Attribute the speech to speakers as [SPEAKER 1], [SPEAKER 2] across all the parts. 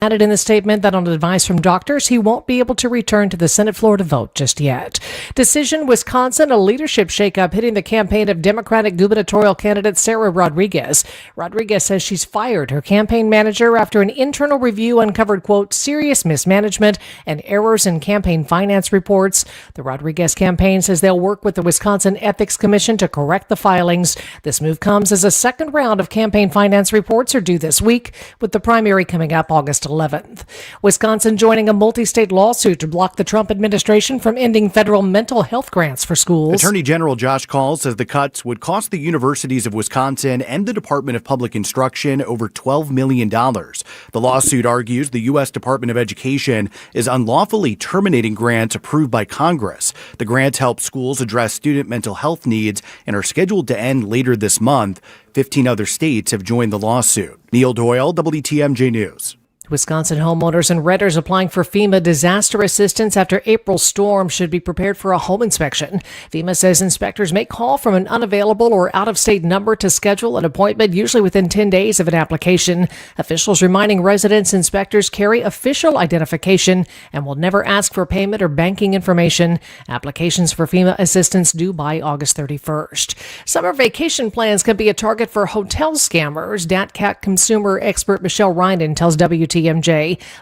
[SPEAKER 1] Added in the statement that on advice from doctors, he won't be able to return to the Senate floor to vote just yet. Decision, Wisconsin, a leadership shakeup hitting the campaign of Democratic gubernatorial candidate Sarah Rodriguez. Rodriguez says she's fired her campaign manager after an internal review uncovered, quote, serious mismanagement and errors in campaign finance reports. The Rodriguez campaign says they'll work with the Wisconsin Ethics Commission to correct the filings. This move comes as a second round of campaign finance reports are due this week, with the primary coming up August 11th. Wisconsin joining a multi-state lawsuit to block the Trump administration from ending federal mental health grants for schools.
[SPEAKER 2] Attorney General Josh Kaul says the cuts would cost the universities of Wisconsin and the Department of Public Instruction over $12 million. The lawsuit argues the U.S. Department of Education is unlawfully terminating grants approved by Congress. The grants help schools address student mental health needs and are scheduled to end later this month. 15 other states have joined the lawsuit. Neil Doyle, WTMJ News.
[SPEAKER 1] Wisconsin homeowners and renters applying for FEMA disaster assistance after April's storm should be prepared for a home inspection. FEMA says inspectors may call from an unavailable or out-of-state number to schedule an appointment, usually within 10 days of an application. Officials reminding residents inspectors carry official identification and will never ask for payment or banking information. Applications for FEMA assistance due by August 31st. Summer vacation plans can be a target for hotel scammers. DATCAT consumer expert Michelle Ryden tells WTMJ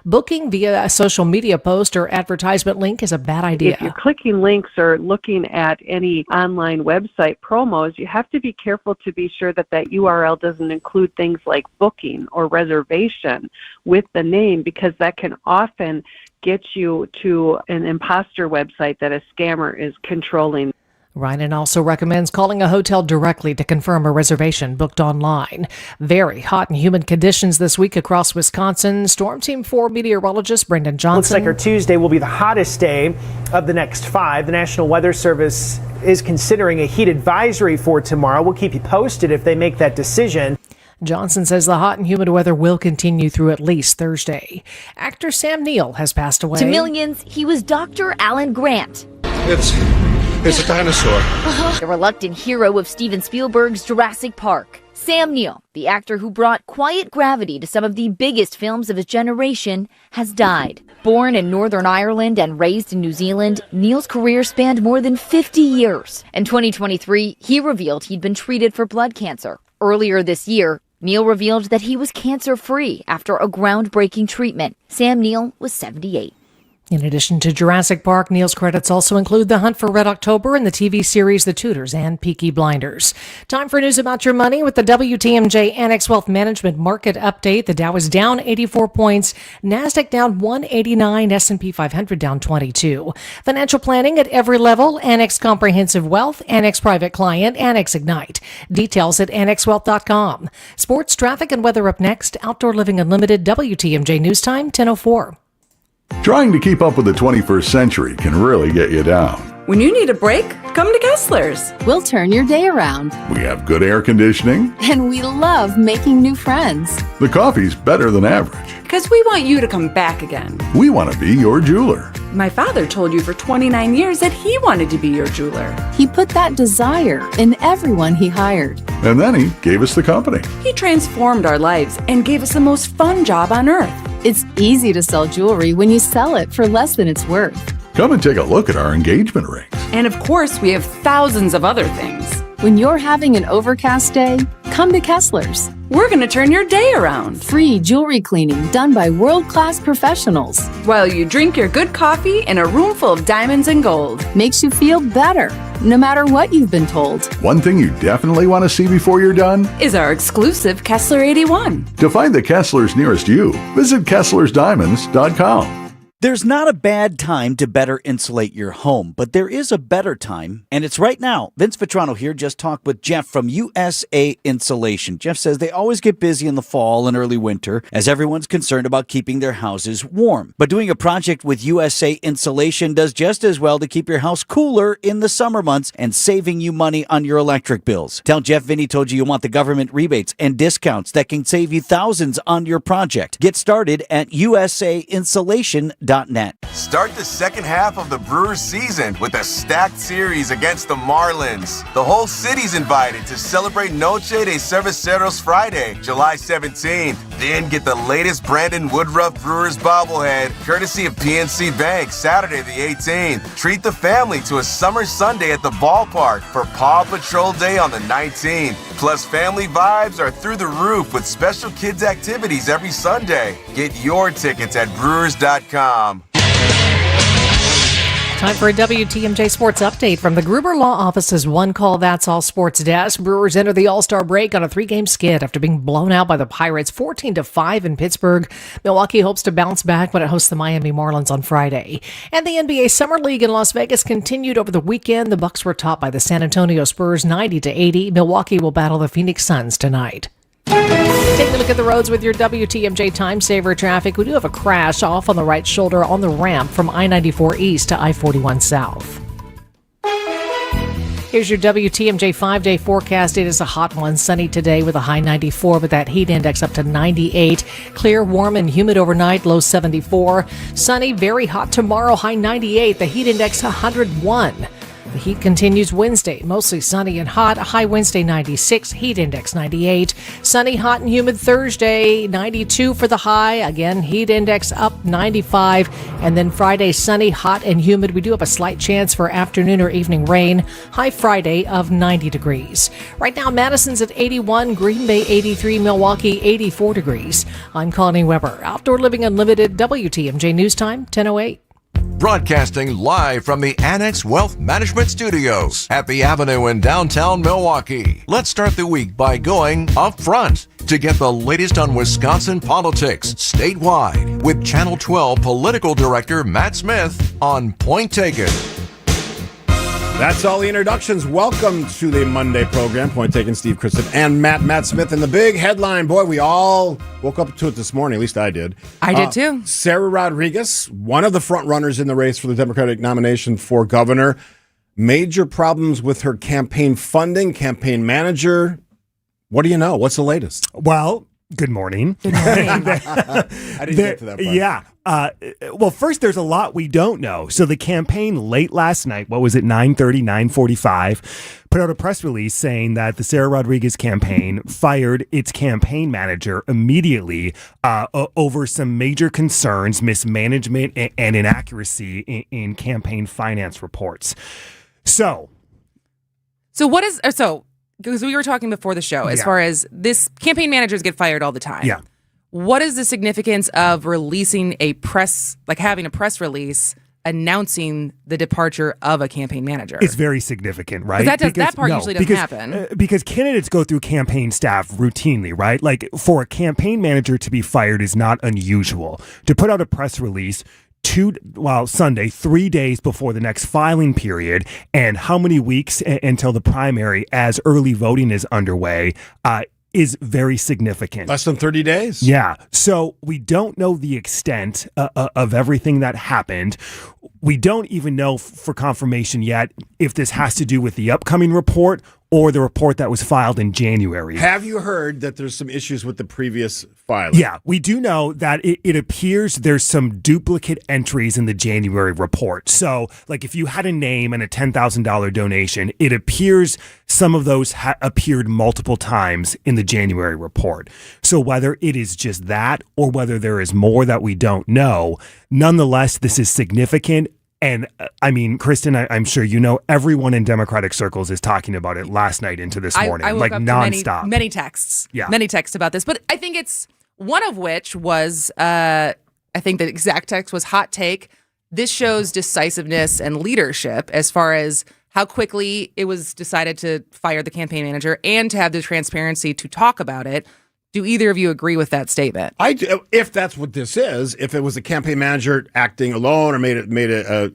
[SPEAKER 1] booking via a social media post or advertisement link is a bad idea.
[SPEAKER 3] If you're clicking links or looking at any online website promos, you have to be careful to be sure that that URL doesn't include things like booking or reservation with the name, because that can often get you to an imposter website that a scammer is controlling.
[SPEAKER 1] Ryan also recommends calling a hotel directly to confirm a reservation booked online. Very hot and humid conditions this week across Wisconsin. Storm Team 4 meteorologist Brendan Johnson.
[SPEAKER 4] Looks like our Tuesday will be the hottest day of the next 5. The National Weather Service is considering a heat advisory for tomorrow. We'll keep you posted if they make that decision.
[SPEAKER 1] Johnson says the hot and humid weather will continue through at least Thursday. Actor Sam Neill has passed away.
[SPEAKER 5] To millions, he was Dr. Alan Grant.
[SPEAKER 6] It's a dinosaur.
[SPEAKER 5] The reluctant hero of Steven Spielberg's Jurassic Park. Sam Neill, the actor who brought quiet gravity to some of the biggest films of his generation, has died. Born in Northern Ireland and raised in New Zealand, Neill's career spanned more than 50 years. In 2023, he revealed he'd been treated for blood cancer. Earlier this year, Neill revealed that he was cancer-free after a groundbreaking treatment. Sam Neill was 78.
[SPEAKER 1] In addition to Jurassic Park, Neill's credits also include The Hunt for Red October and the TV series The Tudors and Peaky Blinders. Time for news about your money with the WTMJ Annex Wealth Management Market Update. The Dow is down 84 points, NASDAQ down 189, S&P 500 down 22. Financial planning at every level, Annex Comprehensive Wealth, Annex Private Client, Annex Ignite. Details at annexwealth.com. Sports, traffic, and weather up next. Outdoor Living Unlimited, WTMJ News Time, 10:04.
[SPEAKER 7] Trying to keep up with the 21st century can really get you down.
[SPEAKER 8] When you need a break, come to Kessler's.
[SPEAKER 9] We'll turn your day around.
[SPEAKER 7] We have good air conditioning.
[SPEAKER 9] And we love making new friends.
[SPEAKER 7] The coffee's better than average.
[SPEAKER 8] Because we want you to come back again.
[SPEAKER 7] We want to be your jeweler.
[SPEAKER 8] My father told you for 29 years that he wanted to be your jeweler.
[SPEAKER 9] He put that desire in everyone he hired.
[SPEAKER 7] And then he gave us the company.
[SPEAKER 8] He transformed our lives and gave us the most fun job on earth.
[SPEAKER 9] It's easy to sell jewelry when you sell it for less than it's worth.
[SPEAKER 7] Come and take a look at our engagement rings.
[SPEAKER 8] And of course, we have thousands of other things.
[SPEAKER 9] When you're having an overcast day, come to Kessler's.
[SPEAKER 8] We're going to turn your day around.
[SPEAKER 9] Free jewelry cleaning done by world-class professionals.
[SPEAKER 8] While you drink your good coffee in a room full of diamonds and gold.
[SPEAKER 9] Makes you feel better, no matter what you've been told.
[SPEAKER 7] One thing you definitely want to see before you're done
[SPEAKER 8] is our exclusive Kessler 81.
[SPEAKER 7] To find the Kesslers nearest you, visit KesslersDiamonds.com.
[SPEAKER 10] There's not a bad time to better insulate your home, but there is a better time, and it's right now. Vince Vitrano here just talked with Jeff from USA Insulation. Jeff says they always get busy in the fall and early winter as everyone's concerned about keeping their houses warm. But doing a project with USA Insulation does just as well to keep your house cooler in the summer months and saving you money on your electric bills. Tell Jeff Vinny told you want the government rebates and discounts that can save you thousands on your project. Get started at usainsulation.com. Brewers.net.
[SPEAKER 11] Start the second half of the Brewers season with a stacked series against the Marlins. The whole city's invited to celebrate Noche de Cerveceros Friday, July 17th. Then get the latest Brandon Woodruff Brewers bobblehead, courtesy of PNC Bank, Saturday the 18th. Treat the family to a summer Sunday at the ballpark for Paw Patrol Day on the 19th. Plus, family vibes are through the roof with special kids activities every Sunday. Get your tickets at Brewers.com.
[SPEAKER 1] Time for a WTMJ Sports Update from the Gruber Law Office's One Call That's All Sports Desk. Brewers enter the All-Star break on a 3-game skid after being blown out by the Pirates 14-5 in Pittsburgh. Milwaukee hopes to bounce back when it hosts the Miami Marlins on Friday. And the NBA Summer League in Las Vegas continued over the weekend. The Bucks were topped by the San Antonio Spurs 90-80. Milwaukee will battle the Phoenix Suns tonight. Taking a look at the roads with your WTMJ Time Saver traffic. We do have a crash off on the right shoulder on the ramp from I-94 East to I-41 South. Here's your WTMJ 5-day forecast. It is a hot one. Sunny today with a high 94, but that heat index up to 98. Clear, warm, and humid overnight, low 74. Sunny, very hot tomorrow, high 98. The heat index 101. The heat continues Wednesday, mostly sunny and hot. High Wednesday 96, heat index 98. Sunny, hot, and humid Thursday, 92 for the high. Again, heat index up 95. And then Friday, sunny, hot, and humid. We do have a slight chance for afternoon or evening rain. High Friday of 90 degrees. Right now, Madison's at 81, Green Bay 83, Milwaukee 84 degrees. I'm Connie Weber. Outdoor Living Unlimited, WTMJ News Time, 10:08.
[SPEAKER 12] Broadcasting live from the Annex Wealth Management Studios at the Avenue in downtown Milwaukee. Let's start the week by going up front to get the latest on Wisconsin politics statewide with Channel 12 Political Director Matt Smith on Point Taken.
[SPEAKER 13] That's all the introductions. Welcome to the Monday program. Point Taken, Steve Christoph and Matt Smith. And the big headline, boy, we all woke up to it this morning. At least I did.
[SPEAKER 8] I did too.
[SPEAKER 13] Sarah Rodriguez, one of the front runners in the race for the Democratic nomination for governor. Major problems with her campaign funding, campaign manager. What do you know? What's the latest?
[SPEAKER 14] Well, good morning.
[SPEAKER 8] Good morning.
[SPEAKER 13] I didn't get to that part.
[SPEAKER 14] Yeah. Well, first, there's a lot we don't know. So the campaign late last night, what was it, 9:30, 9:45, put out a press release saying that the Sarah Rodriguez campaign fired its campaign manager immediately over some major concerns, mismanagement, and inaccuracy in campaign finance reports. So
[SPEAKER 8] what is so? Because we were talking before the show, as far as this, campaign managers get fired all the time.
[SPEAKER 14] Yeah.
[SPEAKER 8] What is the significance of releasing a press, like having a press release announcing the departure of a campaign manager?
[SPEAKER 14] It's very significant, right?
[SPEAKER 8] That part usually doesn't happen.
[SPEAKER 14] Because candidates go through campaign staff routinely, right? Like, for a campaign manager to be fired is not unusual. To put out a press release Sunday, 3 days before the next filing period, and how many weeks until the primary as early voting is underway, is very significant.
[SPEAKER 13] Less than 30 days?
[SPEAKER 14] Yeah. So we don't know the extent of everything that happened. We don't even know for confirmation yet if this has to do with the upcoming report or the report that was filed in January.
[SPEAKER 13] Have you heard that there's some issues with the previous filing?
[SPEAKER 14] Yeah, we do know that it appears there's some duplicate entries in the January report. So, like, if you had a name and a $10,000 donation, it appears some of those appeared multiple times in the January report. So whether it is just that or whether there is more that we don't know, nonetheless, this is significant. And I mean, Kristen, I'm sure you know, everyone in Democratic circles is talking about it last night into this morning,
[SPEAKER 8] I woke
[SPEAKER 14] like
[SPEAKER 8] up
[SPEAKER 14] nonstop.
[SPEAKER 8] To many texts.
[SPEAKER 14] Yeah.
[SPEAKER 8] Many texts about this. But I think it's one of which was, I think the exact text was hot take. This shows decisiveness and leadership as far as how quickly it was decided to fire the campaign manager and to have the transparency to talk about it. Do either of you agree with that statement?
[SPEAKER 13] I do, if that's what this is. If it was a campaign manager acting alone or made an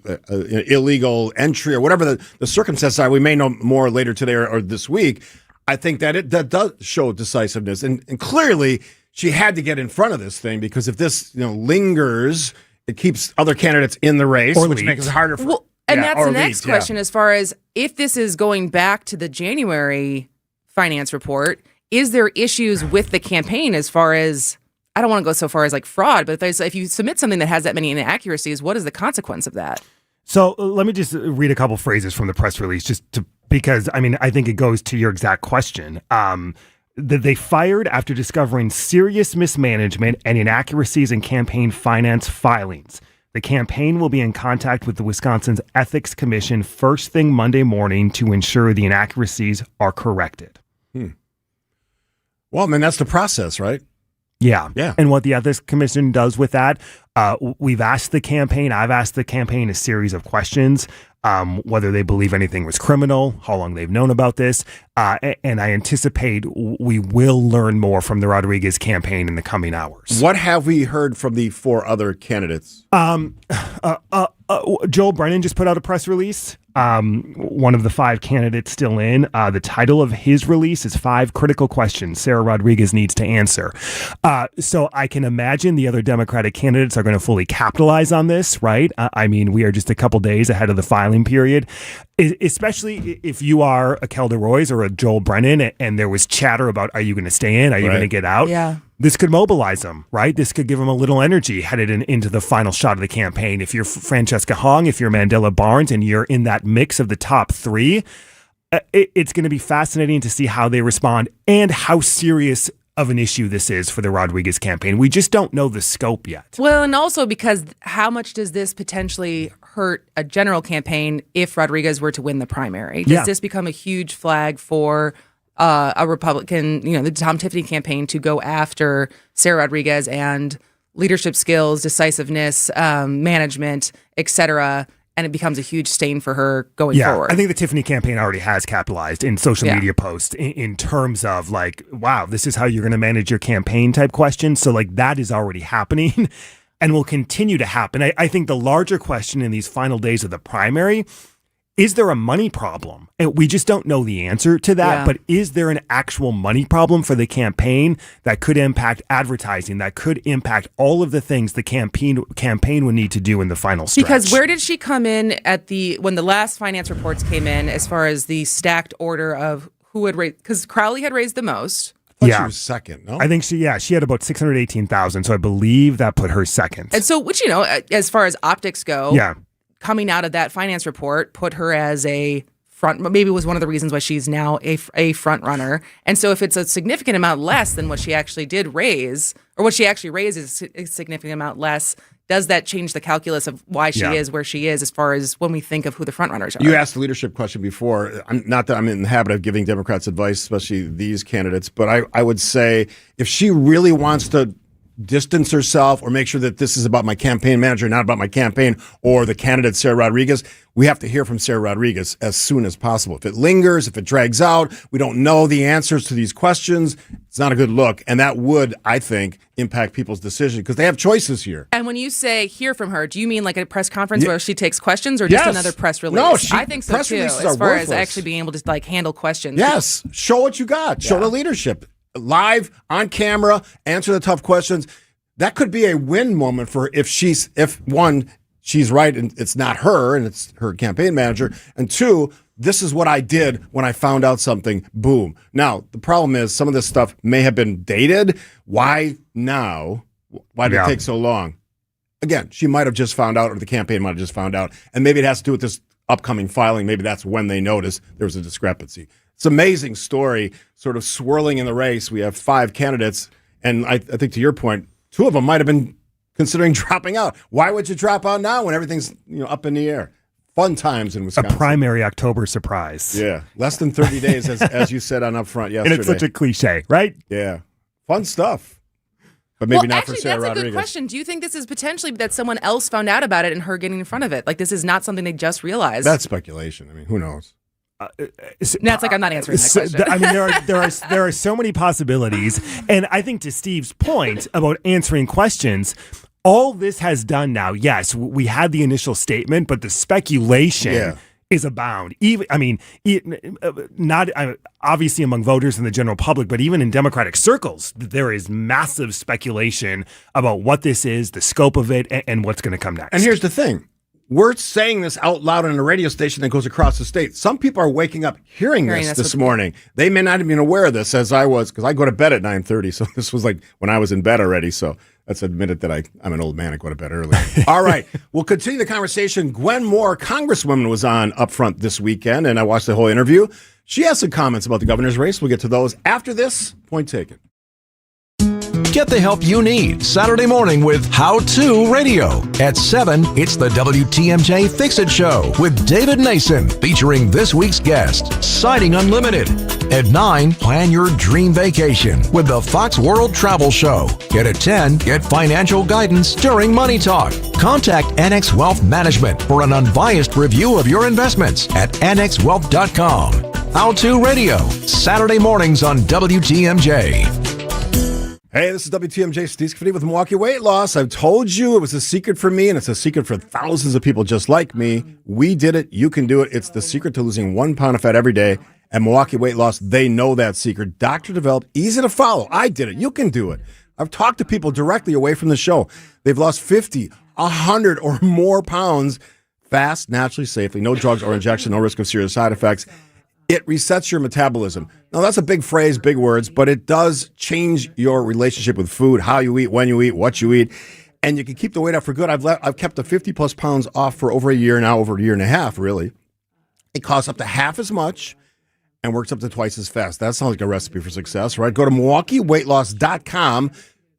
[SPEAKER 13] illegal entry or whatever the circumstances are, we may know more later today or this week. I think that that does show decisiveness, and clearly she had to get in front of this thing, because if this lingers, it keeps other candidates in the race, which makes it harder for.
[SPEAKER 8] Well, and that's the next question, as far as if this is going back to the January finance report. Is there issues with the campaign as far as I don't want to go so far as like fraud, but if you submit something that has that many inaccuracies, what is the consequence of that?
[SPEAKER 14] So let me just read a couple phrases from the press release, because I think it goes to your exact question. That they fired after discovering serious mismanagement and inaccuracies in campaign finance filings. The campaign will be in contact with the Wisconsin's Ethics Commission first thing Monday morning to ensure the inaccuracies are corrected.
[SPEAKER 13] Well, that's the process, right?
[SPEAKER 14] Yeah.
[SPEAKER 13] Yeah.
[SPEAKER 14] And what the Ethics Commission does with that, I've asked the campaign a series of questions, whether they believe anything was criminal, how long they've known about this. And I anticipate we will learn more from the Rodriguez campaign in the coming hours.
[SPEAKER 13] What have we heard from the 4 other candidates?
[SPEAKER 14] Joel Brennan just put out a press release. One of the 5 candidates still in. The title of his release is 5 Critical Questions Sarah Rodriguez Needs to Answer. So I can imagine the other Democratic candidates are going to fully capitalize on this, right? We are just a couple days ahead of the filing period, especially if you are a Kelda Royce or a Joel Brennan and there was chatter about, are you going to stay in? Are you going to get out?
[SPEAKER 8] Yeah.
[SPEAKER 14] This could mobilize them, right? This could give them a little energy headed into the final shot of the campaign. If you're Francesca Hong, if you're Mandela Barnes, and you're in that mix of the top 3, it's going to be fascinating to see how they respond and how serious of an issue this is for the Rodriguez campaign. We just don't know the scope yet.
[SPEAKER 8] Well, and also because how much does this potentially hurt a general campaign if Rodriguez were to win the primary? Does this become a huge flag for a Republican, the Tom Tiffany campaign to go after Sarah Rodriguez and leadership skills, decisiveness, management, et cetera, and it becomes a huge stain for her going forward?
[SPEAKER 14] I think the Tiffany campaign already has capitalized in social media posts in terms of like, wow, this is how you're going to manage your campaign type questions. So like that is already happening and will continue to happen. I think the larger question in these final days of the primary, is there a money problem? And we just don't know the answer to that, but is there an actual money problem for the campaign that could impact advertising, that could impact all of the things the campaign would need to do in the final stretch?
[SPEAKER 8] Because where did she come in when the last finance reports came in as far as the stacked order of who had raised? Because Crowley had raised the most.
[SPEAKER 13] I thought she was second, no?
[SPEAKER 14] I think she had about 618,000, so I believe that put her second.
[SPEAKER 8] And so, which, as far as optics go, coming out of that finance report put her as a front, maybe was one of the reasons why she's now a front runner. And so if it's a significant amount less than what she actually did raise, or what she actually raised is a significant amount less, does that change the calculus of why she is where she is as far as when we think of who the front runners are?
[SPEAKER 13] You asked the leadership question before. Not that I'm in the habit of giving Democrats advice, especially these candidates, but I would say if she really wants to distance herself or make sure that this is about my campaign manager, not about my campaign or the candidate, Sarah Rodriguez, we have to hear from Sarah Rodriguez as soon as possible. If it lingers, if it drags out, we don't know the answers to these questions, it's not a good look. And that would, I think, impact people's decision because they have choices here.
[SPEAKER 8] And when you say hear from her, do you mean like a press conference where she takes questions or just another press release?
[SPEAKER 13] No,
[SPEAKER 8] I think so too, as far as actually being able to like handle questions.
[SPEAKER 13] Yes, show what you got. Show the leadership. Live, on camera, answer the tough questions. That could be a win moment for her if she's right and it's not her and it's her campaign manager. And 2, this is what I did when I found out something. Boom. Now, the problem is some of this stuff may have been dated. Why now? Why did it take so long? Again, she might have just found out or the campaign might have just found out. And maybe it has to do with this upcoming filing. Maybe that's when they noticed there was a discrepancy. It's an amazing story, sort of swirling in the race. We have 5 candidates, and I think to your point, 2 of them might have been considering dropping out. Why would you drop out now when everything's up in the air? Fun times in Wisconsin.
[SPEAKER 14] A primary October surprise.
[SPEAKER 13] Yeah, less than 30 days, as you said on Upfront yesterday.
[SPEAKER 14] And it's such a cliche, right?
[SPEAKER 13] Yeah, fun stuff. But maybe not
[SPEAKER 8] actually,
[SPEAKER 13] for Sarah
[SPEAKER 8] that's
[SPEAKER 13] Rodriguez.
[SPEAKER 8] a good question. Do you think this is potentially that someone else found out about it and her getting in front of it? Like this is not something they just realized?
[SPEAKER 13] That's speculation. I mean, who knows?
[SPEAKER 8] No, it's like I'm not answering that question.
[SPEAKER 14] I mean, there are so many possibilities, and I think to Steve's point about answering questions, all this has done now. Yes, we had the initial statement, but the speculation is abound. Not obviously among voters and the general public, but even in Democratic circles, there is massive speculation about what this is, the scope of it, and what's going to come next.
[SPEAKER 13] And here's the thing. We're saying this out loud on a radio station that goes across the state. Some people are waking up hearing this morning. They may not have been aware of this, as I was, because I go to bed at 9:30. So this was like when I was in bed already. So let's admit it that I'm an old man. I go to bed early. All right. We'll continue the conversation. Gwen Moore, Congresswoman, was on up front this weekend, and I watched the whole interview. She has some comments about the governor's race. We'll get to those after this. Point taken.
[SPEAKER 12] Get the help you need Saturday morning with How To Radio. At 7, it's the WTMJ Fix-It Show with David Nason, featuring this week's guest, Siding Unlimited. At 9, plan your dream vacation with the Fox World Travel Show. And at 10, get financial guidance during Money Talk. Contact Annex Wealth Management for an unbiased review of your investments at annexwealth.com. How To Radio, Saturday mornings on WTMJ.
[SPEAKER 13] Hey, this is WTMJ Steve Scaffidi with Milwaukee Weight Loss. I've told you it was a secret for me, and it's a secret for thousands of people just like me. We did it. You can do it. It's the secret to losing 1 pound of fat every day. At Milwaukee Weight Loss, they know that secret. Doctor developed, easy to follow. I did it. You can do it. I've talked to people directly away from the show. They've lost 50, 100 or more pounds fast, naturally, safely. No drugs or injection, no risk of serious side effects. It resets your metabolism. Now, that's a big phrase, big words, but it does change your relationship with food, how you eat, when you eat, what you eat, and you can keep the weight off for good. I've kept the 50-plus pounds off for over a year now, over a year and a half, really. It costs up to half as much and works up to twice as fast. That sounds like a recipe for success, right? Go to MilwaukeeWeightLoss.com.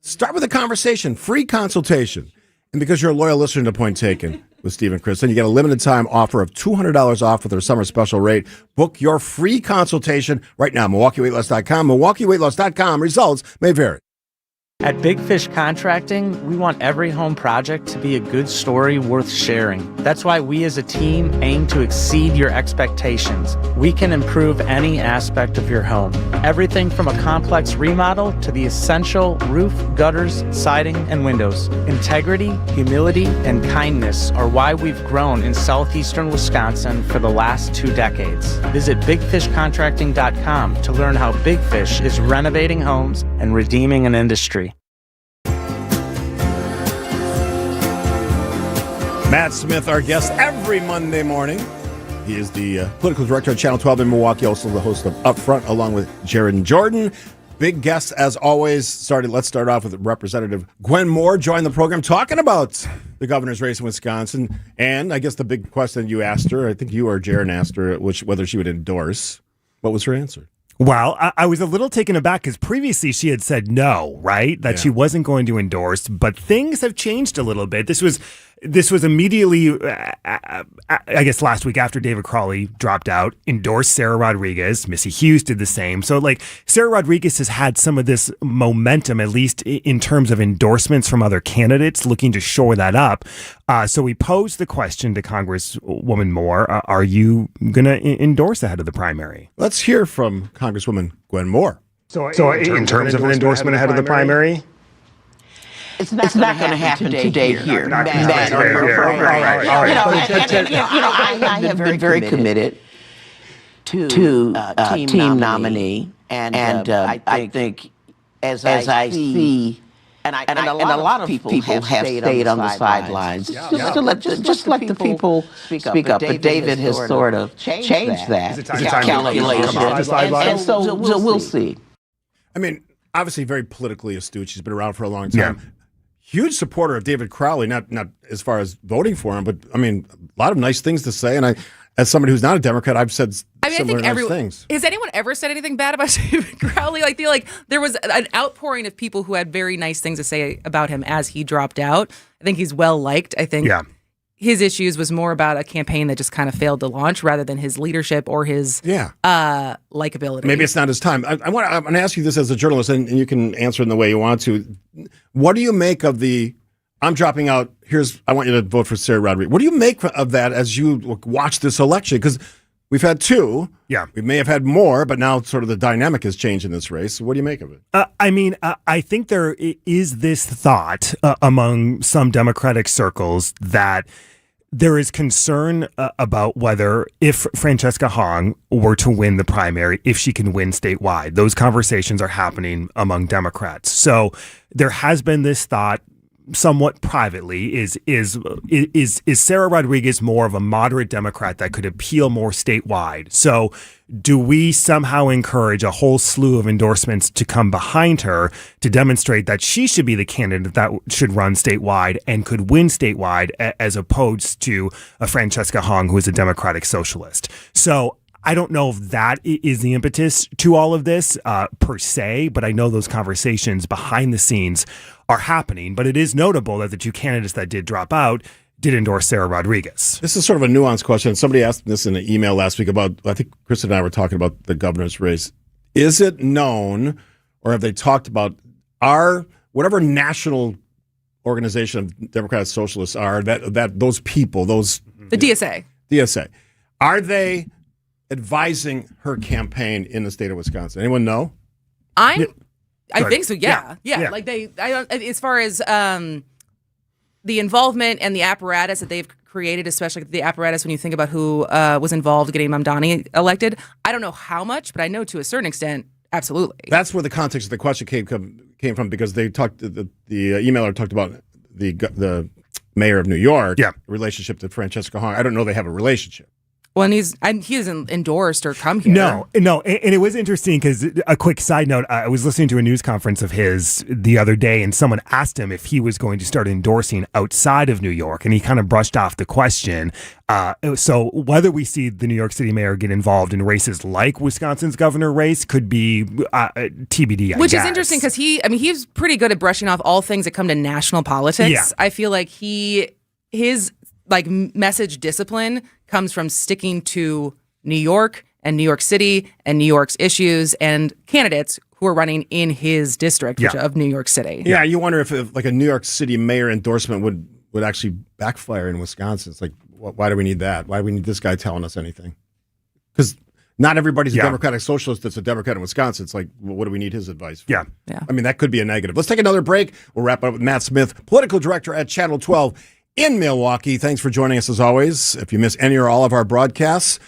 [SPEAKER 13] Start with a conversation, free consultation. And because you're a loyal listener to Point Taken with Steve and Kristen, you get a limited time offer of $200 off with their summer special rate. Book your free consultation right now, MilwaukeeWeightLoss.com. MilwaukeeWeightLoss.com. Results may vary.
[SPEAKER 15] At Big Fish Contracting, we want every home project to be a good story worth sharing. That's why we as a team aim to exceed your expectations. We can improve any aspect of your home. Everything from a complex remodel to the essential roof, gutters, siding, and windows. Integrity, humility, and kindness are why we've grown in southeastern Wisconsin for the last 2 decades. Visit BigFishContracting.com to learn how Big Fish is renovating homes and redeeming an industry.
[SPEAKER 13] Matt Smith, our guest every Monday morning. He is the political director at Channel 12 in Milwaukee, also the host of Upfront, along with Jared and Jordan. Big guests, as always. Let's start off with Representative Gwen Moore, joined the program talking about the governor's race in Wisconsin. And I guess the big question you asked her, I think you or Jared asked her, whether she would endorse. What was her answer?
[SPEAKER 14] Well, I was a little taken aback because previously she had said no, right? That she wasn't going to endorse, but things have changed a little bit. This was immediately, I guess, last week after David Crowley dropped out, endorsed Sarah Rodriguez. Missy Hughes did the same. So, Sarah Rodriguez has had some of this momentum, at least in terms of endorsements from other candidates, looking to shore that up. So we posed the question to Congresswoman Moore, are you going to endorse ahead of the primary?
[SPEAKER 13] Let's hear from Congresswoman Gwen Moore.
[SPEAKER 16] So in terms of an endorsement ahead of the primary?
[SPEAKER 17] It's not going to happen today here.
[SPEAKER 16] Right.
[SPEAKER 17] I have been very committed to team nominee, and I think as I see, and a lot of people have stayed on the sidelines, just let the people speak up. But David has sort of changed that calculation, and so we'll see.
[SPEAKER 13] I mean, obviously very politically astute. She's been around for a long time. Yeah. Huge supporter of David Crowley, not as far as voting for him, but I mean, a lot of nice things to say. And as somebody who's not a Democrat, I've said similar nice things.
[SPEAKER 8] Has anyone ever said anything bad about David Crowley? I feel like there was an outpouring of people who had very nice things to say about him as he dropped out. I think he's well liked. I think his issues was more about a campaign that just kind of failed to launch rather than his leadership or his likability.
[SPEAKER 13] Maybe it's not his time. I'm going to ask you this as a journalist, and you can answer in the way you want to. What do you make of the I'm dropping out, I want you to vote for Sarah Rodriguez? What do you make of that as you watch this election? Because we've had 2. Yeah. We may have had more, but now sort of the dynamic has changed in this race. What do you make of it?
[SPEAKER 14] I think there is this thought among some Democratic circles that there is concern about whether if Francesca Hong were to win the primary, if she can win statewide. Those conversations are happening among Democrats. So there has been this thought somewhat privately is Sarah Rodriguez more of a moderate Democrat that could appeal more statewide? So do we somehow encourage a whole slew of endorsements to come behind her to demonstrate that she should be the candidate that should run statewide and could win statewide, as opposed to a Francesca Hong, who is a Democratic socialist? So I don't know if that is the impetus to all of this per se, but I know those conversations behind the scenes are happening. But it is notable that the two candidates that did drop out did endorse Sarah Rodriguez.
[SPEAKER 13] This is sort of a nuanced question. Somebody asked this in an email last week about, I think Kristen and I were talking about the governor's race. Is it known, or have they talked about whatever national organization of Democratic Socialists are, that those people, the DSA, are they advising her campaign in the state of Wisconsin? Anyone know?
[SPEAKER 8] I think so. Yeah. Like as far as the involvement and the apparatus that they've created, especially the apparatus when you think about who was involved getting Mamdani elected. I don't know how much, but I know to a certain extent, absolutely.
[SPEAKER 13] That's where the context of the question came from, because they talked. The emailer talked about the mayor of New York, relationship to Francesca Hong. I don't know they have a relationship.
[SPEAKER 8] Well, and he isn't endorsed or come here.
[SPEAKER 14] No. And it was interesting because, a quick side note, I was listening to a news conference of his the other day, and someone asked him if he was going to start endorsing outside of New York, and he kind of brushed off the question. So whether we see the New York City mayor get involved in races like Wisconsin's governor race could be TBD,
[SPEAKER 8] Which is interesting because he's pretty good at brushing off all things that come to national politics.
[SPEAKER 14] Yeah.
[SPEAKER 8] I feel like his message discipline comes from sticking to New York and New York City and New York's issues and candidates who are running in his district of New York City.
[SPEAKER 13] Yeah, you wonder if like a New York City mayor endorsement would actually backfire in Wisconsin. It's like, why do we need that? Why do we need this guy telling us anything? Because not everybody's a Democratic socialist that's a Democrat in Wisconsin. It's like, well, what do we need his advice for?
[SPEAKER 14] Yeah.
[SPEAKER 13] I mean, that could be a negative. Let's take another break. We'll wrap up with Matt Smith, political director at Channel 12 in Milwaukee. Thanks for joining us as always. If you miss any or all of our broadcasts,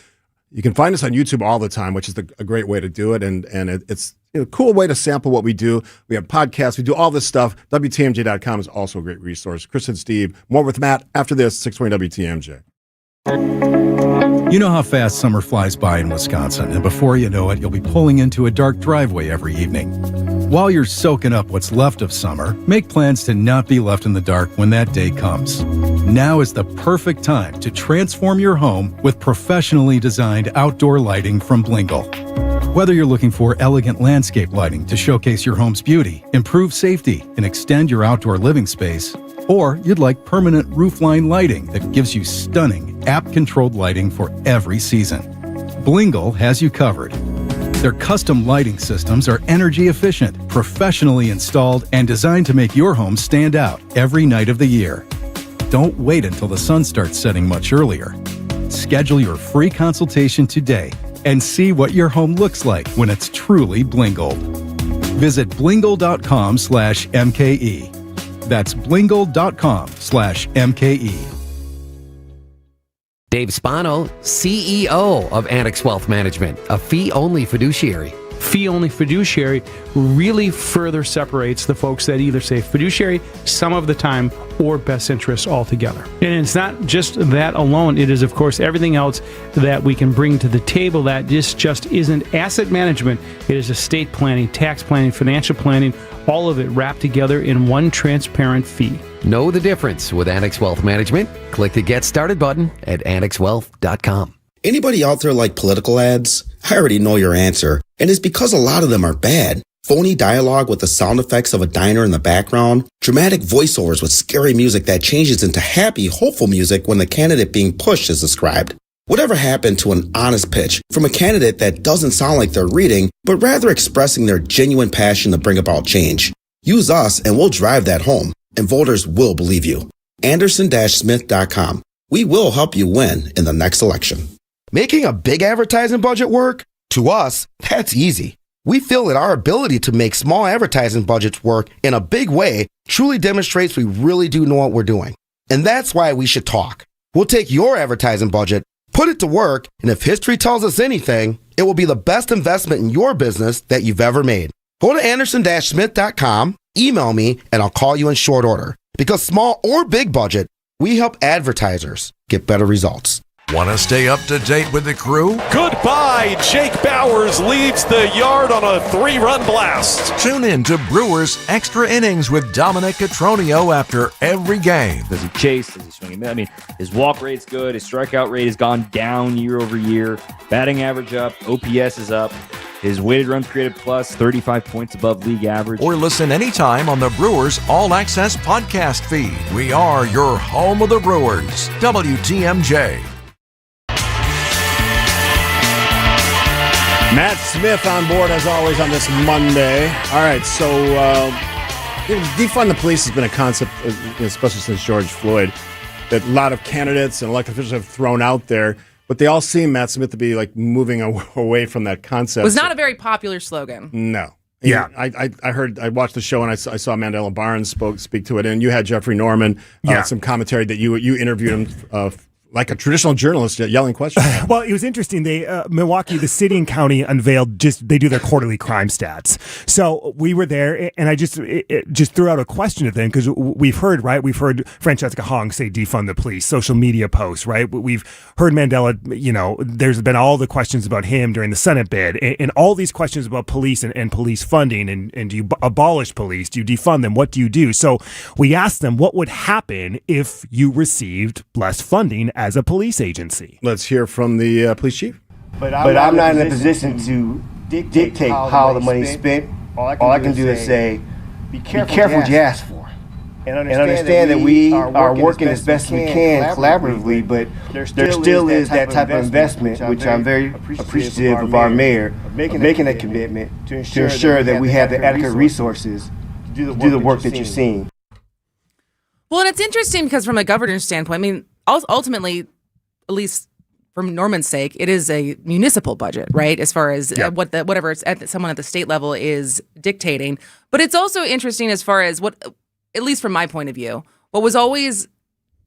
[SPEAKER 13] you can find us on YouTube all the time, which is a great way to do it. And it's a cool way to sample what we do. We have podcasts. We do all this stuff. WTMJ.com is also a great resource. Chris and Steve, more with Matt after this, 620 WTMJ.
[SPEAKER 18] You know how fast summer flies by in Wisconsin, and before you know it, you'll be pulling into a dark driveway every evening. While you're soaking up what's left of summer, make plans to not be left in the dark when that day comes. Now is the perfect time to transform your home with professionally designed outdoor lighting from Blingle. Whether you're looking for elegant landscape lighting to showcase your home's beauty, improve safety, and extend your outdoor living space, or you'd like permanent roofline lighting that gives you stunning, app-controlled lighting for every season, Blingle has you covered. Their custom lighting systems are energy efficient, professionally installed, and designed to make your home stand out every night of the year. Don't wait until the sun starts setting much earlier. Schedule your free consultation today and see what your home looks like when it's truly Blingled. Visit blingle.com/MKE. That's blingle.com/MKE.
[SPEAKER 19] Dave Spano, CEO of Annex Wealth Management, a fee-only fiduciary.
[SPEAKER 20] Fee-only fiduciary really further separates the folks that either say fiduciary some of the time or best interests altogether. And it's not just that alone. It is, of course, everything else that we can bring to the table that just isn't asset management. It is estate planning, tax planning, financial planning, all of it wrapped together in one transparent fee.
[SPEAKER 19] Know the difference with Annex Wealth Management? Click the Get Started button at annexwealth.com.
[SPEAKER 21] Anybody out there like political ads? I already know your answer, and it's because a lot of them are bad. Phony dialogue with the sound effects of a diner in the background, dramatic voiceovers with scary music that changes into happy, hopeful music when the candidate being pushed is described. Whatever happened to an honest pitch from a candidate that doesn't sound like they're reading, but rather expressing their genuine passion to bring about change? Use us and we'll drive that home, and voters will believe you. Anderson-Smith.com. We will help you win in the next election.
[SPEAKER 22] Making a big advertising budget work? To us, that's easy. We feel that our ability to make small advertising budgets work in a big way truly demonstrates we really do know what we're doing. And that's why we should talk. We'll take your advertising budget, put it to work, and if history tells us anything, it will be the best investment in your business that you've ever made. Go to Anderson-Smith.com, email me and I'll call you in short order. Because small or big budget, we help advertisers get better results.
[SPEAKER 12] Want to stay up to date with the crew?
[SPEAKER 2] Goodbye, Jake Bowers leads the yard on a 3-run blast.
[SPEAKER 12] Tune in to Brewers Extra Innings with Dominic Cotroneo after every game.
[SPEAKER 3] Does he chase? Does he swing? I mean, his walk rate's good. His strikeout rate has gone down year over year. Batting average up. OPS is up. His weighted runs created plus 35 points above league average.
[SPEAKER 12] Or listen anytime on the Brewers All Access podcast feed. We are your home of the Brewers. WTMJ.
[SPEAKER 13] Matt Smith on board, as always, on this Monday. All right, so defund the police has been a concept, especially since George Floyd, that a lot of candidates and elected officials have thrown out there, but they all seem, Matt Smith, to be like moving away from that concept.
[SPEAKER 8] It was not a very popular slogan.
[SPEAKER 13] No.
[SPEAKER 14] Yeah.
[SPEAKER 13] I watched the show and I saw Mandela Barnes speak to it, and you had Jeffrey Norman, some commentary that you interviewed him like a traditional journalist yelling questions.
[SPEAKER 14] Well, it was interesting. Milwaukee, the city and county unveiled they do their quarterly crime stats. So we were there, and I just threw out a question to them because we've heard Francesca Hong say defund the police, social media posts, right? We've heard Mandela, there's been all the questions about him during the Senate bid, and all these questions about police and police funding, and do you abolish police? Do you defund them? What do you do? So we asked them what would happen if you received less funding as a police agency.
[SPEAKER 13] Let's hear from the police chief.
[SPEAKER 23] But I'm not in a position to dictate how the money's spent. All I can do is say, be careful what you ask for. And understand that we are working as best we can collaboratively, but there still is that type of investment, which I'm very appreciative of our mayor making that commitment to ensure that we have the adequate resources to do the work that you're seeing.
[SPEAKER 8] Well, and it's interesting because from a governor's standpoint, I mean, ultimately, at least from Norman's sake, it is a municipal budget, right? As far as whatever it's someone at the state level is dictating. But it's also interesting as far as what, at least from my point of view, what was always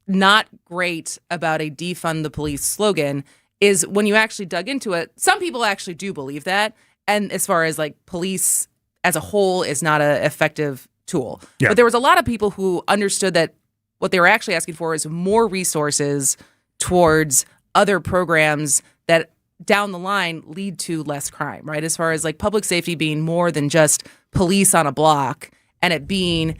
[SPEAKER 8] not great about a defund the police slogan is when you actually dug into it, some people actually do believe that. And as far as like police as a whole is not an effective tool. Yeah. But there was a lot of people who understood that what they were actually asking for is more resources towards other programs that down the line lead to less crime, right? As far as like public safety being more than just police on a block and it being,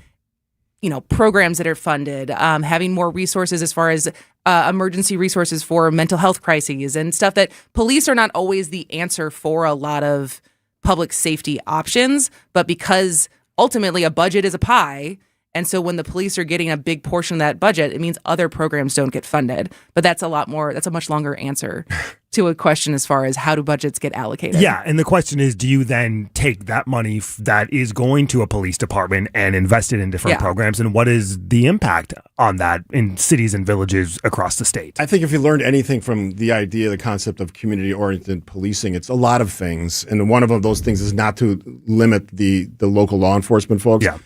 [SPEAKER 8] programs that are funded, having more resources as far as emergency resources for mental health crises and stuff that police are not always the answer for a lot of public safety options, but because ultimately a budget is a pie. And so when the police are getting a big portion of that budget, it means other programs don't get funded. But that's a much longer answer to a question as far as how do budgets get allocated.
[SPEAKER 14] Yeah, and the question is, do you then take that money that is going to a police department and invest it in different programs? And what is the impact on that in cities and villages across the state?
[SPEAKER 13] I think if you learned anything from the concept of community-oriented policing, it's a lot of things. And one of those things is not to limit the local law enforcement folks. Yeah.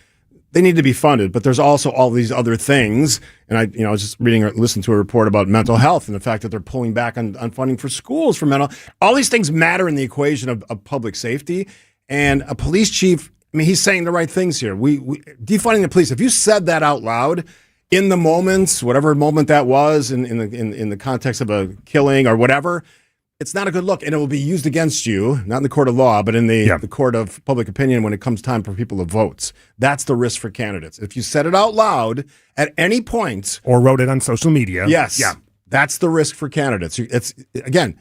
[SPEAKER 13] They need to be funded, but there's also all these other things. And I was just listening to a report about mental health and the fact that they're pulling back on funding for schools for mental. All these things matter in the equation of public safety. And a police chief, he's saying the right things here. We defunding the police. If you said that out loud in the moment, whatever moment that was, in the context of a killing or whatever, it's not a good look, and it will be used against you, not in the court of law, but in the court of public opinion when it comes time for people to vote. That's the risk for candidates. If you said it out loud at any point.
[SPEAKER 14] Or wrote it on social media.
[SPEAKER 13] Yes. Yeah. That's the risk for candidates. It's, again,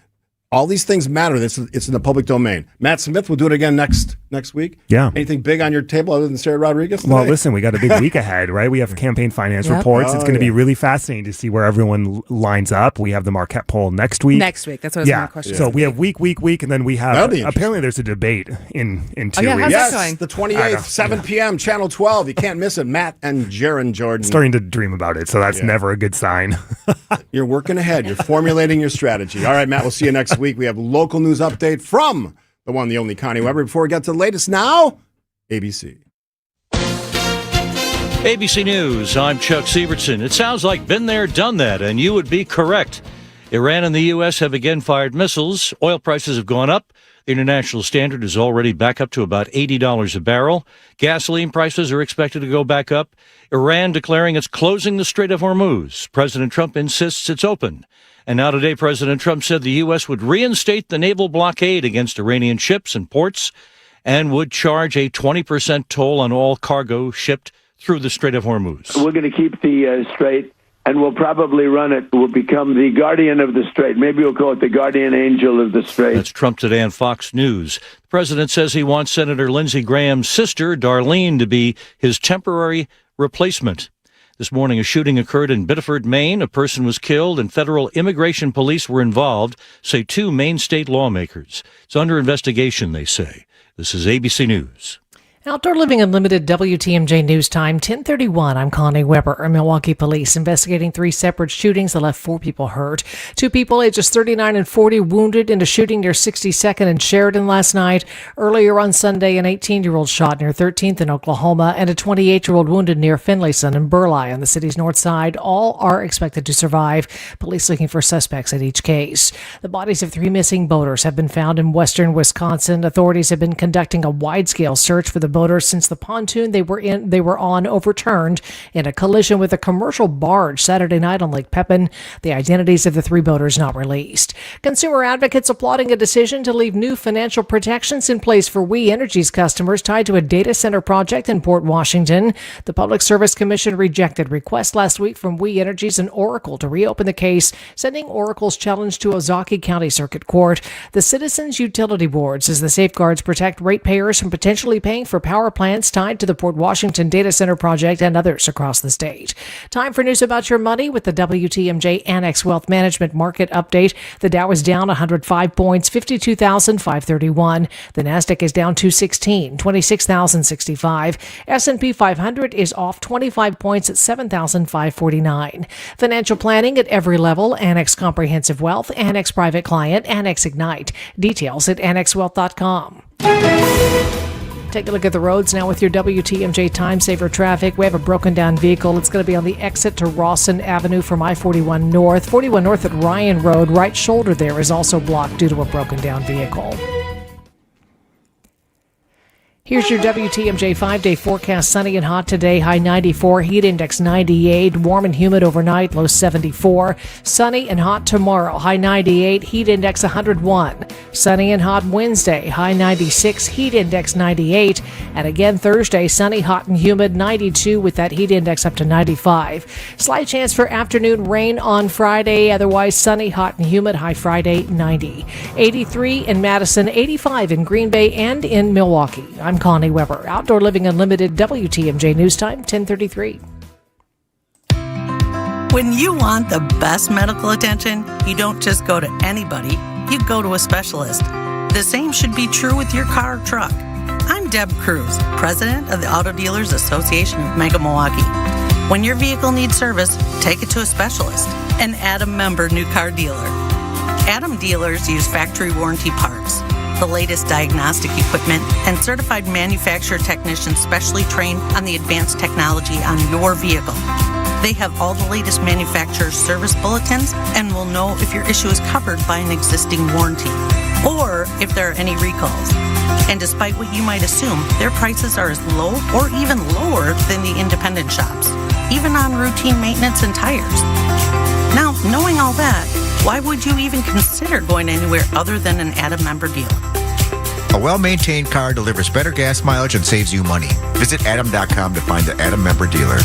[SPEAKER 13] all these things matter. It's in the public domain. Matt Smith will do it again next week.
[SPEAKER 14] Yeah.
[SPEAKER 13] Anything big on your table other than Sarah Rodriguez today?
[SPEAKER 14] Well, listen, we got a big week ahead, right? We have campaign finance reports. It's going to be really fascinating to see where everyone lines up. We have the Marquette poll next week.
[SPEAKER 8] That's what I was going to question.
[SPEAKER 14] So we have week, and then we have, apparently there's a debate in 2 weeks.
[SPEAKER 8] How's that going?
[SPEAKER 13] The 28th, 7 p.m., Channel 12. You can't miss it. Matt and Jaron Jordan.
[SPEAKER 14] Starting to dream about it, so that's never a good sign.
[SPEAKER 13] You're working ahead. You're formulating your strategy. All right, Matt, we'll see you next week. We have local news update from the one, the only Connie Weber. Before we get to the latest now, ABC.
[SPEAKER 24] ABC News, I'm Chuck Sievertson. It sounds like been there, done that, and you would be correct. Iran and the U.S. have again fired missiles. Oil prices have gone up. The international standard is already back up to about $80 a barrel. Gasoline prices are expected to go back up. Iran declaring it's closing the Strait of Hormuz. President Trump insists it's open. And now today, President Trump said the U.S. would reinstate the naval blockade against Iranian ships and ports and would charge a 20% toll on all cargo shipped through the Strait of Hormuz.
[SPEAKER 4] We're going to keep the strait, and we'll probably run it. We'll become the guardian of the strait. Maybe we'll call it the guardian angel of the strait.
[SPEAKER 24] That's Trump today on Fox News. The president says he wants Senator Lindsey Graham's sister, Darlene, to be his temporary replacement. This morning, a shooting occurred in Biddeford, Maine. A person was killed, and federal immigration police were involved, say two Maine state lawmakers. It's under investigation, they say. This is ABC News.
[SPEAKER 1] Outdoor Living Unlimited WTMJ News Time, 10:31. I'm Connie Weber. Milwaukee police investigating three separate shootings that left four people hurt. Two people ages 39 and 40 wounded in a shooting near 62nd and Sheridan last night. Earlier on Sunday, an 18-year-old shot near 13th in Oklahoma and a 28-year-old wounded near Finlayson and Burleigh on the city's north side. All are expected to survive. Police looking for suspects at each case. The bodies of three missing boaters have been found in western Wisconsin. Authorities have been conducting a wide-scale search for the boaters since the pontoon they were on overturned in a collision with a commercial barge Saturday night on Lake Pepin. The identities of the three boaters not released. Consumer advocates applauding a decision to leave new financial protections in place for We Energy's customers tied to a data center project in Port Washington. The Public Service Commission rejected requests last week from We Energy's and Oracle to reopen the case, sending Oracle's challenge to Ozaukee County Circuit Court. The Citizens Utility Board says the safeguards protect ratepayers from potentially paying for power plants tied to the Port Washington Data Center project and others across the state. Time for news about your money with the WTMJ Annex Wealth Management Market Update. The Dow is down 105 points, 52,531. The Nasdaq is down 216, 26,065. S&P 500 is off 25 points at 7,549. Financial planning at every level. Annex Comprehensive Wealth, Annex Private Client, Annex Ignite. Details at annexwealth.com. Take a look at the roads now with your WTMJ Time Saver traffic. We have a broken down vehicle. It's going to be on the exit to Rawson Avenue from I-41 North. 41 North at Ryan Road. Right shoulder there is also blocked due to a broken down vehicle. Here's your WTMJ 5-day forecast. Sunny and hot today, high 94, heat index 98, warm and humid overnight, low 74. Sunny and hot tomorrow, high 98, heat index 101. Sunny and hot Wednesday, high 96, heat index 98. And again Thursday, sunny, hot and humid, 92 with that heat index up to 95. Slight chance for afternoon rain on Friday, otherwise sunny, hot and humid, high Friday, 90. 83 in Madison, 85 in Green Bay and in Milwaukee. I'm Connie Weber. Outdoor Living Unlimited, WTMJ News Time, 10:33.
[SPEAKER 5] When you want the best medical attention, you don't just go to anybody, you go to a specialist. The same should be true with your car or truck. I'm Deb Cruz, president of the Auto Dealers Association of Mega Milwaukee. When your vehicle needs service, take it to a specialist, an Adam member new car dealer. Adam dealers use factory warranty parts, the latest diagnostic equipment, and certified manufacturer technicians specially trained on the advanced technology on your vehicle. They have all the latest manufacturer service bulletins and will know if your issue is covered by an existing warranty or if there are any recalls. And despite what you might assume, their prices are as low or even lower than the independent shops, even on routine maintenance and tires. Now, knowing all that, why would you even consider going anywhere other than an Adam member dealer?
[SPEAKER 6] A well-maintained car delivers better gas mileage and saves you money. Visit Adam.com to find the Adam member dealer.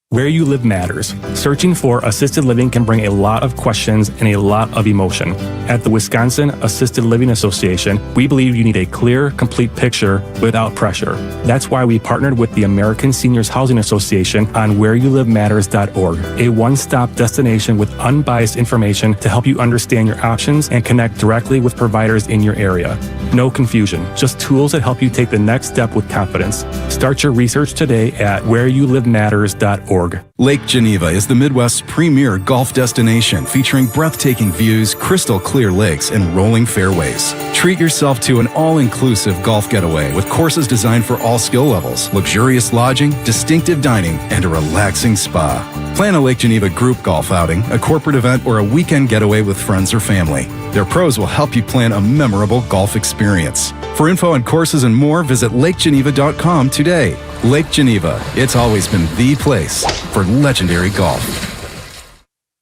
[SPEAKER 9] Where you live matters. Searching for assisted living can bring a lot of questions and a lot of emotion. At the Wisconsin Assisted Living Association, we believe you need a clear, complete picture without pressure. That's why we partnered with the American Seniors Housing Association on whereyoulivematters.org, a one-stop destination with unbiased information to help you understand your options and connect directly with providers in your area. No confusion, just tools that help you take the next step with confidence. Start your research today at whereyoulivematters.org.
[SPEAKER 18] Lake Geneva is the Midwest's premier golf destination featuring breathtaking views, crystal clear lakes, and rolling fairways. Treat yourself to an all-inclusive golf getaway with courses designed for all skill levels, luxurious lodging, distinctive dining, and a relaxing spa. Plan a Lake Geneva group golf outing, a corporate event, or a weekend getaway with friends or family. Their pros will help you plan a memorable golf experience. For info on courses and more, visit lakegeneva.com today. Lake Geneva, it's always been the place for legendary golf.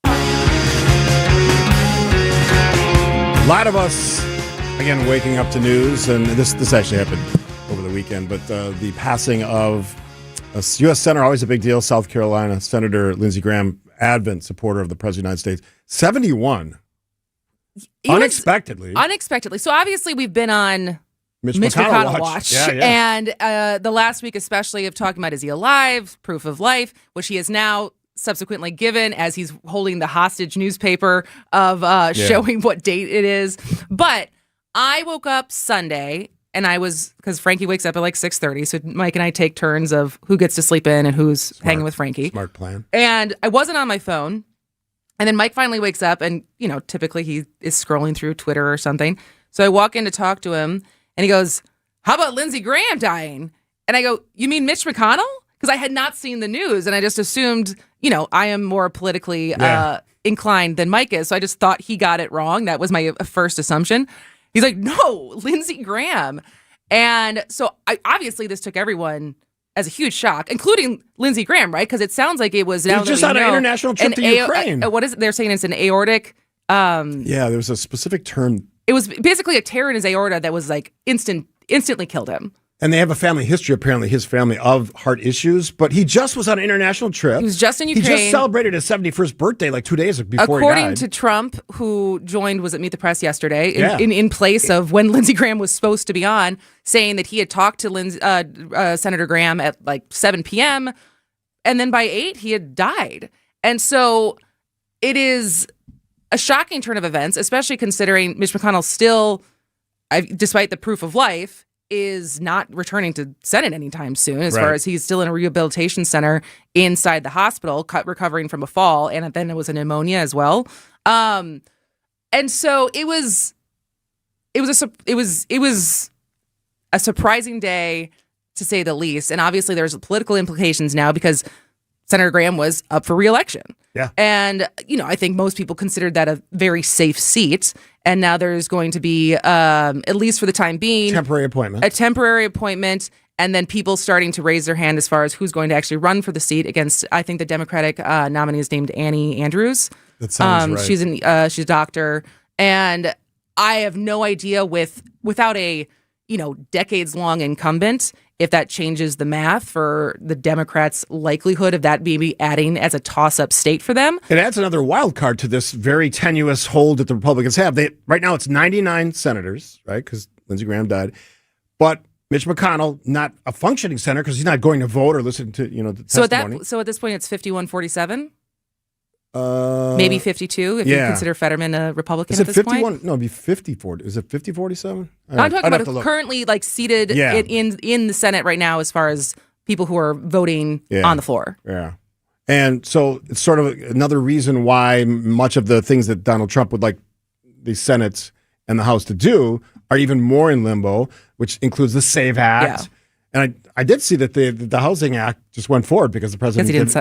[SPEAKER 13] A lot of us, again, waking up to news, and this actually happened over the weekend, but the passing of a U.S. Senator, always a big deal, South Carolina, Senator Lindsey Graham, avid supporter of the President of the United States, 71. Unexpectedly.
[SPEAKER 8] So obviously we've been on
[SPEAKER 13] Mitch
[SPEAKER 8] McConnell watch.
[SPEAKER 13] Yeah.
[SPEAKER 8] And the last week especially of talking about, is he alive, proof of life, which he is now subsequently given as he's holding the hostage newspaper of showing what date it is. But I woke up Sunday, and I was, because Frankie wakes up at like 6:30, so Mike and I take turns of who gets to sleep in and who's hanging with Frankie.
[SPEAKER 13] Smart plan.
[SPEAKER 8] And I wasn't on my phone. And then Mike finally wakes up, and, typically he is scrolling through Twitter or something. So I walk in to talk to him, and he goes, "How about Lindsey Graham dying?" And I go, "You mean Mitch McConnell?" Because I had not seen the news, and I just assumed, I am more politically inclined than Mike is. So I just thought he got it wrong. That was my first assumption. He's like, "No, Lindsey Graham." And so obviously this took everyone as a huge shock, including Lindsey Graham, right? Because it sounds like it was now
[SPEAKER 13] just on an international trip to Ukraine.
[SPEAKER 8] What is it? They're saying it's an aortic.
[SPEAKER 13] Yeah, there was a specific term.
[SPEAKER 8] It was basically a tear in his aorta that was like instantly killed him.
[SPEAKER 13] And they have a family history, apparently, his family, of heart issues. But he just was on an international trip.
[SPEAKER 8] He was just in Ukraine.
[SPEAKER 13] He just celebrated his 71st birthday like 2 days before he died.
[SPEAKER 8] According to Trump, who joined, was at Meet the Press yesterday, in place of when Lindsey Graham was supposed to be on, saying that he had talked to Senator Graham at like 7 p.m., and then by 8, he had died. And so it is a shocking turn of events, especially considering Mitch McConnell still, despite the proof of life, is not returning to Senate anytime soon, as far as he's still in a rehabilitation center inside the hospital, recovering from a fall, and then it was a pneumonia as well. And so it was a surprising day, to say the least. And obviously there's political implications now because Senator Graham was up for re-election.
[SPEAKER 13] Yeah.
[SPEAKER 8] And, I think most people considered that a very safe seat. And now there's going to be, at least for the time being, a temporary appointment. And then people starting to raise their hand as far as who's going to actually run for the seat against, I think the Democratic nominee is named Annie Andrews.
[SPEAKER 13] That sounds right.
[SPEAKER 8] She's a doctor. And I have no idea without a, decades-long incumbent, if that changes the math for the Democrats' likelihood of that maybe adding as a toss-up state for them.
[SPEAKER 13] It adds another wild card to this very tenuous hold that the Republicans have. Right now it's 99 senators, right, because Lindsey Graham died. But Mitch McConnell, not a functioning senator because he's not going to vote or listen to the testimony.
[SPEAKER 8] So at this point it's 51-47? Maybe 52 if you consider Fetterman a Republican at this
[SPEAKER 13] 51?
[SPEAKER 8] point.
[SPEAKER 13] No, it'd be 50-40. Is it 50-47?
[SPEAKER 8] I'm talking about currently seated in the Senate right now as far as people who are voting on the floor.
[SPEAKER 13] Yeah. And so it's sort of another reason why much of the things that Donald Trump would like the Senate and the House to do are even more in limbo, which includes the SAVE Act. Yeah. And I did see that the Housing Act just went forward because the president
[SPEAKER 8] he didn't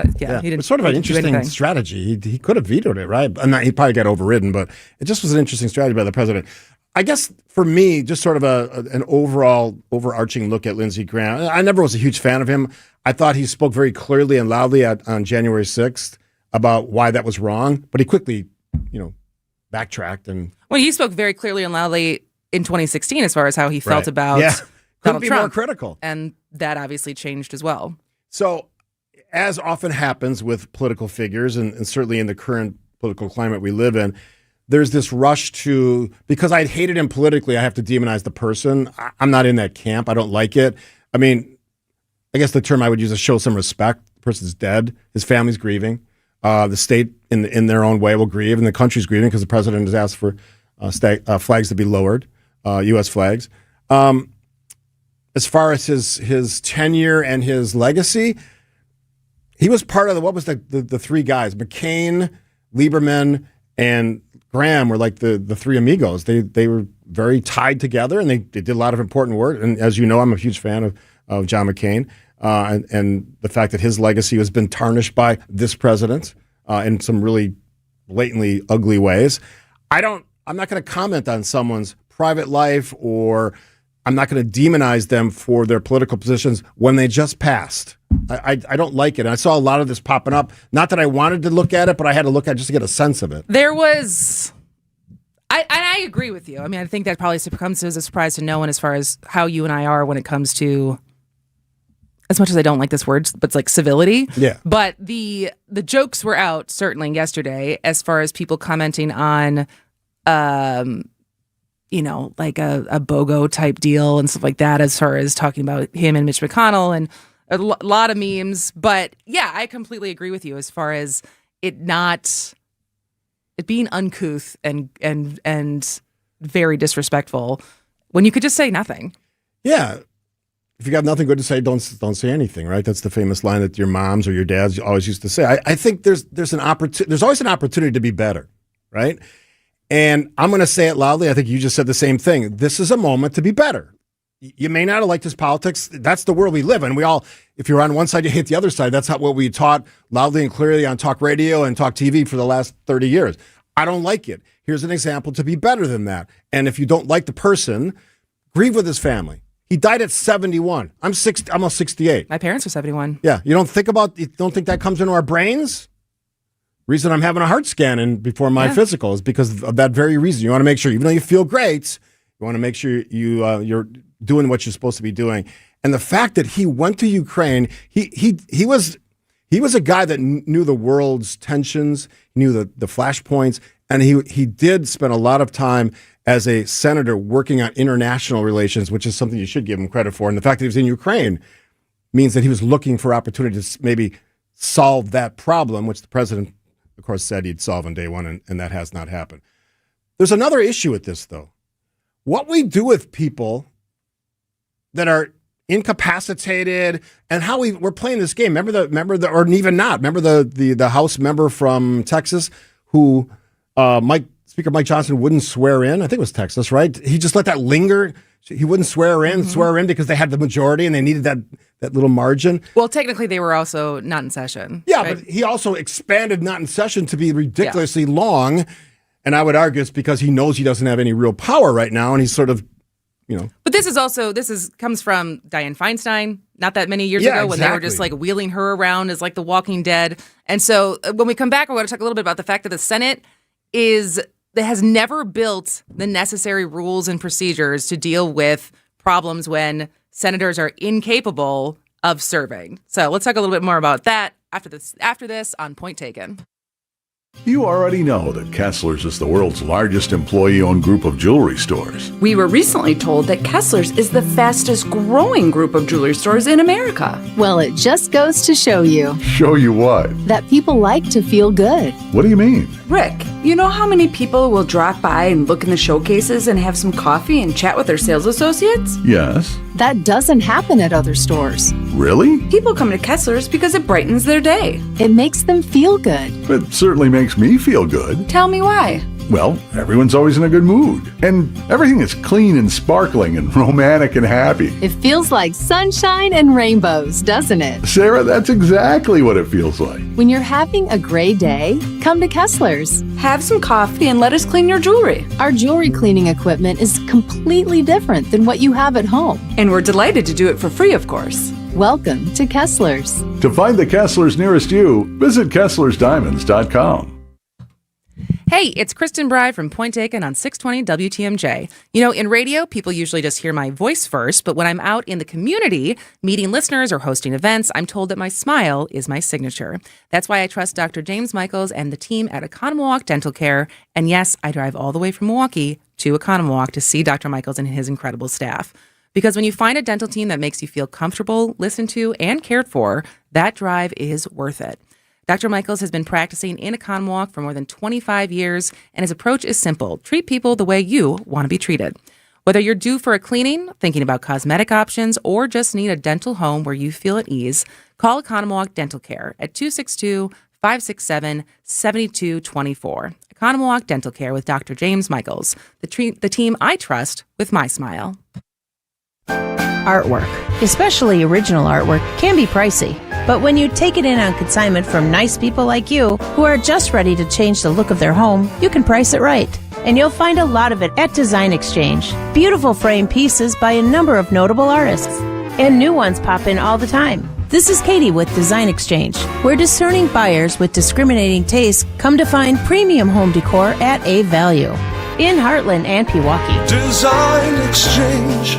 [SPEAKER 13] it's sort of an interesting strategy. He could have vetoed it, right? He probably got overridden, but it just was an interesting strategy by the president. I guess for me, just sort of an overarching look at Lindsey Graham. I never was a huge fan of him. I thought he spoke very clearly and loudly on January 6th about why that was wrong, but he quickly, backtracked.
[SPEAKER 8] Well, he spoke very clearly and loudly in 2016 as far as how he felt about Donald Trump.
[SPEAKER 13] More critical.
[SPEAKER 8] And that obviously changed as well.
[SPEAKER 13] So, as often happens with political figures, and certainly in the current political climate we live in, there's this rush to, because I'd hated him politically, I have to demonize the person. I'm not in that camp. I don't like it. I mean, I guess the term I would use is show some respect. The person's dead. His family's grieving. The state, in their own way, will grieve, and the country's grieving because the president has asked for flags to be lowered, U.S. flags. As far as his tenure and his legacy, he was part of the three guys, McCain, Lieberman, and Graham were like the three amigos. They were very tied together, and they did a lot of important work. And as you know, I'm a huge fan of John McCain. and the fact that his legacy has been tarnished by this president in some really blatantly ugly ways. I'm not going to comment on someone's private life, or I'm not going to demonize them for their political positions when they just passed. I don't like it. And I saw a lot of this popping up. Not that I wanted to look at it, but I had to look at it just to get a sense of it.
[SPEAKER 8] There was... I agree with you. I mean, I think that probably comes as a surprise to no one as far as how you and I are when it comes to, as much as I don't like this word, but it's like civility.
[SPEAKER 13] Yeah.
[SPEAKER 8] But the jokes were out certainly yesterday as far as people commenting on, like a BOGO type deal and stuff like that, as far as talking about him and Mitch McConnell and a lot of memes. But yeah, I completely agree with you as far as it being uncouth and very disrespectful when you could just say nothing.
[SPEAKER 13] Yeah. If you got nothing good to say, don't say anything, right? That's the famous line that your moms or your dads always used to say. I think there's always an opportunity to be better, right? And I'm going to say it loudly. I think you just said the same thing. This is a moment to be better. You may not have liked his politics. That's the world we live in. We all, if you're on one side, you hate the other side. That's what we taught loudly and clearly on talk radio and talk TV for the last 30 years. I don't like it. Here's an example to be better than that. And if you don't like the person, grieve with his family. He died at 71. I'm almost 68.
[SPEAKER 8] My parents are 71.
[SPEAKER 13] Yeah. You don't think that comes into our brains? Reason I'm having a heart scan before my physical is because of that very reason. You want to make sure, even though you feel great, you want to make sure you're doing what you're supposed to be doing. And the fact that he went to Ukraine, he was a guy that knew the world's tensions, knew the flashpoints, and he did spend a lot of time as a senator working on international relations, which is something you should give him credit for. And the fact that he was in Ukraine means that he was looking for opportunities to maybe solve that problem, which the president, of course, said he'd solve on day one, and that has not happened. There's another issue with this, though. What we do with people that are incapacitated, and how we're playing this game. Remember the, or even not. Remember the House member from Texas who Speaker Mike Johnson wouldn't swear in. I think it was Texas, right? He just let that linger. He wouldn't swear in because they had the majority and they needed that little margin.
[SPEAKER 8] Well, technically, they were also not in session.
[SPEAKER 13] Yeah,
[SPEAKER 8] right?
[SPEAKER 13] but he also expanded not in session to be ridiculously long. And I would argue it's because he knows he doesn't have any real power right now, and he's sort of,
[SPEAKER 8] But this comes from Dianne Feinstein not that many years ago when they were just like wheeling her around as like the Walking Dead. And so when we come back, we're going to talk a little bit about the fact that the Senate has never built the necessary rules and procedures to deal with problems when senators are incapable of serving. So let's talk a little bit more about that after this on Point Taken.
[SPEAKER 7] You already know that Kessler's is the world's largest employee-owned group of jewelry stores.
[SPEAKER 10] We were recently told that Kessler's is the fastest growing group of jewelry stores in America.
[SPEAKER 11] Well, it just goes to show you.
[SPEAKER 7] Show you what?
[SPEAKER 11] That people like to feel good.
[SPEAKER 7] What do you mean?
[SPEAKER 10] Rick, you know how many people will drop by and look in the showcases and have some coffee and chat with their sales associates?
[SPEAKER 7] Yes.
[SPEAKER 11] That doesn't happen at other stores.
[SPEAKER 7] Really?
[SPEAKER 10] People come to Kessler's because it brightens their day.
[SPEAKER 11] It makes them feel good.
[SPEAKER 7] It certainly makes me feel good.
[SPEAKER 10] Tell me why.
[SPEAKER 7] Well, everyone's always in a good mood. And everything is clean and sparkling and romantic and happy.
[SPEAKER 11] It feels like sunshine and rainbows, doesn't it?
[SPEAKER 7] Sarah, that's exactly what it feels like.
[SPEAKER 11] When you're having a gray day, come to Kessler's.
[SPEAKER 10] Have some coffee and let us clean your jewelry.
[SPEAKER 11] Our jewelry cleaning equipment is completely different than what you have at home.
[SPEAKER 10] And we're delighted to do it for free, of course.
[SPEAKER 11] Welcome to Kessler's.
[SPEAKER 7] To find the Kessler's nearest you, visit KesslersDiamonds.com.
[SPEAKER 8] Hey, it's Kristen Bride from Point Taken on 620 WTMJ. You know, in radio, people usually just hear my voice first, but when I'm out in the community, meeting listeners or hosting events, I'm told that my smile is my signature. That's why I trust Dr. James Michaels and the team at Economawalk Dental Care. And yes, I drive all the way from Milwaukee to Economawalk to see Dr. Michaels and his incredible staff. Because when you find a dental team that makes you feel comfortable, listened to, and cared for, that drive is worth it. Dr. Michaels has been practicing in Economawalk for more than 25 years, and his approach is simple. Treat people the way you want to be treated. Whether you're due for a cleaning, thinking about cosmetic options, or just need a dental home where you feel at ease, call Economawalk Dental Care at 262-567-7224. Economawalk Dental Care with Dr. James Michaels, the team I trust with my smile.
[SPEAKER 15] artwork, especially original artwork, can be pricey. But when you take it in on consignment from nice people like you, who are just ready to change the look of their home, you can price it right. And you'll find a lot of it at Design Exchange. Beautiful frame pieces by a number of notable artists. And new ones pop in all the time. This is Katie with Design Exchange, where discerning buyers with discriminating taste come to find premium home decor at a value. In Heartland and Pewaukee.
[SPEAKER 2] Design Exchange.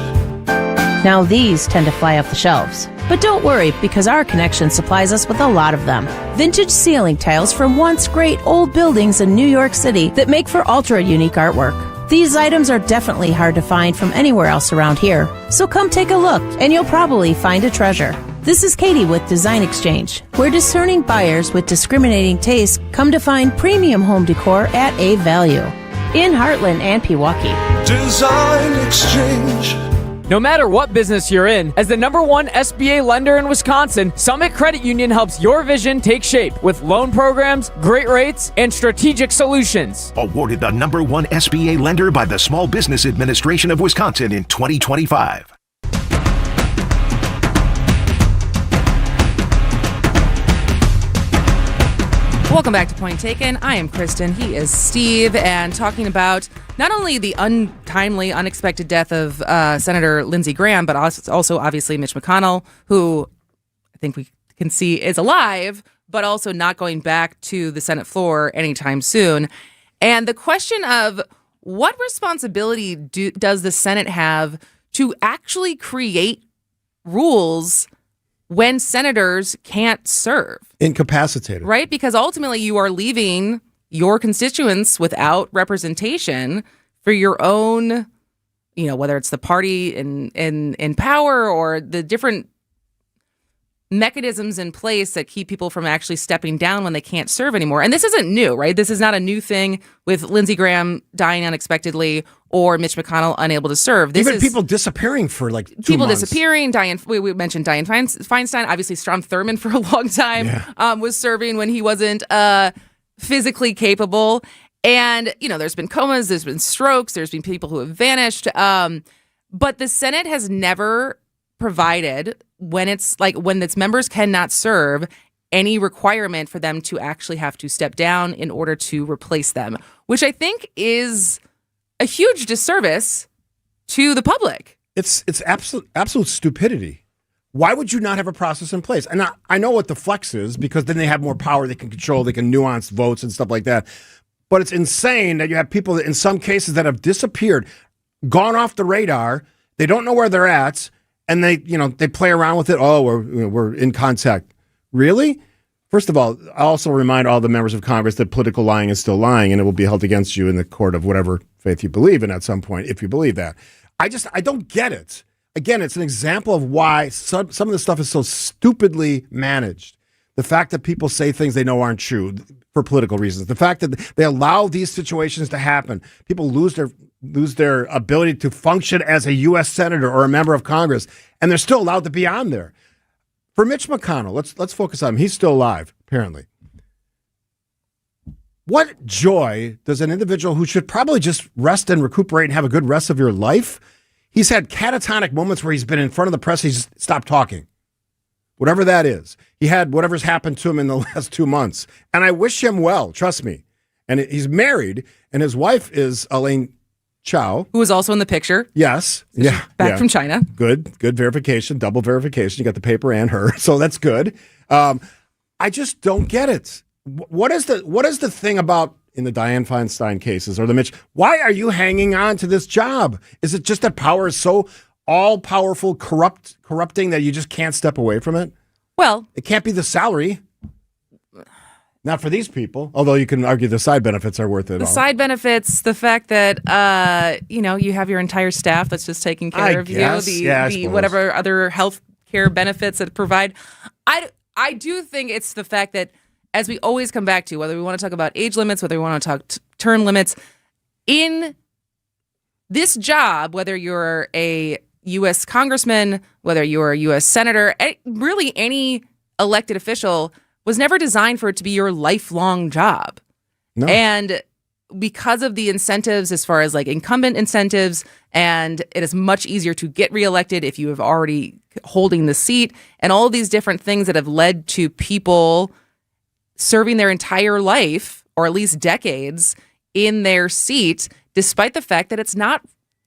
[SPEAKER 15] Now these tend to fly off the shelves. But don't worry, because our connection supplies us with a lot of them. Vintage ceiling tiles from once great old buildings in New York City that make for ultra-unique artwork. These items are definitely hard to find from anywhere else around here. So come take a look, and you'll probably find a treasure. This is Katie with Design Exchange, where discerning buyers with discriminating taste come to find premium home decor at a value. In Heartland and Pewaukee.
[SPEAKER 2] Design Exchange.
[SPEAKER 16] No matter what business you're in, as the #1 SBA lender in Wisconsin, Summit Credit Union helps your vision take shape with loan programs, great rates, and strategic solutions.
[SPEAKER 17] Awarded the #1 SBA lender by the Small Business Administration of Wisconsin in 2025.
[SPEAKER 8] Welcome back to Point Taken. I am Kristen. He is Steve, and talking about not only the untimely, unexpected death of Senator Lindsey Graham, but also obviously Mitch McConnell, who I think we can see is alive, but also not going back to the Senate floor anytime soon. And the question of what responsibility does the Senate have to actually create rules when senators can't serve?
[SPEAKER 13] Incapacitated.
[SPEAKER 8] Right? Because ultimately you are leaving your constituents without representation for your own, whether it's the party in power or the different mechanisms in place that keep people from actually stepping down when they can't serve anymore. And this isn't new, right? This is not a new thing with Lindsey Graham dying unexpectedly or Mitch McConnell unable to serve. This
[SPEAKER 13] Even
[SPEAKER 8] is
[SPEAKER 13] people disappearing for like 2
[SPEAKER 8] people
[SPEAKER 13] months.
[SPEAKER 8] disappearing. We mentioned Dianne Feinstein. Obviously, Strom Thurmond for a long time was serving when he wasn't physically capable. And, there's been comas, there's been strokes, there's been people who have vanished. But the Senate has never provided, when its members cannot serve, any requirement for them to actually have to step down in order to replace them, which I think is a huge disservice to the public.
[SPEAKER 13] It's absolute stupidity. Why would you not have a process in place? And I know what the flex is, because then they have more power, they can control, they can nuance votes and stuff like that. But it's insane that you have people that in some cases that have disappeared, gone off the radar, they don't know where they're at, and they play around with it. Oh, we're in contact. Really? First of all, I also remind all the members of Congress that political lying is still lying, and it will be held against you in the court of whatever faith you believe in at some point, if you believe that. I don't get it. Again, it's an example of why some of this stuff is so stupidly managed. The fact that people say things they know aren't true for political reasons. The fact that they allow these situations to happen. People lose their ability to function as a U.S. senator or a member of Congress, and they're still allowed to be on there. For Mitch McConnell, let's focus on him. He's still alive, apparently. What joy does an individual who should probably just rest and recuperate and have a good rest of your life? He's had catatonic moments where he's been in front of the press. He's stopped talking. Whatever that is. He had whatever's happened to him in the last 2 months. And I wish him well, trust me. And he's married, and his wife is Elaine Chao.
[SPEAKER 8] Who was also in the picture.
[SPEAKER 13] Yes.
[SPEAKER 8] So yeah. Back from China.
[SPEAKER 13] Good verification, double verification. You got the paper and her, so that's good. I just don't get it. What is the thing about in the Dianne Feinstein cases or the Mitch? Why are you hanging on to this job? Is it just that power is so all-powerful, corrupting that you just can't step away from it?
[SPEAKER 8] Well,
[SPEAKER 13] it can't be the salary. Not for these people, although you can argue the side benefits are worth it.
[SPEAKER 8] The side benefits, the fact that you have your entire staff that's just taking care of you, the whatever other health care benefits that provide. I do think it's the fact that, as we always come back to, whether we want to talk about age limits, whether we want to talk term limits, in this job, whether you're a U.S. congressman, whether you're a U.S. senator, really any elected official was never designed for it to be your lifelong job. No. And because of the incentives as far as like incumbent incentives, and it is much easier to get reelected if you have already holding the seat, and all of these different things that have led to people serving their entire life, or at least decades, in their seat, despite the fact that it's not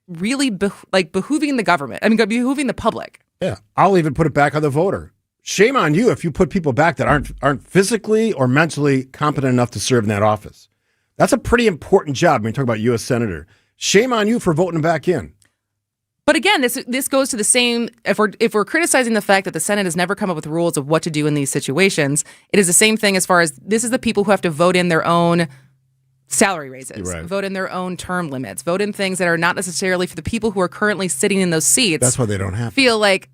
[SPEAKER 8] really behooving the government. I mean, behooving the public.
[SPEAKER 13] Yeah, I'll even put it back on the voter. Shame on you if you put people back that aren't physically or mentally competent enough to serve in that office. That's a pretty important job when you talk about U.S. Senator. Shame on you for voting them back in.
[SPEAKER 8] But again, this goes to the same. If we're criticizing the fact that the Senate has never come up with rules of what to do in these situations, it is the same thing as far as this is the people who have to vote in their own salary raises, vote in their own term limits, vote in things that are not necessarily for the people who are currently sitting in those seats.
[SPEAKER 13] That's why they don't have to.
[SPEAKER 8] Feel like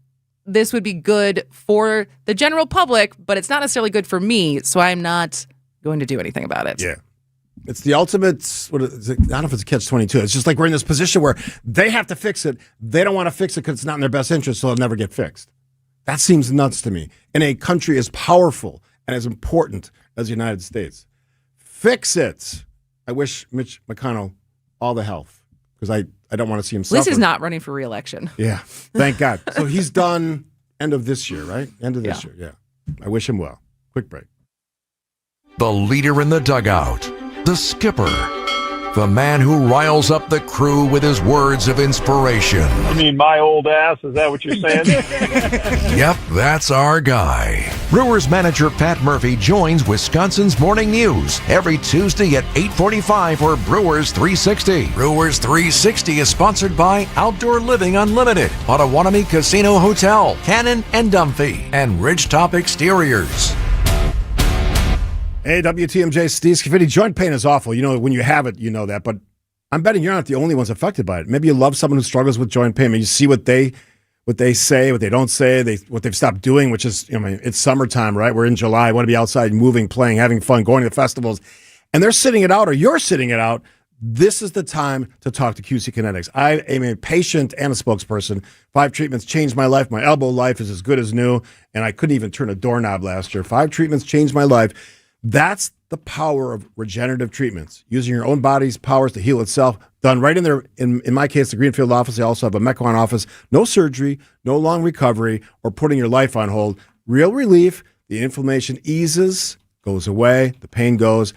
[SPEAKER 8] this would be good for the general public, but it's not necessarily good for me, so I'm not going to do anything about it.
[SPEAKER 13] Yeah. It's the ultimate, I don't know if it's a catch-22. It's just like we're in this position where they have to fix it. They don't want to fix it because it's not in their best interest, so it'll never get fixed. That seems nuts to me. In a country as powerful and as important as the United States. Fix it. I wish Mitch McConnell all the health because I don't want to see him suffer.
[SPEAKER 8] At least he's not running for re-election.
[SPEAKER 13] Yeah, thank God. So he's done end of this year, right? End of this year, yeah. I wish him well. Quick break.
[SPEAKER 12] The leader in the dugout, the skipper, the man who riles up the crew with his words of inspiration.
[SPEAKER 19] I mean, my old ass, is that what you're saying?
[SPEAKER 12] Yep, that's our guy. Brewers manager Pat Murphy joins Wisconsin's Morning News every Tuesday at 8:45 for Brewers 360. Brewers 360 is sponsored by Outdoor Living Unlimited, Potawatomi Casino Hotel, Cannon and Dumphy, and Ridgetop Exteriors.
[SPEAKER 13] Hey, WTMJ, Steve Scafidi. Joint pain is awful. You know, when you have it, you know that. But I'm betting you're not the only ones affected by it. Maybe you love someone who struggles with joint pain. I mean, you see what they say, what they don't say, what they've stopped doing, which is, I mean, it's summertime, right? We're in July. I want to be outside moving, playing, having fun, going to the festivals. And they're sitting it out, or you're sitting it out. This is the time to talk to QC Kinetics. I am a patient and a spokesperson. 5 treatments changed my life. My elbow life is as good as new. And I couldn't even turn a doorknob last year. 5 treatments changed my life. That's the power of regenerative treatments, using your own body's powers to heal itself, done right in there. In my case, the Greenfield office. I also have a Mequon office. No surgery, no long recovery, or putting your life on hold. Real relief. The inflammation eases, goes away, the pain goes.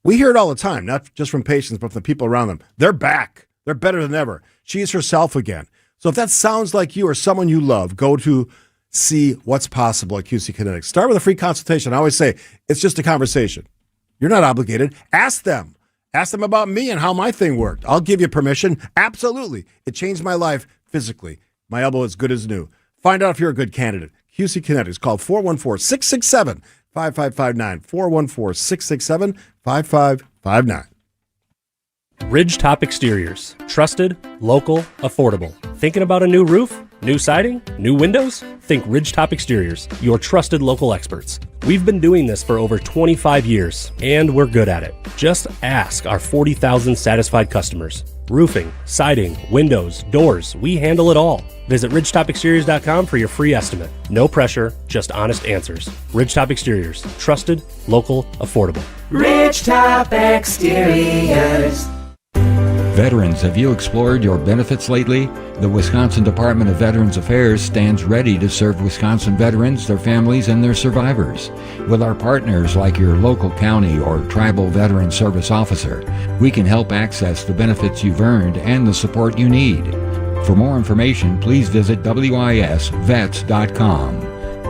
[SPEAKER 13] We hear it all the time, not just from patients, but from the people around them. They're back. They're better than ever. She's herself again. So if that sounds like you or someone you love, go to see what's possible at QC Kinetics. Start with a free consultation. I always say, it's just a conversation. You're not obligated. Ask them. Ask them about me and how my thing worked. I'll give you permission. Absolutely. It changed my life physically. My elbow is good as new. Find out if you're a good candidate. QC Kinetics. Call 414-667-5559. 414-667-5559.
[SPEAKER 20] Ridgetop Exteriors. Trusted, local, affordable. Thinking about a new roof? New siding? New windows? Think Ridgetop Exteriors, your trusted local experts. We've been doing this for over 25 years, and we're good at it. Just ask our 40,000 satisfied customers. Roofing, siding, windows, doors, we handle it all. Visit ridgetopexteriors.com for your free estimate. No pressure, just honest answers. Ridgetop Exteriors. Trusted, local, affordable.
[SPEAKER 21] Ridgetop Exteriors.
[SPEAKER 22] Veterans, have you explored your benefits lately? The Wisconsin Department of Veterans Affairs stands ready to serve Wisconsin veterans, their families, and their survivors. With our partners like your local county or tribal veteran service officer, we can help access the benefits you've earned and the support you need. For more information, please visit wisvets.com.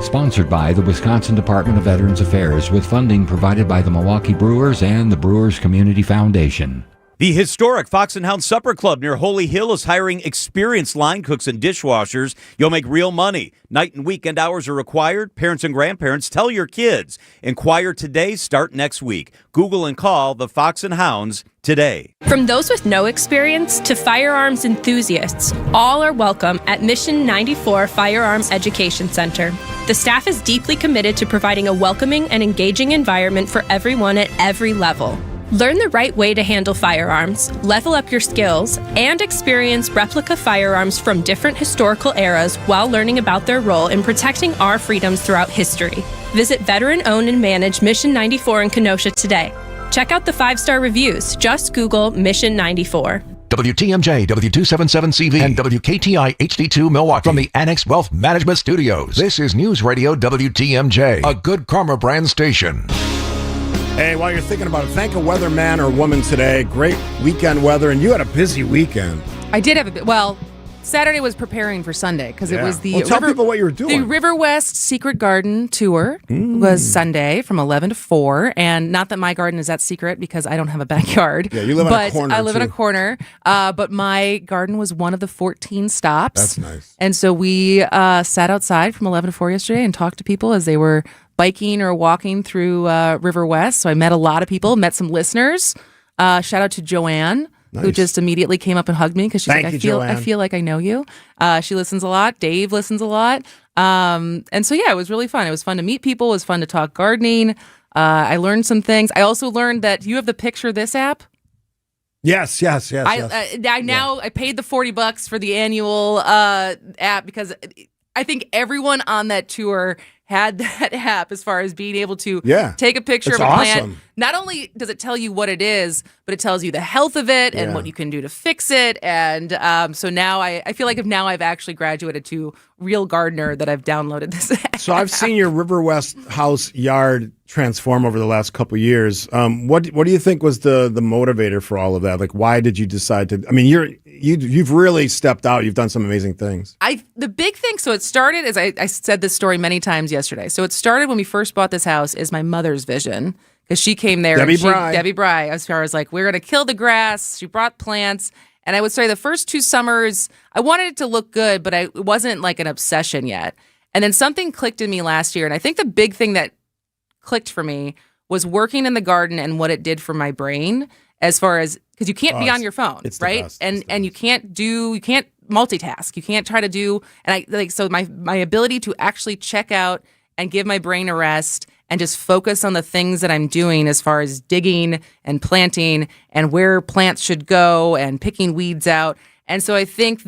[SPEAKER 22] Sponsored by the Wisconsin Department of Veterans Affairs with funding provided by the Milwaukee Brewers and the Brewers Community Foundation.
[SPEAKER 25] The historic Fox and Hound Supper Club near Holy Hill is hiring experienced line cooks and dishwashers. You'll make real money. Night and weekend hours are required. Parents and grandparents, tell your kids. Inquire today, start next week. Google and call the Fox and Hounds today.
[SPEAKER 26] From those with no experience to firearms enthusiasts, all are welcome at Mission 94 Firearms Education Center. The staff is deeply committed to providing a welcoming and engaging environment for everyone at every level. Learn the right way to handle firearms, level up your skills, and experience replica firearms from different historical eras while learning about their role in protecting our freedoms throughout history. Visit veteran-owned and managed Mission 94 in Kenosha today. Check out the 5-star reviews. Just Google Mission 94.
[SPEAKER 17] WTMJ, W277CV, and WKTI HD2 Milwaukee from the Annex Wealth Management Studios. This is News Radio WTMJ, a Good Karma brand station.
[SPEAKER 13] Hey, while you're thinking about it, thank a weatherman or woman today. Great weekend weather, and you had a busy weekend.
[SPEAKER 8] I did have a bit. Well, Saturday was preparing for Sunday because it was the
[SPEAKER 13] tell people what you were doing.
[SPEAKER 8] The River West Secret Garden Tour was Sunday from 11 to 4, and not that my garden is that secret because I don't have a backyard.
[SPEAKER 13] Yeah, you live in a corner.
[SPEAKER 8] I live in a corner, but my garden was one of the 14 stops.
[SPEAKER 13] That's nice.
[SPEAKER 8] And so we sat outside from 11 to 4 yesterday and talked to people as they were biking or walking through River West. So I met a lot of people, met some listeners. Shout out to Joanne.
[SPEAKER 13] Nice.
[SPEAKER 8] Who just immediately came up and hugged me because she's
[SPEAKER 13] Thank
[SPEAKER 8] like,
[SPEAKER 13] you,
[SPEAKER 8] I
[SPEAKER 13] Joanne.
[SPEAKER 8] feel like I know you. She listens a lot. Dave listens a lot. And so, yeah, it was really fun. It was fun to meet people. It was fun to talk gardening. I learned some things. I also learned that you have the Picture This app.
[SPEAKER 13] Yes.
[SPEAKER 8] I paid the $40 for the annual app because I think everyone on that tour had that app as far as being able to take a picture
[SPEAKER 13] It's
[SPEAKER 8] of a plant.
[SPEAKER 13] awesome.
[SPEAKER 8] Not only does it tell you what it is, but it tells you the health of it and what you can do to fix it. And so now I feel like I've actually graduated to real gardener that I've downloaded this app.
[SPEAKER 13] So I've seen your River West house yard transform over the last couple of years. What do you think was the motivator for all of that? Like, why did you decide to? I mean, you've really stepped out. You've done some amazing things.
[SPEAKER 8] The big thing. So it started as I said this story many times yesterday. So it started when we first bought this house as my mother's vision because she came there. Debbie Bry. As far as like we're gonna kill the grass. She brought plants. And I would say the first 2 summers, I wanted it to look good, but it wasn't like an obsession yet. And then something clicked in me last year. And I think the big thing that clicked for me was working in the garden and what it did for my brain as far as, because you can't be on your phone, right? And you can't multitask. You can't try to do, and so my ability to actually check out and give my brain a rest and just focus on the things that I'm doing as far as digging and planting and where plants should go and picking weeds out. And so I think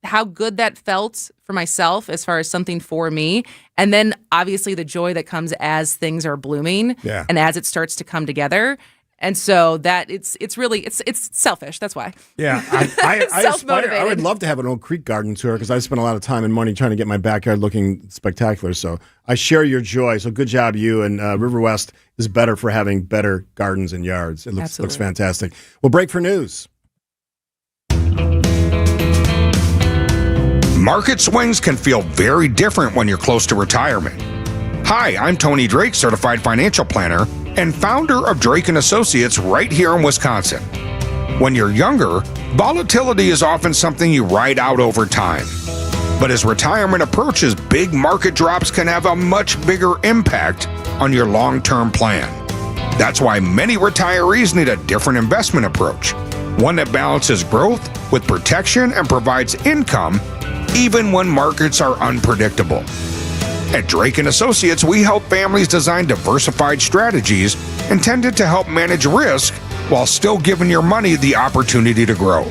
[SPEAKER 8] how good that felt for myself as far as something for me. And then obviously the joy that comes as things are blooming and as it starts to come together. And so that it's really selfish. That's why.
[SPEAKER 13] Yeah, I would love to have an Oak Creek garden tour because I spent a lot of time and money trying to get my backyard looking spectacular. So I share your joy. So good job, you. And River West is better for having better gardens and yards. It looks fantastic. We'll break for news.
[SPEAKER 1] Market swings can feel very different when you're close to retirement. Hi, I'm Tony Drake, certified financial planner and founder of Drake & Associates right here in Wisconsin. When you're younger, volatility is often something you ride out over time. But as retirement approaches, big market drops can have a much bigger impact on your long-term plan. That's why many retirees need a different investment approach, one that balances growth with protection and provides income even when markets are unpredictable. At Drake & Associates, we help families design diversified strategies intended to help manage risk while still giving your money the opportunity to grow.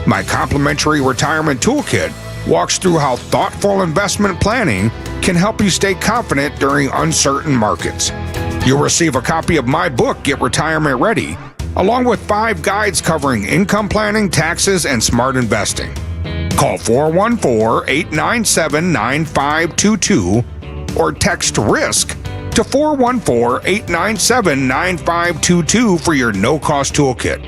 [SPEAKER 1] My complimentary retirement toolkit walks through how thoughtful investment planning can help you stay confident during uncertain markets. You'll receive a copy of my book, Get Retirement Ready, along with 5 guides covering income planning, taxes, and smart investing. Call 414-897-9522 or text RISK to 414-897-9522 for your no-cost toolkit.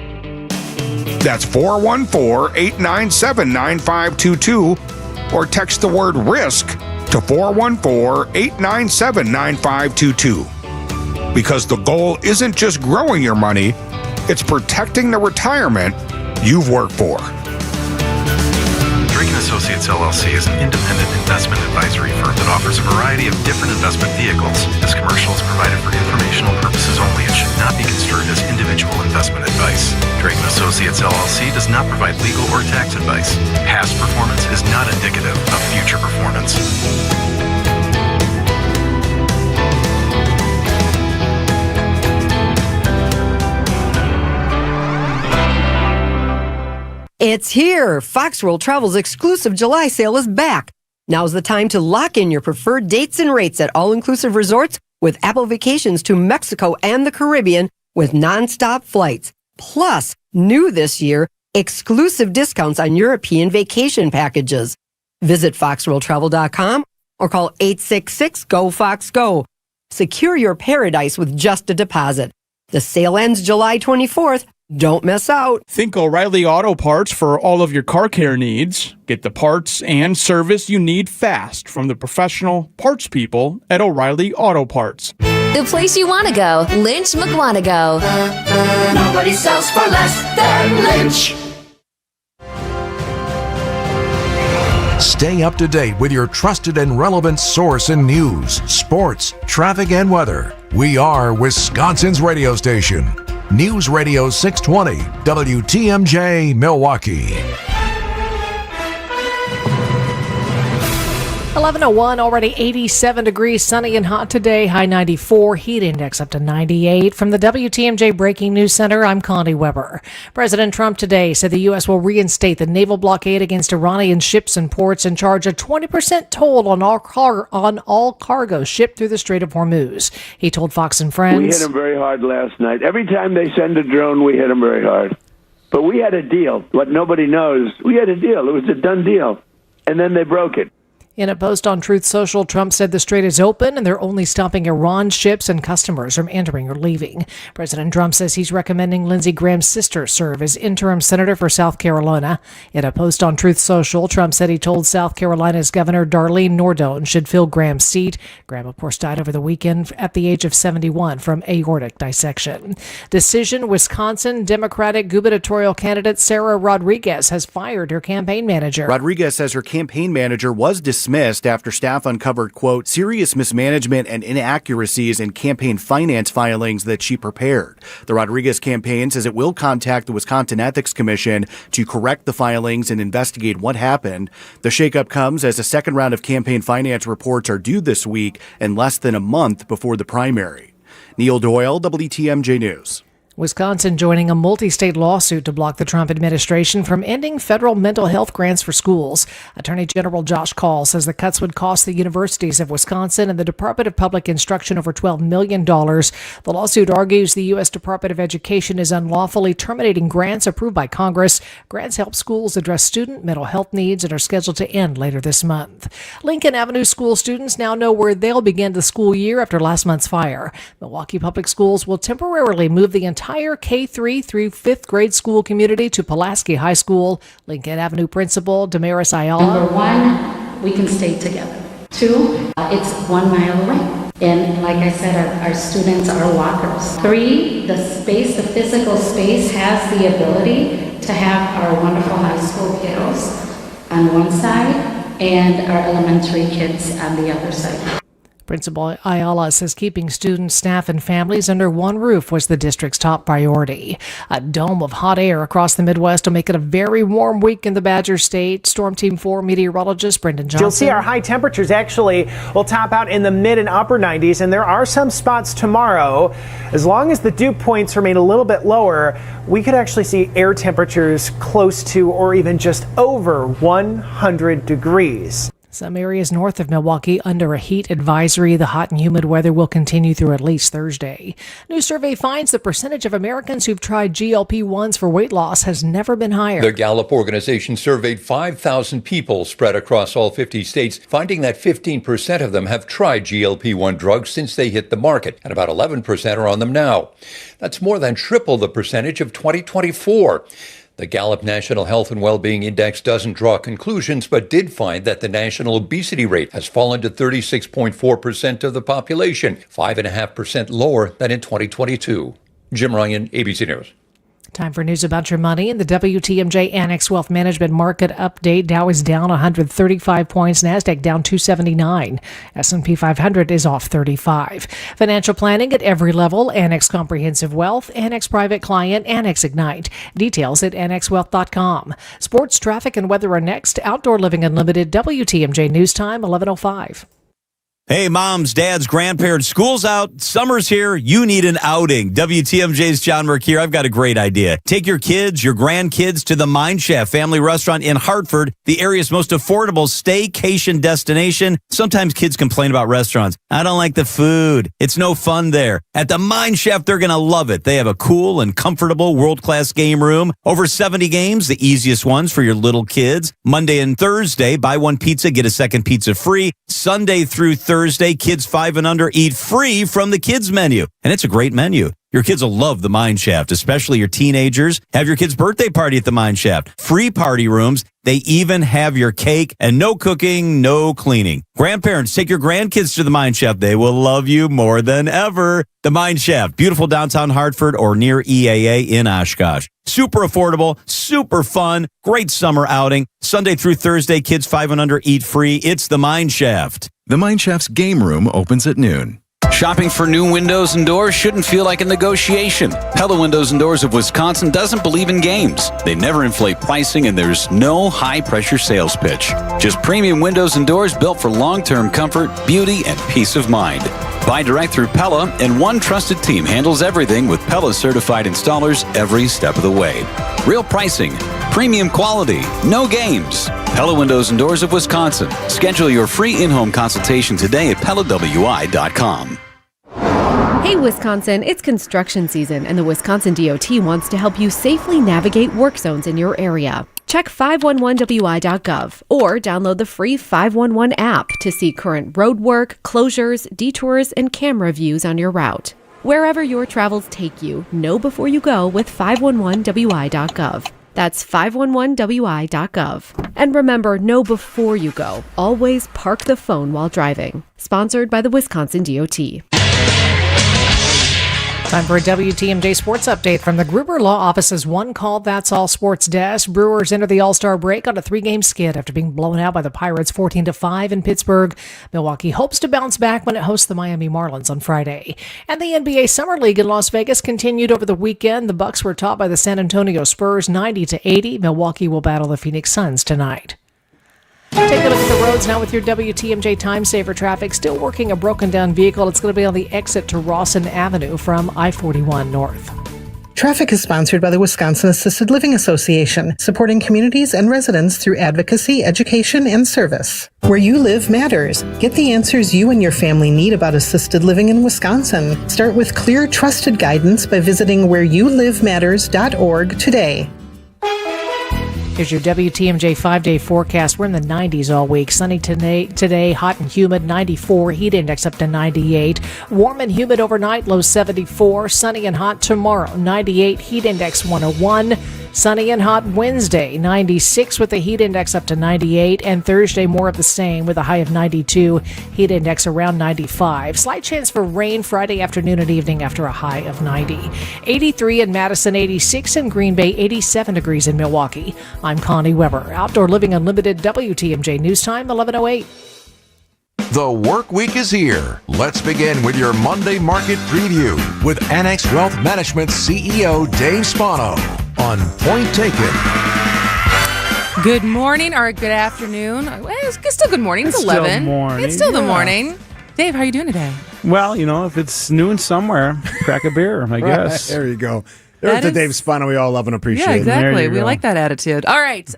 [SPEAKER 1] That's 414-897-9522 or text the word RISK to 414-897-9522. Because the goal isn't just growing your money, it's protecting the retirement you've worked for.
[SPEAKER 3] Drake & Associates LLC is an independent investment advisory firm that offers a variety of different investment vehicles. This commercial is provided for informational purposes only and should not be construed as individual investment advice. Drake & Associates LLC does not provide legal or tax advice. Past performance is not indicative of future performance.
[SPEAKER 4] It's here! Fox World Travel's exclusive July sale is back. Now's the time to lock in your preferred dates and rates at all-inclusive resorts with Apple Vacations to Mexico and the Caribbean with nonstop flights. Plus, new this year, exclusive discounts on European vacation packages. Visit foxworldtravel.com or call 866-GO-FOX-GO. Secure your paradise with just a deposit. The sale ends July 24th. Don't miss out.
[SPEAKER 5] Think O'Reilly Auto Parts for all of your car care needs. Get the parts and service you need fast from the professional parts people at O'Reilly Auto Parts.
[SPEAKER 6] The place you want to go, Lynch McWanago.
[SPEAKER 21] Nobody sells for less than Lynch.
[SPEAKER 12] Stay up to date with your trusted and relevant source in news, sports, traffic, and weather. We are Wisconsin's radio station. News Radio 620, WTMJ, Milwaukee.
[SPEAKER 9] 11:01, already 87 degrees, sunny and hot today, high 94, heat index up to 98. From the WTMJ Breaking News Center, I'm Connie Weber. President Trump today said the U.S. will reinstate the naval blockade against Iranian ships and ports and charge a 20% toll on all cargo shipped through the Strait of Hormuz. He told Fox and Friends.
[SPEAKER 14] We hit them very hard last night. Every time they send a drone, we hit them very hard. But we had a deal. What nobody knows, we had a deal. It was a done deal. And then they broke it.
[SPEAKER 9] In a post on Truth Social, Trump said the strait is open and they're only stopping Iran ships and customers from entering or leaving. President Trump says he's recommending Lindsey Graham's sister serve as interim senator for South Carolina. In a post on Truth Social, Trump said he told South Carolina's Governor Darlene Nordone should fill Graham's seat. Graham, of course, died over the weekend at the age of 71 from aortic dissection. Decision: Wisconsin Democratic gubernatorial candidate Sarah Rodriguez has fired her campaign manager.
[SPEAKER 23] Rodriguez says her campaign manager was dismissed after staff uncovered, quote, serious mismanagement and inaccuracies in campaign finance filings that she prepared. The Rodriguez campaign says it will contact the Wisconsin Ethics Commission to correct the filings and investigate what happened. The shakeup comes as a second round of campaign finance reports are due this week and less than a month before the primary. Neil Doyle, WTMJ News.
[SPEAKER 9] Wisconsin joining a multi-state lawsuit to block the Trump administration from ending federal mental health grants for schools. Attorney General Josh Kaul says the cuts would cost the universities of Wisconsin and the Department of Public Instruction over $12 million. The lawsuit argues the U.S. Department of Education is unlawfully terminating grants approved by Congress. Grants help schools address student mental health needs and are scheduled to end later this month. Lincoln Avenue school students now know where they'll begin the school year after last month's fire. Milwaukee Public Schools will temporarily move the entire K-3 through 5th grade school community to Pulaski High School. Lincoln Avenue Principal Damaris Ayala.
[SPEAKER 24] Number one, we can stay together. Two, it's 1 mile away. And like I said, our students are walkers. Three, the space, the physical space has the ability to have our wonderful high school kiddos on one side and our elementary kids on the other side.
[SPEAKER 9] Principal Ayala says keeping students, staff, and families under one roof was the district's top priority. A dome of hot air across the Midwest will make it a very warm week in the Badger State. Storm Team 4 meteorologist Brendan Johnson.
[SPEAKER 27] You'll see our high temperatures actually will top out in the mid and upper 90s, and there are some spots tomorrow. As long as the dew points remain a little bit lower, we could actually see air temperatures close to or even just over 100 degrees.
[SPEAKER 9] Some areas north of Milwaukee under a heat advisory. The hot and humid weather will continue through at least Thursday. New survey finds the percentage of Americans who've tried GLP-1s for weight loss has never been higher.
[SPEAKER 28] The Gallup organization surveyed 5,000 people spread across all 50 states, finding that 15% of them have tried GLP-1 drugs since they hit the market, and about 11% are on them now. That's more than triple the percentage of 2024. The Gallup National Health and Wellbeing Index doesn't draw conclusions, but did find that the national obesity rate has fallen to 36.4% of the population, 5.5% lower than in 2022. Jim Ryan, ABC News.
[SPEAKER 9] Time for news about your money. In the WTMJ Annex Wealth Management Market Update, Dow is down 135 points, NASDAQ down 279. S&P 500 is off 35. Financial planning at every level, Annex Comprehensive Wealth, Annex Private Client, Annex Ignite. Details at annexwealth.com. Sports, traffic, and weather are next. Outdoor Living Unlimited, WTMJ News Time, 11:05.
[SPEAKER 25] Hey, moms, dads, grandparents, school's out, summer's here, you need an outing. WTMJ's John Merck here. I've got a great idea. Take your kids, your grandkids to the Mine Shaft family restaurant in Hartford, the area's most affordable staycation destination. Sometimes kids complain about restaurants. I don't like the food. It's no fun there. At the Mine Shaft, they're going to love it. They have a cool and comfortable world-class game room. Over 70 games, the easiest ones for your little kids. Monday and Thursday, buy one pizza, get a second pizza free. Sunday through Thursday, kids 5 and under eat free from the kids menu. And it's a great menu. Your kids will love the Mine Shaft, especially your teenagers. Have your kid's birthday party at the Mine Shaft. Free party rooms. They even have your cake and no cooking, no cleaning. Grandparents, take your grandkids to the Mine Shaft. They will love you more than ever. The Mine Shaft, beautiful downtown Hartford or near EAA in Oshkosh. Super affordable, super fun, great summer outing. Sunday through Thursday, kids 5 and under eat free. It's the Mine Shaft.
[SPEAKER 2] The Mine Shaft's game room opens at noon.
[SPEAKER 7] Shopping for new windows and doors shouldn't feel like a negotiation. Pella Windows and Doors of Wisconsin doesn't believe in games. They never inflate pricing, and there's no high-pressure sales pitch. Just premium windows and doors built for long-term comfort, beauty, and peace of mind. Buy direct through Pella, and one trusted team handles everything with Pella-certified installers every step of the way. Real pricing, premium quality, no games. Pella Windows and Doors of Wisconsin. Schedule your free in-home consultation today at PellaWI.com.
[SPEAKER 10] Hey Wisconsin, it's construction season and the Wisconsin DOT wants to help you safely navigate work zones in your area. Check 511wi.gov or download the free 511 app to see current road work, closures, detours, and camera views on your route. Wherever your travels take you, know before you go with 511wi.gov. That's 511wi.gov. And remember, know before you go. Always park the phone while driving. Sponsored by the Wisconsin DOT.
[SPEAKER 9] Time for a WTMJ Sports Update from the Gruber Law Office's One Call That's All Sports Desk. Brewers enter the All-Star break on a 3-game skid after being blown out by the Pirates 14-5 in Pittsburgh. Milwaukee hopes to bounce back when it hosts the Miami Marlins on Friday. And the NBA Summer League in Las Vegas continued over the weekend. The Bucks were topped by the San Antonio Spurs 90-80. Milwaukee will battle the Phoenix Suns tonight. Take a look at the roads now with your WTMJ Time Saver traffic. Still working a broken down vehicle. It's going to be on the exit to Rawson Avenue from I-41 North.
[SPEAKER 11] Traffic is sponsored by the Wisconsin Assisted Living Association, supporting communities and residents through advocacy, education, and service. Where you live matters. Get the answers you and your family need about assisted living in Wisconsin. Start with clear, trusted guidance by visiting whereyouLiveMatters.org today.
[SPEAKER 9] Here's your WTMJ 5-day forecast. We're in the 90s all week. Sunny today, hot and humid, 94. Heat index up to 98. Warm and humid overnight, low 74. Sunny and hot tomorrow, 98. Heat index 101. Sunny and hot Wednesday, 96 with the heat index up to 98. And Thursday, more of the same with a high of 92. Heat index around 95. Slight chance for rain Friday afternoon and evening after a high of 90. 83 in Madison, 86 in Green Bay, 87 degrees in Milwaukee. I'm Connie Weber. Outdoor Living Unlimited, WTMJ News Time, 11:08.
[SPEAKER 12] The work week is here. Let's begin with your Monday market preview with Annex Wealth Management CEO Dave Spano on Point Taken.
[SPEAKER 8] Good morning or good afternoon. Well, it's still good morning. It's 11. It's still the morning. Dave, how are you doing today?
[SPEAKER 15] Well, if it's noon somewhere, crack a beer, I guess.
[SPEAKER 13] There you go. There's the Dave Spano we all love and appreciate.
[SPEAKER 8] Yeah, exactly. We like that attitude. All right.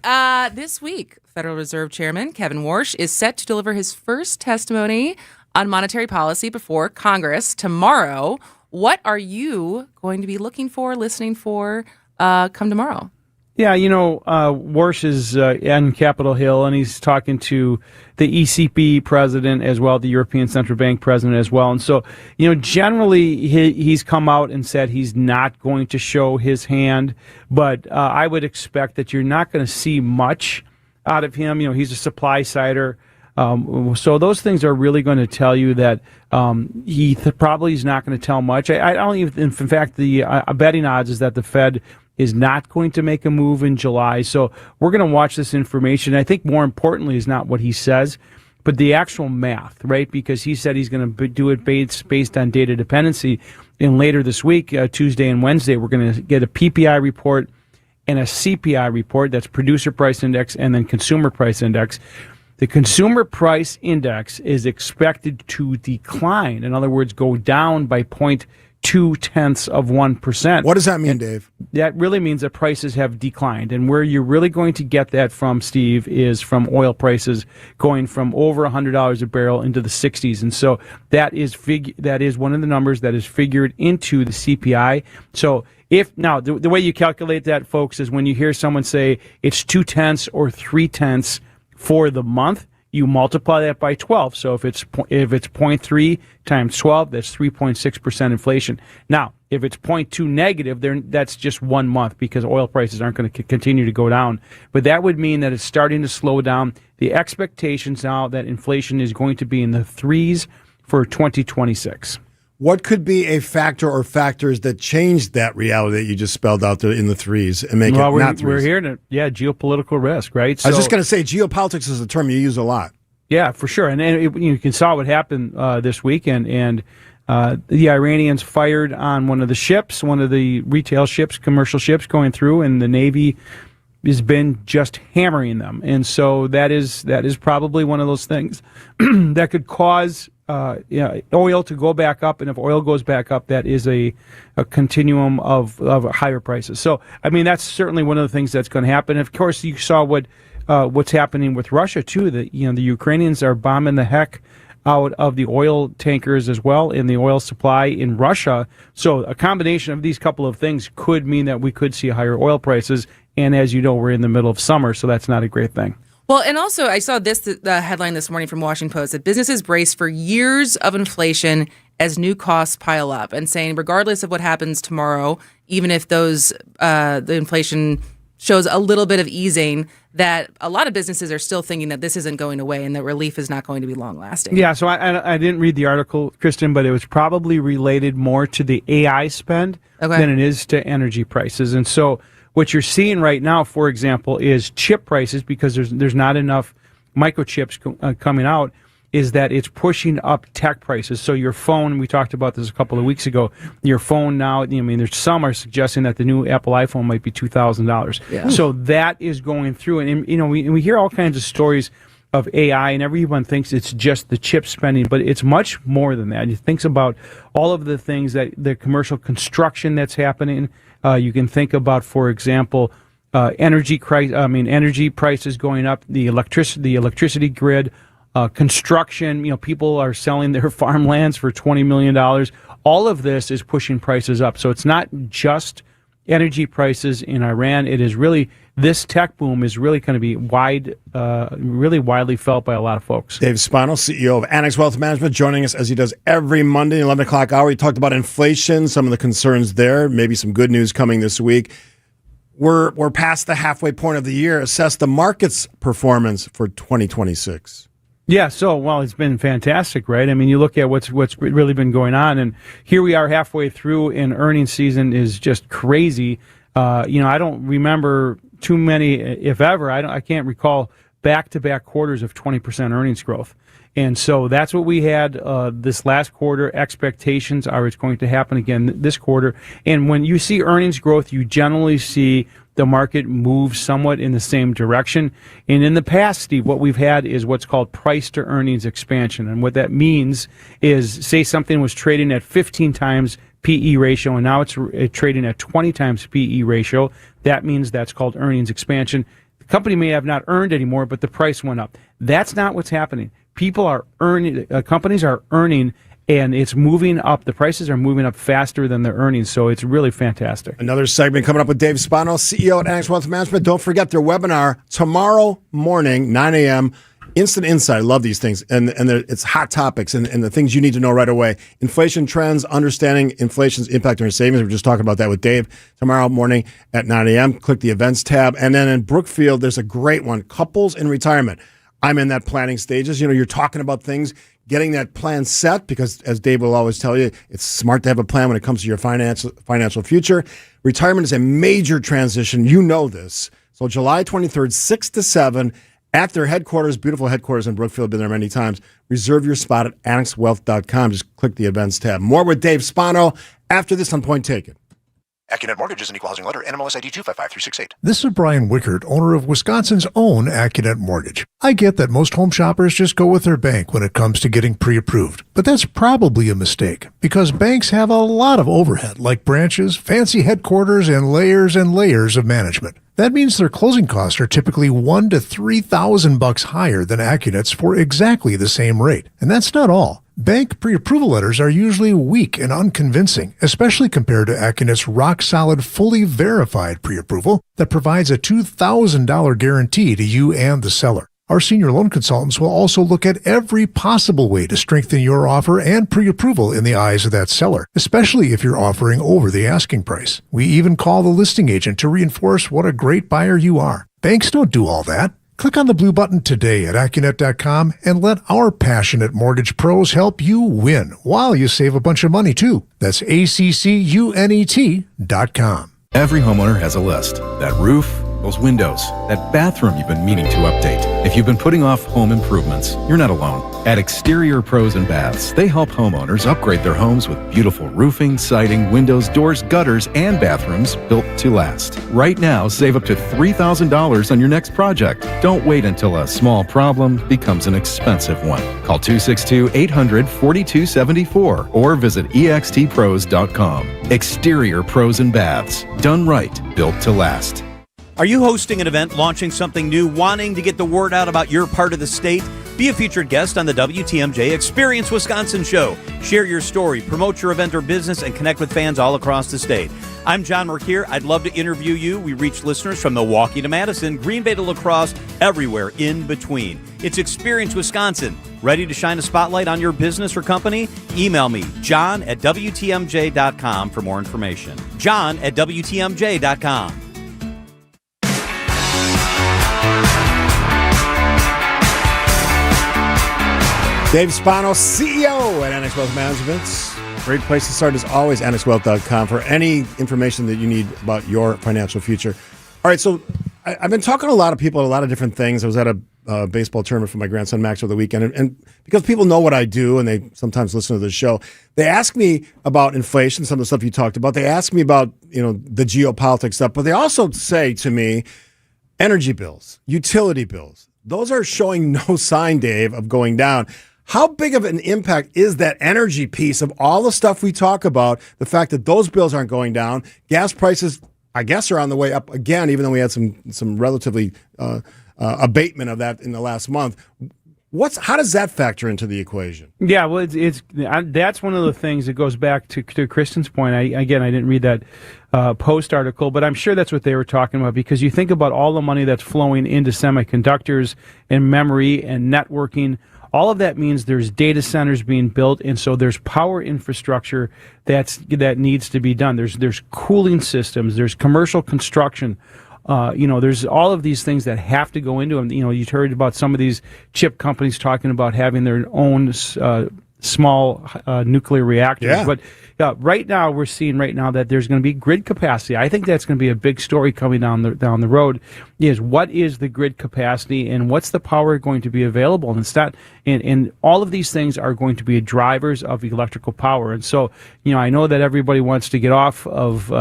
[SPEAKER 8] This week, Federal Reserve Chairman Kevin Warsh is set to deliver his first testimony on monetary policy before Congress tomorrow. What are you going to be looking for, listening for, come tomorrow?
[SPEAKER 15] Yeah, Warsh is on Capitol Hill, and he's talking to the ECB president as well, the European Central Bank president as well. And so, generally he's come out and said he's not going to show his hand, but I would expect that you're not going to see much out of him. He's a supply sider. So those things are really going to tell you that he probably is not going to tell much. I don't even, in fact, the betting odds is that the Fed is not going to make a move in July. So we're going to watch this information. I think more importantly is not what he says, but the actual math, right? Because he said he's going to do it based on data dependency. And later this week, Tuesday and Wednesday, we're going to get a PPI report and a CPI report. That's producer price index and then consumer price index. The consumer price index is expected to decline. In other words, go down by 0.2%.
[SPEAKER 13] What does that mean, Dave?
[SPEAKER 15] That really means that prices have declined. And where you're really going to get that from, Steve, is from oil prices going from over $100 a barrel into the 60s. And so that is one of the numbers that is figured into the CPI. So the way you calculate that, folks, is when you hear someone say it's 0.2 or 0.3 for the month, you multiply that by 12. So if it's 0.3 times 12, that's 3.6% inflation. Now, if it's 0.2 negative, that's just 1 month because oil prices aren't going to continue to go down. But that would mean that it's starting to slow down. The expectations now that inflation is going to be in the 3s for 2026.
[SPEAKER 13] What could be a factor or factors that change that reality that you just spelled out there in the 3s and make it not 3s?
[SPEAKER 15] We're here to, geopolitical risk, right?
[SPEAKER 13] I was just going to say geopolitics is a term you use a lot.
[SPEAKER 15] Yeah, for sure. And you can saw what happened this weekend. And the Iranians fired on one of the ships, one of the retail ships, commercial ships going through, and the Navy has been just hammering them. And so that is probably one of those things that could cause oil to go back up, and if oil goes back up, that is a continuum of higher prices. So, I mean, that's certainly one of the things that's going to happen. Of course, you saw what's happening with Russia too. The Ukrainians are bombing the heck out of the oil tankers as well in the oil supply in Russia. So, a combination of these couple of things could mean that we could see higher oil prices. And as you know, we're in the middle of summer, so that's not a great thing.
[SPEAKER 8] Well, and also I saw the headline this morning from Washington Post that businesses brace for years of inflation as new costs pile up, and saying regardless of what happens tomorrow, even if the inflation shows a little bit of easing, that a lot of businesses are still thinking that this isn't going away and that relief is not going to be long lasting.
[SPEAKER 15] Yeah, so I didn't read the article, Kristen, but it was probably related more to the AI spend than it is to energy prices. And so what you're seeing right now, for example, is chip prices, because there's not enough microchips coming out, is that it's pushing up tech prices. So your phone, we talked about this a couple of weeks ago, your phone now, there's some are suggesting that the new Apple iPhone might be $2,000. Yeah. So that is going through. And we hear all kinds of stories of AI, and everyone thinks it's just the chip spending, but it's much more than that. You think about all of the things that the commercial construction that's happening. You can think about, for example, energy prices going up, the electricity grid, construction. People are selling their farmlands for $20 million. All of this is pushing prices up. So it's not just energy prices in Iran. It is really, this tech boom is really going to be really widely felt by a lot of folks.
[SPEAKER 13] Dave Spano, CEO of Annex Wealth Management, joining us as he does every Monday, 11 o'clock hour. He talked about inflation, some of the concerns there, maybe some good news coming this week. We're past the halfway point of the year. Assess the market's performance for 2026.
[SPEAKER 15] Yeah, so, it's been fantastic, right? I mean, you look at what's really been going on, and here we are halfway through, and earnings season is just crazy. I don't remember too many, if ever. I can't recall back-to-back quarters of 20% earnings growth. And so that's what we had this last quarter. Expectations are it's going to happen again this quarter. And when you see earnings growth, you generally see the market move somewhat in the same direction. And in the past, Steve, what we've had is what's called price to earnings expansion. And what that means is, say something was trading at 15 times PE ratio, and now it's trading at 20 times PE ratio. That means that's called earnings expansion. The company may have not earned anymore, but the price went up. That's not what's happening. People are earning, companies are earning, and it's moving up. The prices are moving up faster than their earnings, so it's really fantastic.
[SPEAKER 13] Another segment coming up with Dave Spano, CEO at Annex Wealth Management. Don't forget their webinar tomorrow morning, 9 a.m., Instant Insight. I love these things, and it's hot topics and the things you need to know right away. Inflation trends, understanding inflation's impact on your savings. We're just talking about that with Dave tomorrow morning at 9 a.m. Click the events tab. And then in Brookfield, there's a great one, Couples in Retirement. I'm in that planning stages. You're talking about things, getting that plan set, because as Dave will always tell you, it's smart to have a plan when it comes to your financial future. Retirement is a major transition. You know this. So July 23rd, 6 to 7, at their headquarters, beautiful headquarters in Brookfield. Been there many times. Reserve your spot at annexwealth.com. Just click the events tab. More with Dave Spano after this on Point Taken.
[SPEAKER 1] Accunet Mortgage is an equal housing lender. NMLS ID 255368.
[SPEAKER 16] This is Brian Wickert, owner of Wisconsin's own Accunet Mortgage. I get that most home shoppers just go with their bank when it comes to getting pre-approved, but that's probably a mistake because banks have a lot of overhead like branches, fancy headquarters, and layers of management. That means their closing costs are typically $1,000 to $3,000 higher than Accunet's for exactly the same rate. And that's not all. Bank pre-approval letters are usually weak and unconvincing, especially compared to Accunet's rock-solid, fully verified pre-approval that provides a $2,000 guarantee to you and the seller. Our senior loan consultants will also look at every possible way to strengthen your offer and pre-approval in the eyes of that seller, especially if you're offering over the asking price. We even call the listing agent to reinforce what a great buyer you are. Banks don't do all that. Click on the blue button today at Accunet.com and let our passionate mortgage pros help you win while you save a bunch of money too. That's ACCUNET.com.
[SPEAKER 2] Every homeowner has a list. That roof, those windows, that bathroom you've been meaning to update. If you've been putting off home improvements, you're not alone. At Exterior Pros and Baths, they help homeowners upgrade their homes with beautiful roofing, siding, windows, doors, gutters, and bathrooms built to last. Right now, save up to $3,000 on your next project. Don't wait until a small problem becomes an expensive one. Call 262-800-4274 or visit extpros.com. Exterior Pros and Baths. Done right, built to last.
[SPEAKER 25] Are you hosting an event, launching something new, wanting to get the word out about your part of the state? Be a featured guest on the WTMJ Experience Wisconsin show. Share your story, promote your event or business, and connect with fans all across the state. I'm John Merkier. I'd love to interview you. We reach listeners from Milwaukee to Madison, Green Bay to La Crosse, everywhere in between. It's Experience Wisconsin. Ready to shine a spotlight on your business or company? Email me, john@WTMJ.com for more information. john@WTMJ.com.
[SPEAKER 13] Dave Spano, CEO at Annex Wealth Management. Great place to start as always, annexwealth.com for any information that you need about your financial future. All right, so I've been talking to a lot of people at a lot of different things. I was at a baseball tournament for my grandson Max over the weekend, and because people know what I do and they sometimes listen to the show, they ask me about inflation, some of the stuff you talked about. They ask me about the geopolitics stuff, but they also say to me, energy bills, utility bills, those are showing no sign, Dave, of going down. How big of an impact is that energy piece of all the stuff we talk about, the fact that those bills aren't going down? Gas prices, I guess, are on the way up again, even though we had some relatively abatement of that in the last month. How does that factor into the equation?
[SPEAKER 15] Yeah, well, that's one of the things that goes back to Kristen's point. I didn't read that Post article, but I'm sure that's what they were talking about, because you think about all the money that's flowing into semiconductors and memory and networking. All of that means there's data centers being built, and so there's power infrastructure that needs to be done. There's cooling systems, there's commercial construction. There's all of these things that have to go into them. You've heard about some of these chip companies talking about having their own small nuclear reactors.
[SPEAKER 13] Yeah.
[SPEAKER 15] But right now, we're seeing that there's going to be grid capacity. I think that's going to be a big story coming down the road. Is what is the grid capacity and what's the power going to be available? And all of these things are going to be drivers of electrical power. And so, I know that everybody wants to get off of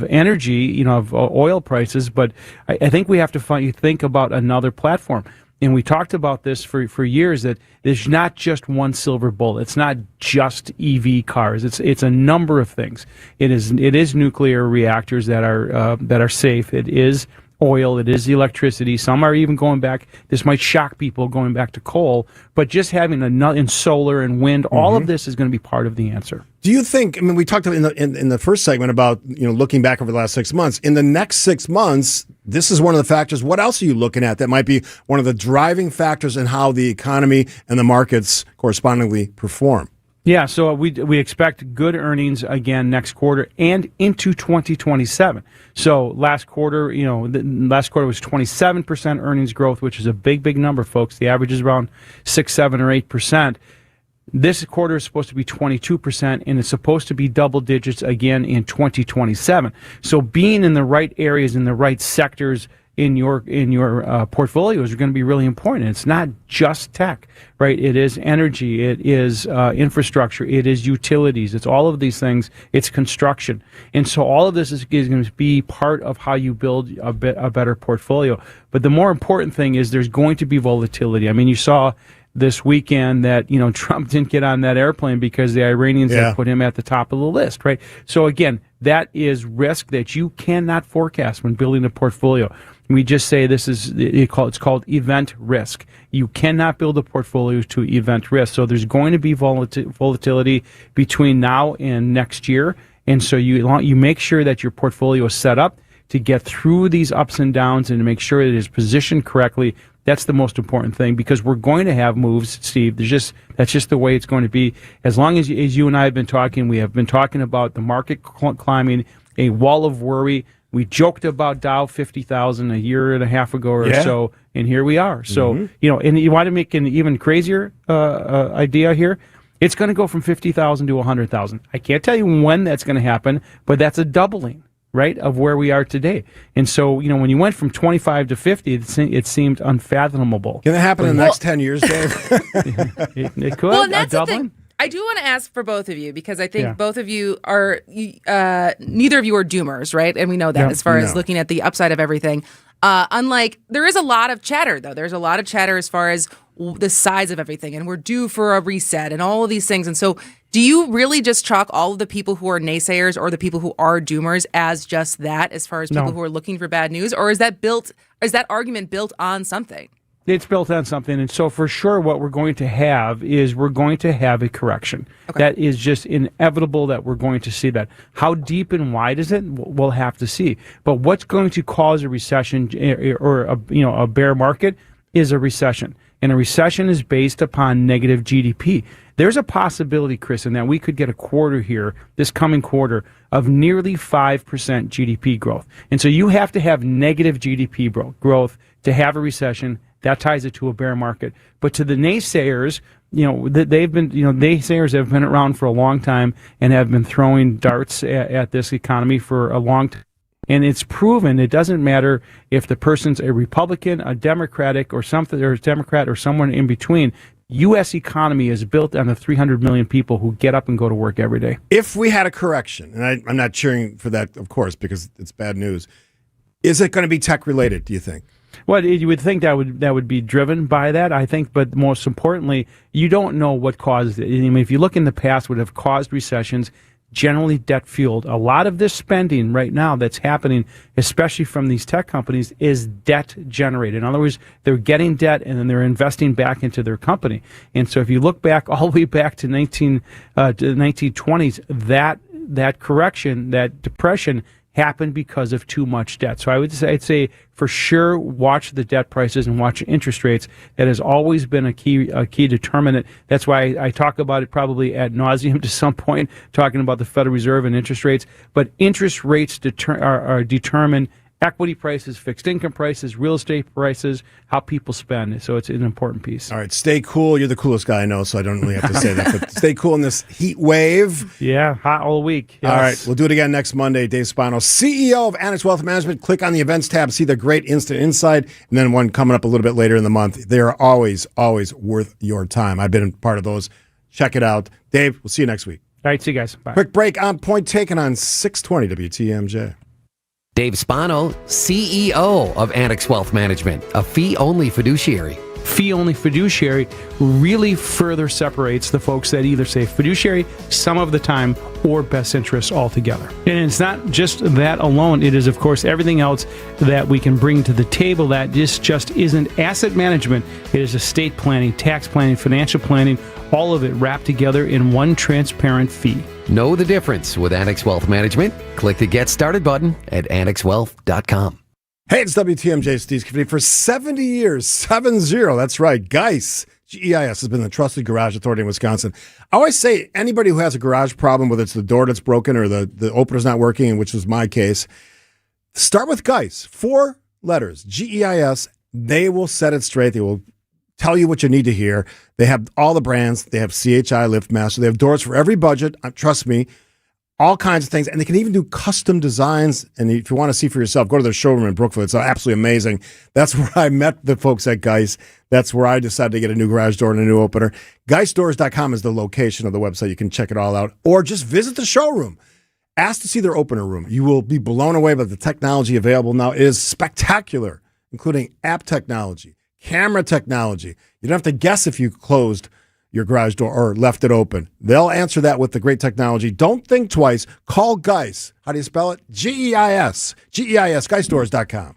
[SPEAKER 15] energy, of oil prices, but I think we have to think about another platform. And we talked about this for years, that there's not just one silver bullet. It's not just EV cars. It's a number of things. It is nuclear reactors that are safe. It is oil. It is electricity. Some are even going back. This might shock people, going back to coal. But just having in solar and wind, all of this is going to be part of the answer.
[SPEAKER 13] Do you think? I mean, we talked about in the first segment about looking back over the last 6 months. In the next 6 months, this is one of the factors. What else are you looking at that might be one of the driving factors in how the economy and the markets correspondingly perform?
[SPEAKER 15] Yeah, so we expect good earnings again next quarter and into 2027. So last quarter, last quarter was 27% earnings growth, which is a big number, folks. The average is around 6, 7, or 8%. This quarter is supposed to be 22%, and it's supposed to be double digits again in 2027. So being in the right areas, in the right sectors, in your portfolios are going to be really important. It's not just tech, right? It is energy, it is infrastructure, it is utilities, it's all of these things. It's construction, and so all of this is going to be part of how you build a better portfolio. But the more important thing is there's going to be volatility. I mean, you saw this weekend that Trump didn't get on that airplane because the Iranians had put him at the top of the list, right? So again, that is risk that you cannot forecast when building a portfolio. We just say it's called event risk. You cannot build a portfolio to event risk. So there's going to be volatility between now and next year, and so you make sure that your portfolio is set up to get through these ups and downs and to make sure it is positioned correctly. That's the most important thing, because we're going to have moves, Steve. That's just the way it's going to be. As long as you and I have been talking, we have been talking about the market climbing a wall of worry. We joked about Dow 50,000 a year and a half ago or so, and here we are. So, and you want to make an even crazier idea here? It's going to go from 50,000 to 100,000. I can't tell you when that's going to happen, but that's a doubling, right, of where we are today. And so, when you went from 25 to 50, it seemed unfathomable.
[SPEAKER 13] Can that happen in the next 10 years, Dave?
[SPEAKER 15] It could.
[SPEAKER 8] Well, and that's the thing. I do want to ask for both of you, because I think both of you are, neither of you are doomers, right? And we know that as far as looking at the upside of everything. Unlike, there is a lot of chatter, though. There's a lot of chatter as far as the size of everything, and we're due for a reset and all of these things. And so do you really just chalk all of the people who are naysayers or the people who are doomers as just that, as far as people who are looking for bad news? Or is that argument built on something?
[SPEAKER 15] It's built on something. And so for sure what we're going to have a correction. Okay. That is just inevitable that we're going to see that. How deep and wide is it? We'll have to see. But what's going to cause a recession or a bear market is a recession. And a recession is based upon negative GDP. There's a possibility, Chris, in that we could get a quarter here, this coming quarter, of nearly 5% GDP growth. And so you have to have negative GDP growth to have a recession. That ties it to a bear market. But to the naysayers, naysayers have been around for a long time and have been throwing darts at this economy for a long time. And it's proven it doesn't matter if the person's a Republican, a Democratic, or something, or a Democrat, or someone in between. U.S. economy is built on the 300 million people who get up and go to work every day.
[SPEAKER 13] If we had a correction, and I'm not cheering for that, of course, because it's bad news, is it going to be tech related, do you think?
[SPEAKER 15] Well, you would think that would be driven by that, I think, but most importantly, you don't know what caused it. I mean, if you look in the past, what have caused recessions, generally debt-fueled. A lot of this spending right now that's happening, especially from these tech companies, is debt-generated. In other words, they're getting debt and then they're investing back into their company. And so if you look back all the way back to the 1920s, that correction, that depression, happened because of too much debt. So I'd say for sure watch the debt prices and watch interest rates. That has always been a key determinant. That's why I talk about it probably ad nauseum to some point, talking about the Federal Reserve and interest rates. But interest rates determine equity prices, fixed income prices, real estate prices, how people spend. So it's an important piece.
[SPEAKER 13] All right, stay cool. You're the coolest guy I know, so I don't really have to say that. But stay cool in this heat wave.
[SPEAKER 15] Yeah, hot all week. Yes.
[SPEAKER 13] All right, we'll do it again next Monday. Dave Spano, CEO of Annex Wealth Management. Click on the events tab, see the great instant insight, and then one coming up a little bit later in the month. They are always, always worth your time. I've been part of those. Check it out. Dave, we'll see you next week.
[SPEAKER 15] All right, see you guys. Bye.
[SPEAKER 13] Quick break on Point Taken on 620 WTMJ.
[SPEAKER 3] Dave Spano, CEO of Annex Wealth Management, a fee-only fiduciary.
[SPEAKER 15] Fee-only fiduciary really further separates the folks that either say fiduciary some of the time or best interests altogether. And it's not just that alone. It is, of course, everything else that we can bring to the table that just isn't asset management. It is estate planning, tax planning, financial planning, all of it wrapped together in one transparent fee.
[SPEAKER 3] Know the difference with Annex Wealth Management? Click the Get Started button at annexwealth.com.
[SPEAKER 13] Hey, it's WTMJ Steve Scaffidi. For 70 years, 7-0, that's right, GEIS, G-E-I-S, has been the trusted garage authority in Wisconsin. I always say anybody who has a garage problem, whether it's the door that's broken or the opener's not working, which was my case, start with GEIS. 4 letters, G-E-I-S. They will set it straight. They will tell you what you need to hear. They have all the brands. They have CHI, LiftMaster. They have doors for every budget. Trust me. all kinds of things. And they can even do custom designs. And if you want to see for yourself, go to their showroom in Brookfield. It's absolutely amazing. That's where I met the folks at Geist. That's where I decided to get a new garage door and a new opener. GeistDoors.com is the location of the website. You can check it all out. Or just visit the showroom. Ask to see their opener room. You will be blown away by the technology available now. It is spectacular, including app technology, camera technology. You don't have to guess if you closed your garage door or left it open. They'll answer that with the great technology. Don't think twice. Call Geist. How do you spell it? Geis. Geis. GeistDoors.com.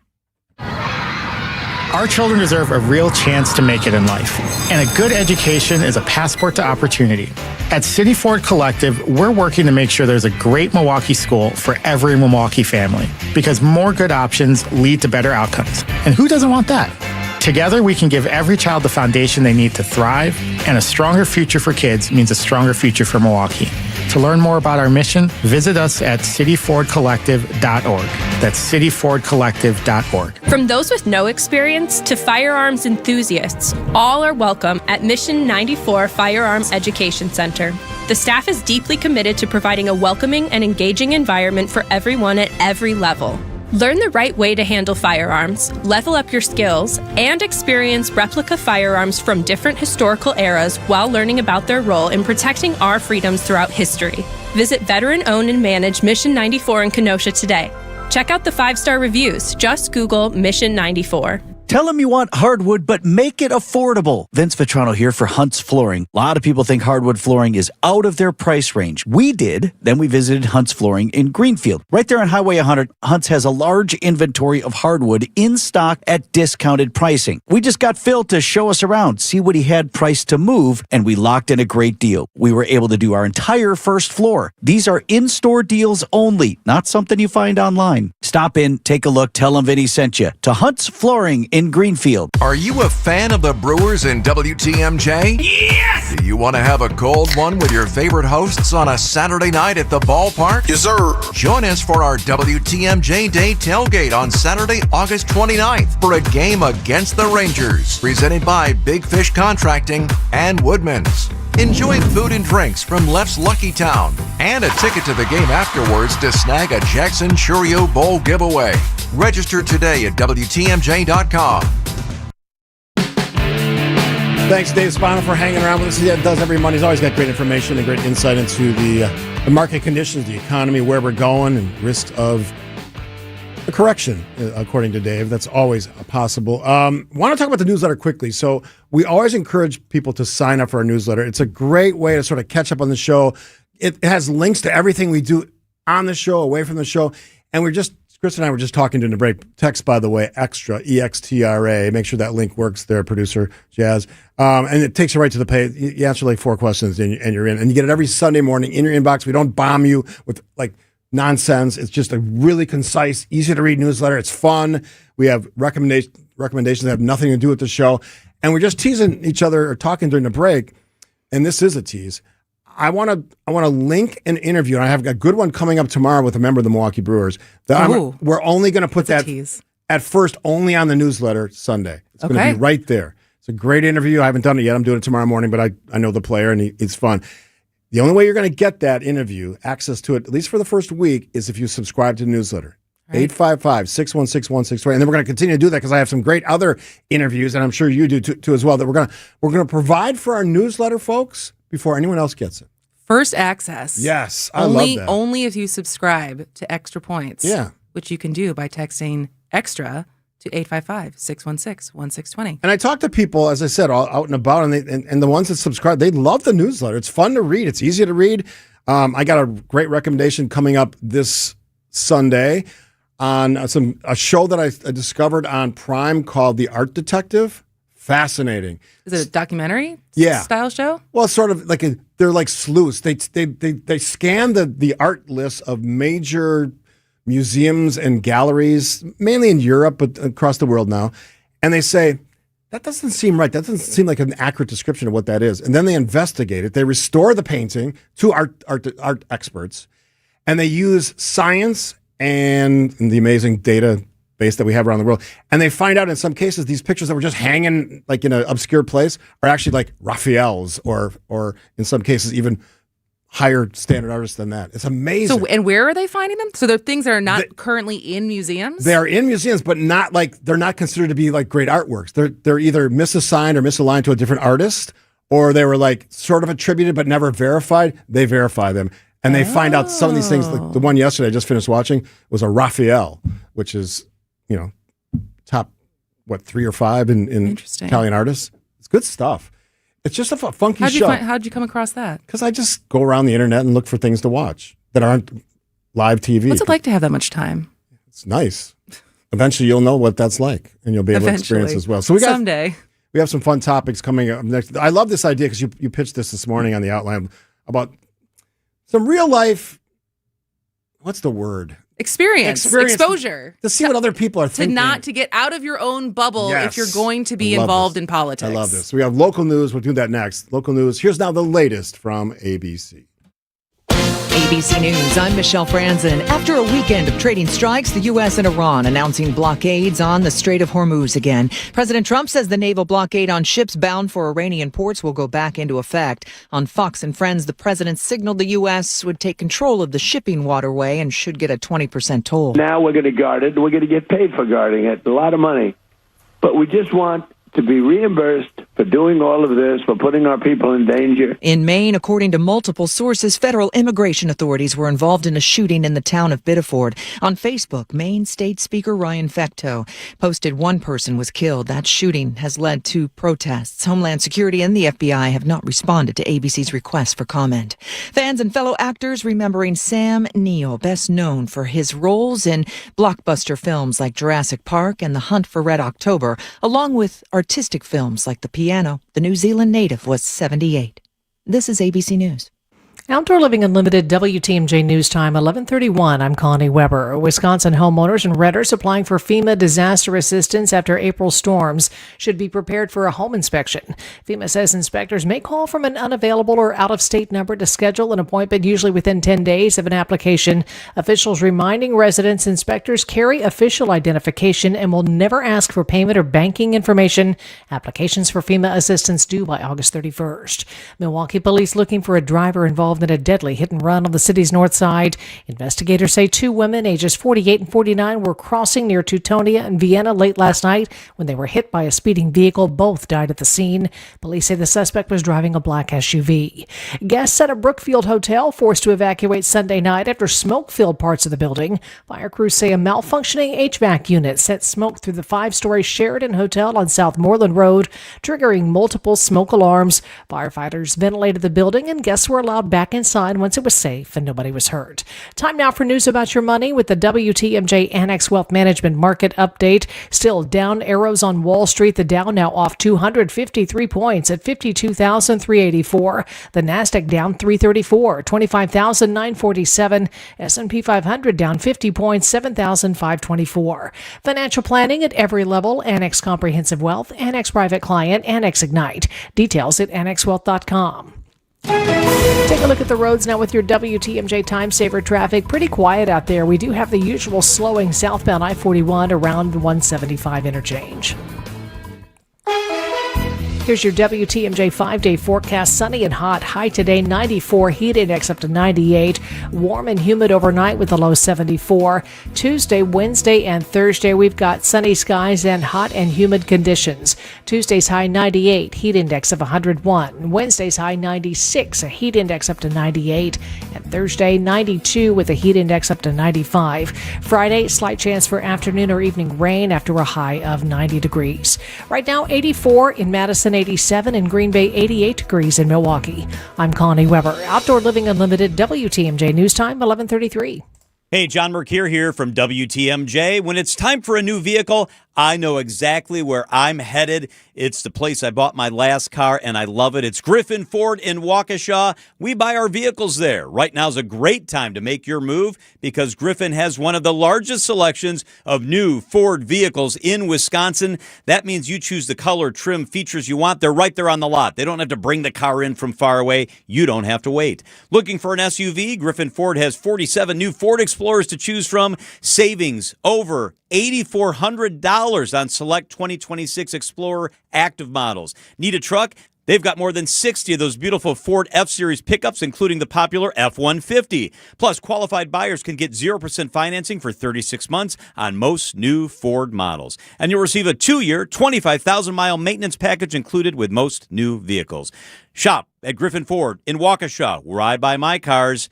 [SPEAKER 4] Our children deserve a real chance to make it in life, and a good education is a passport to opportunity. At City Ford Collective, we're working to make sure there's a great Milwaukee school for every Milwaukee family, because more good options lead to better outcomes. And who doesn't want that? Together, we can give every child the foundation they need to thrive, and a stronger future for kids means a stronger future for Milwaukee. To learn more about our mission, visit us at cityfordcollective.org. That's cityfordcollective.org.
[SPEAKER 5] From those with no experience to firearms enthusiasts, all are welcome at Mission 94 Firearms Education Center. The staff is deeply committed to providing a welcoming and engaging environment for everyone at every level. Learn the right way to handle firearms, level up your skills, and experience replica firearms from different historical eras while learning about their role in protecting our freedoms throughout history. Visit veteran-owned and managed Mission 94 in Kenosha today. Check out the 5-star reviews. Just Google Mission 94.
[SPEAKER 17] Tell them you want hardwood, but make it affordable. Vince Vitrano here for Hunt's Flooring. A lot of people think hardwood flooring is out of their price range. We did. Then we visited Hunt's Flooring in Greenfield. Right there on Highway 100, Hunt's has a large inventory of hardwood in stock at discounted pricing. We just got Phil to show us around, see what he had priced to move, and we locked in a great deal. We were able to do our entire first floor. These are in-store deals only, not something you find online. Stop in, take a look, tell them Vinny sent you to Hunt's Flooring in Greenfield.
[SPEAKER 12] Are you a fan of the Brewers and WTMJ? Yes! Do you want to have a cold one with your favorite hosts on a Saturday night at the ballpark?
[SPEAKER 1] Yes, sir.
[SPEAKER 12] Join us for our WTMJ Day tailgate on Saturday, August 29th for a game against the Rangers, presented by Big Fish Contracting and Woodman's. Enjoy food and drinks from Left's Lucky Town and a ticket to the game afterwards to snag a Jackson Churio Bowl giveaway. Register today at WTMJ.com.
[SPEAKER 13] Thanks, Dave Spano, for hanging around with us. He does every Monday. He's always got great information and great insight into the market conditions, the economy, where we're going, and risks of a correction, according to Dave. That's always possible. Want to talk about the newsletter quickly. So we always encourage people to sign up for our newsletter. It's a great way to sort of catch up on the show. It has links to everything we do on the show, away from the show. And Chris and I were just talking during the break. Text, by the way, extra, EXTRA. Make sure that link works there, producer Jazz. And it takes you right to the page. You answer like 4 questions and you're in. And you get it every Sunday morning in your inbox. We don't bomb you with like nonsense. It's just a really concise, easy to read newsletter. It's fun. We have recommendations that have nothing to do with the show. And we're just teasing each other or talking during the break. And this is a tease. I want to link an interview, and I have a good one coming up tomorrow with a member of the Milwaukee Brewers. We're only going to put that at first only on the newsletter Sunday. It's going to be right there. It's a great interview. I haven't done it yet. I'm doing it tomorrow morning, but I know the player, and it's fun. The only way you're going to get that interview, access to it, at least for the first week, is if you subscribe to the newsletter. 855-616-1620. And then we're going to continue to do that because I have some great other interviews, and I'm sure you do too as well, that we're going to provide for our newsletter folks before anyone else gets it.
[SPEAKER 8] First access.
[SPEAKER 13] Yes, I
[SPEAKER 8] love
[SPEAKER 13] that.
[SPEAKER 8] Only if you subscribe to Extra Points.
[SPEAKER 13] Yeah.
[SPEAKER 8] Which you can do by texting EXTRA to 855-616-1620.
[SPEAKER 13] And I talk to people, as I said, all out and about, and the ones that subscribe, they love the newsletter. It's fun to read. It's easy to read. I got a great recommendation coming up this Sunday on a show that I discovered on Prime called The Art Detective. Fascinating.
[SPEAKER 8] Is it a documentary style show?
[SPEAKER 13] Well, it's sort of like they're like sleuths. They scan the art lists of major museums and galleries, mainly in Europe, but across the world now. And they say, that doesn't seem right. That doesn't seem like an accurate description of what that is. And then they investigate it. They restore the painting to art experts, and they use science and the amazing data base that we have around the world. And they find out in some cases these pictures that were just hanging like in an obscure place are actually like Raphael's or in some cases even higher standard artists than that. It's amazing.
[SPEAKER 8] So, and where are they finding them? So they're things that are not currently in museums?
[SPEAKER 13] They are in museums, but not like they're not considered to be like great artworks. They're either misassigned or misaligned to a different artist, or they were like sort of attributed but never verified. They verify them. And they find out some of these things. Like the one yesterday I just finished watching was a Raphael, which is, top, 3 or 5 in Italian artists. It's good stuff. It's just a funky show.
[SPEAKER 8] How'd you come across that?
[SPEAKER 13] Because I just go around the internet and look for things to watch that aren't live TV.
[SPEAKER 8] What's it like to have that much time?
[SPEAKER 13] It's nice. Eventually you'll know what that's like, and you'll be able to experience as well. So
[SPEAKER 8] someday.
[SPEAKER 13] We have some fun topics coming up next. I love this idea because you pitched this morning on the outline about some real life, what's the word?
[SPEAKER 8] Experience, exposure.
[SPEAKER 13] To see what other people are thinking.
[SPEAKER 8] To get out of your own bubble if you're going to be involved in politics.
[SPEAKER 13] I love this. We have local news. We'll do that next. Local news. Here's now the latest from ABC.
[SPEAKER 6] ABC News, I'm Michelle Franzen. After a weekend of trading strikes, the U.S. and Iran announcing blockades on the Strait of Hormuz again. President Trump says the naval blockade on ships bound for Iranian ports will go back into effect. On Fox and Friends, the president signaled the U.S. would take control of the shipping waterway and should get a 20% toll.
[SPEAKER 14] Now we're going to guard it. We're going to get paid for guarding it. A lot of money. But we just want to be reimbursed for doing all of this, for putting our people in danger.
[SPEAKER 6] In Maine, according to multiple sources, federal immigration authorities were involved in a shooting in the town of Biddeford. On Facebook, Maine State Speaker Ryan Fecteau posted one person was killed. That shooting has led to protests. Homeland Security and the FBI have not responded to ABC's request for comment. Fans and fellow actors remembering Sam Neill, best known for his roles in blockbuster films like Jurassic Park and The Hunt for Red October, along with artistic films like The Piano. The New Zealand native was 78. This is ABC News.
[SPEAKER 9] Outdoor Living Unlimited WTMJ News Time, 11:31. I'm Connie Weber. Wisconsin homeowners and renters applying for FEMA disaster assistance after April storms should be prepared for a home inspection. FEMA says inspectors may call from an unavailable or out-of-state number to schedule an appointment, usually within 10 days of an application. Officials reminding residents inspectors carry official identification and will never ask for payment or banking information. Applications for FEMA assistance due by August 31st. Milwaukee police looking for a driver involved in a deadly hit and run on the city's north side. Investigators say 2 women ages 48 and 49 were crossing near Teutonia and Vienna late last night when they were hit by a speeding vehicle. Both died at the scene. Police say the suspect was driving a black SUV. Guests at a Brookfield hotel forced to evacuate Sunday night after smoke filled parts of the building. Fire crews say a malfunctioning HVAC unit sent smoke through the 5-story Sheridan Hotel on South Moreland Road, triggering multiple smoke alarms. Firefighters ventilated the building and guests were allowed back inside once it was safe and nobody was hurt. Time now for news about your money with the WTMJ Annex Wealth Management Market Update. Still down arrows on Wall Street. The Dow now off 253 points at 52,384. The Nasdaq down 334, 25,947. S&P 500 down 50 points, 7,524. Financial planning at every level. Annex Comprehensive Wealth, Annex Private Client, Annex Ignite. Details at annexwealth.com. Take a look at the roads now with your WTMJ Time Saver traffic. Pretty quiet out there. We do have the usual slowing southbound I-41 around 175 interchange. Here's your WTMJ 5-day forecast. Sunny and hot. High today, 94. Heat index up to 98. Warm and humid overnight with a low 74. Tuesday, Wednesday, and Thursday, we've got sunny skies and hot and humid conditions. Tuesday's high 98. Heat index of 101. Wednesday's high 96. A heat index up to 98. And Thursday, 92 with a heat index up to 95. Friday, slight chance for afternoon or evening rain after a high of 90 degrees. Right now, 84 in Madison, 87 in Green Bay, 88 degrees in Milwaukee. I'm Connie Weber. Outdoor Living Unlimited, WTMJ News Time, 11:33.
[SPEAKER 25] Hey, John Mercure here from WTMJ. When it's time for a new vehicle, I know exactly where I'm headed. It's the place I bought my last car, and I love it. It's Griffin Ford in Waukesha. We buy our vehicles there. Right now is a great time to make your move because Griffin has one of the largest selections of new Ford vehicles in Wisconsin. That means you choose the color, trim, features you want. They're right there on the lot. They don't have to bring the car in from far away. You don't have to wait. Looking for an SUV? Griffin Ford has 47 new Ford Explorers to choose from. Savings over $8,400 on select 2026 Explorer active models. Need a truck? They've got more than 60 of those beautiful Ford F-Series pickups, including the popular F-150. Plus, qualified buyers can get 0% financing for 36 months on most new Ford models. And you'll receive a 2-year, 25,000-mile maintenance package included with most new vehicles. Shop at Griffin Ford in Waukesha, where I buy my cars.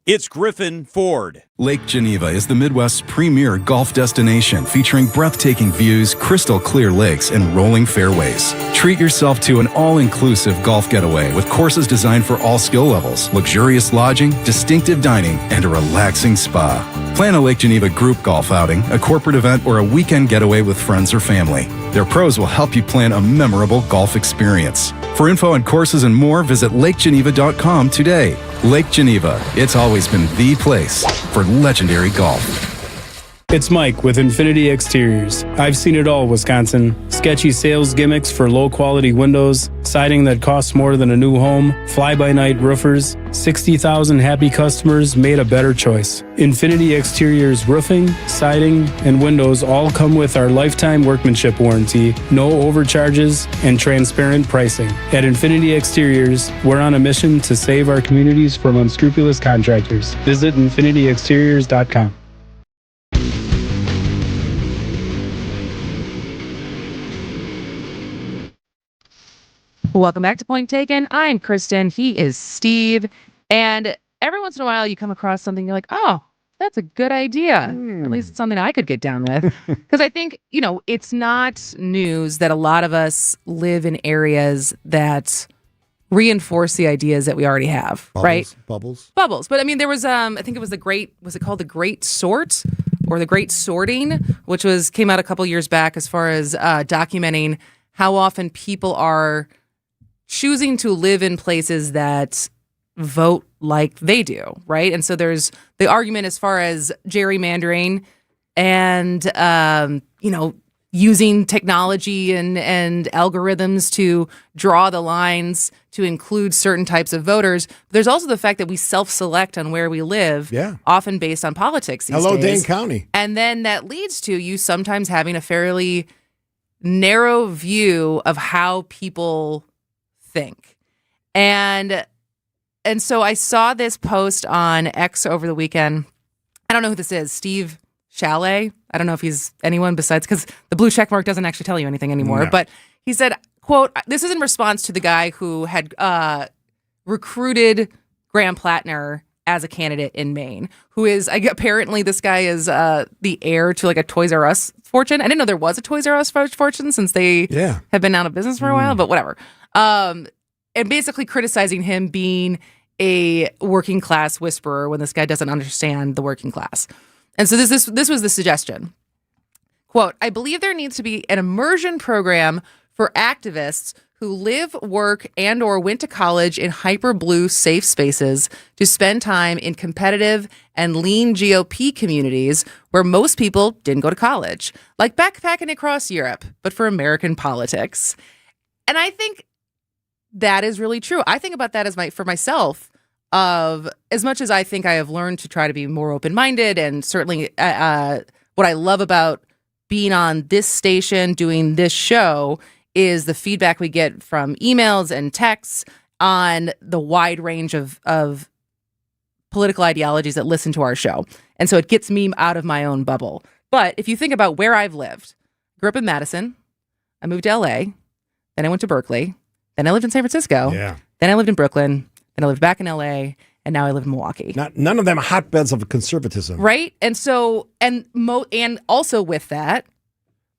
[SPEAKER 25] It's Griffin Ford.
[SPEAKER 2] Lake Geneva is the Midwest's premier golf destination, featuring breathtaking views, crystal clear lakes, and rolling fairways. Treat yourself to an all-inclusive golf getaway with courses designed for all skill levels, luxurious lodging, distinctive dining, and a relaxing spa. Plan a Lake Geneva group golf outing, a corporate event, or a weekend getaway with friends or family. Their pros will help you plan a memorable golf experience. For info on courses and more, visit lakegeneva.com today. Lake Geneva, it's always been the place for legendary golf.
[SPEAKER 18] It's Mike with Infinity Exteriors. I've seen it all, Wisconsin. Sketchy sales gimmicks for low-quality windows, siding that costs more than a new home, fly-by-night roofers. 60,000 happy customers made a better choice. Infinity Exteriors roofing, siding, and windows all come with our lifetime workmanship warranty, no overcharges, and transparent pricing. At Infinity Exteriors, we're on a mission to save our communities from unscrupulous contractors. Visit infinityexteriors.com.
[SPEAKER 19] Welcome back to Point Taken. I'm Kristen. He is Steve. And every once in a while, you come across something you're like, oh, that's a good idea. At least it's something I could get down with. Because I think, it's not news that a lot of us live in areas that reinforce the ideas that we already have, right?
[SPEAKER 13] Bubbles.
[SPEAKER 19] But I mean, there was, I think it was was it called The Great Sort or The Great Sorting, which came out a couple years back as far as documenting how often people are choosing to live in places that vote like they do, right? And so there's the argument as far as gerrymandering and, using technology and algorithms to draw the lines to include certain types of voters. But there's also the fact that we self-select on where we live, often based on politics these
[SPEAKER 13] Hello,
[SPEAKER 19] days.
[SPEAKER 13] Dane County.
[SPEAKER 19] And then that leads to you sometimes having a fairly narrow view of how people think. And so I saw this post on X over the weekend. I don't know who this is. Steve Chalet. I don't know if he's anyone besides, because the blue check mark doesn't actually tell you anything anymore. No. But he said, quote, this is in response to the guy who had recruited Graham Plattner as a candidate in Maine, who is, apparently this guy is the heir to like a Toys R Us fortune. I didn't know there was a Toys R Us fortune since they have been out of business for a while, but whatever. And basically criticizing him being a working class whisperer when this guy doesn't understand the working class. And so this was the suggestion. Quote, I believe there needs to be an immersion program for activists who live, work, and or went to college in hyper blue safe spaces to spend time in competitive and lean GOP communities where most people didn't go to college, like backpacking across Europe, but for American politics. And I think that is really true. I think about that for myself, of as much as I think I have learned to try to be more open-minded, and certainly what I love about being on this station, doing this show, is the feedback we get from emails and texts on the wide range of political ideologies that listen to our show. And so it gets me out of my own bubble. But if you think about where I've lived, grew up in Madison, I moved to LA, then I went to Berkeley, then I lived in San Francisco, then I lived in Brooklyn, then I lived back in LA, and now I live in Milwaukee.
[SPEAKER 13] None of them hotbeds of conservatism.
[SPEAKER 19] Right? And so, and also with that,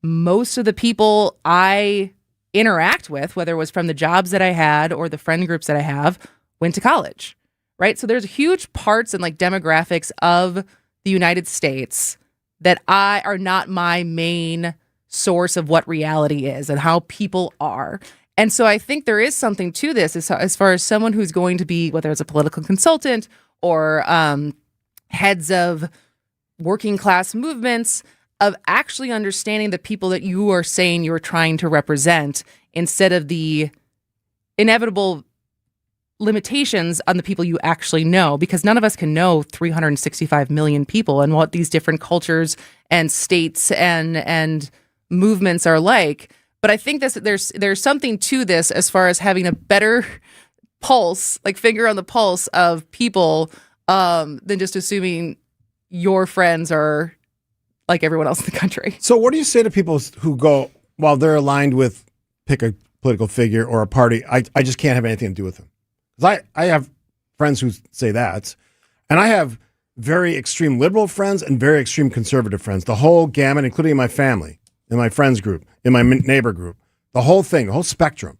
[SPEAKER 19] most of the people I interact with, whether it was from the jobs that I had or the friend groups that I have, went to college, right? So there's huge parts and like demographics of the United States that are not my main source of what reality is and how people are. And so I think there is something to this as far as someone who's going to be, whether it's a political consultant or heads of working class movements, of actually understanding the people that you are saying you're trying to represent instead of the inevitable limitations on the people you actually know, because none of us can know 365 million people and what these different cultures and states and movements are like. But I think there's something to this as far as having a better pulse, like finger on the pulse of people, than just assuming your friends are like everyone else in the country.
[SPEAKER 13] So what do you say to people who go, while they're aligned with, pick a political figure or a party, I just can't have anything to do with them? Because I have friends who say that, and I have very extreme liberal friends and very extreme conservative friends, the whole gamut, including my family, in my friends group, in my neighbor group, the whole thing, the whole spectrum.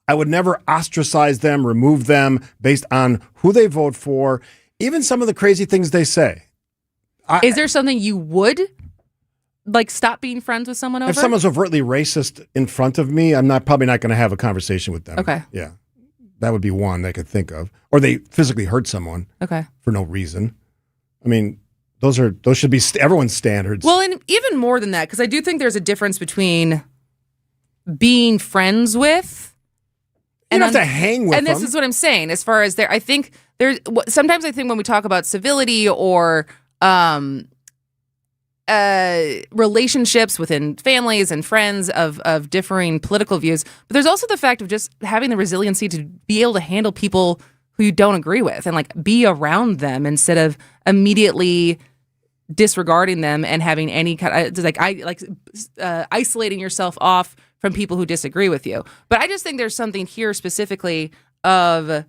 [SPEAKER 13] I would never ostracize them, remove them based on who they vote for, even some of the crazy things they say.
[SPEAKER 19] Is there something you would like stop being friends with someone over?
[SPEAKER 13] If someone's overtly racist in front of me, I'm probably not going to have a conversation with them.
[SPEAKER 19] Okay.
[SPEAKER 13] Yeah. That would be one I could think of. Or they physically hurt someone.
[SPEAKER 19] Okay.
[SPEAKER 13] For no reason. I mean, those should be everyone's standards.
[SPEAKER 19] Well, and even more than that, because I do think there's a difference between being friends with.
[SPEAKER 13] You don't have to hang with
[SPEAKER 19] and this
[SPEAKER 13] them.
[SPEAKER 19] is what I'm saying. As far as I think sometimes I think when we talk about civility or relationships within families and friends of differing political views, but there's also the fact of just having the resiliency to be able to handle people who you don't agree with and like be around them instead of immediately disregarding them and having any kind of isolating yourself off from people who disagree with you. But I just think there's something here specifically of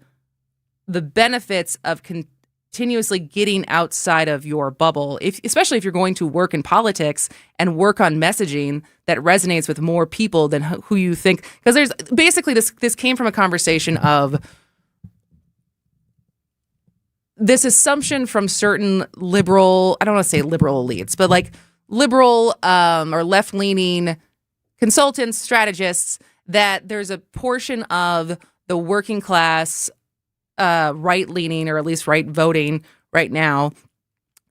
[SPEAKER 19] the benefits of continuously getting outside of your bubble, especially if you're going to work in politics and work on messaging that resonates with more people than who you think. Because there's basically this came from a conversation of this assumption from certain liberal, I don't want to say liberal elites, but like liberal or left-leaning consultants, strategists, that there's a portion of the working class, right-leaning or at least right voting right now,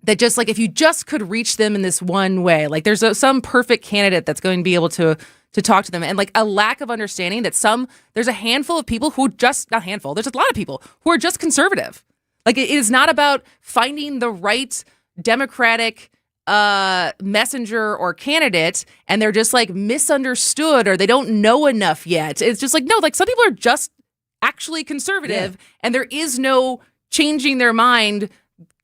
[SPEAKER 19] that just like if you just could reach them in this one way, like there's some perfect candidate that's going to be able to talk to them, and like a lack of understanding that there's a handful of people who just, not handful, there's a lot of people who are just conservative. Like it is not about finding the right Democratic messenger or candidate, and they're just like misunderstood or they don't know enough yet. It's just like, no, like some people are just actually conservative, and there is no changing their mind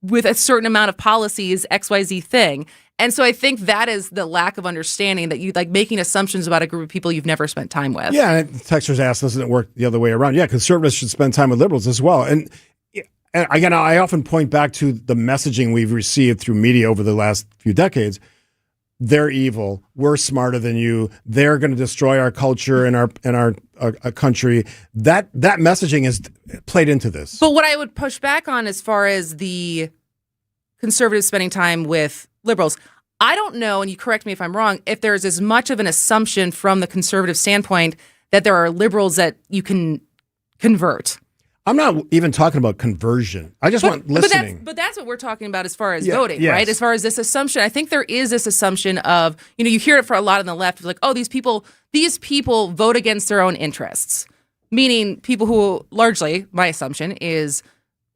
[SPEAKER 19] with a certain amount of policies, XYZ thing. And so I think that is the lack of understanding, that you like making assumptions about a group of people you've never spent time with.
[SPEAKER 13] Yeah, and Texter's asked, doesn't it work the other way around? Yeah, conservatives should spend time with liberals as well. And again, I often point back to the messaging we've received through media over the last few decades. They're evil. We're smarter than you. They're going to destroy our culture and our country. That messaging is played into this.
[SPEAKER 19] But what I would push back on, as far as the conservatives spending time with liberals, I don't know, and you correct me if I'm wrong, if there's as much of an assumption from the conservative standpoint that there are liberals that you can convert.
[SPEAKER 13] I'm not even talking about conversion. I just want listening.
[SPEAKER 19] But that's what we're talking about as far as
[SPEAKER 13] Yeah,
[SPEAKER 19] voting,
[SPEAKER 13] yes.
[SPEAKER 19] right? As far as this assumption, I think there is this assumption of, you hear it for a lot on the left, like, oh, these people vote against their own interests. Meaning people who, largely, my assumption is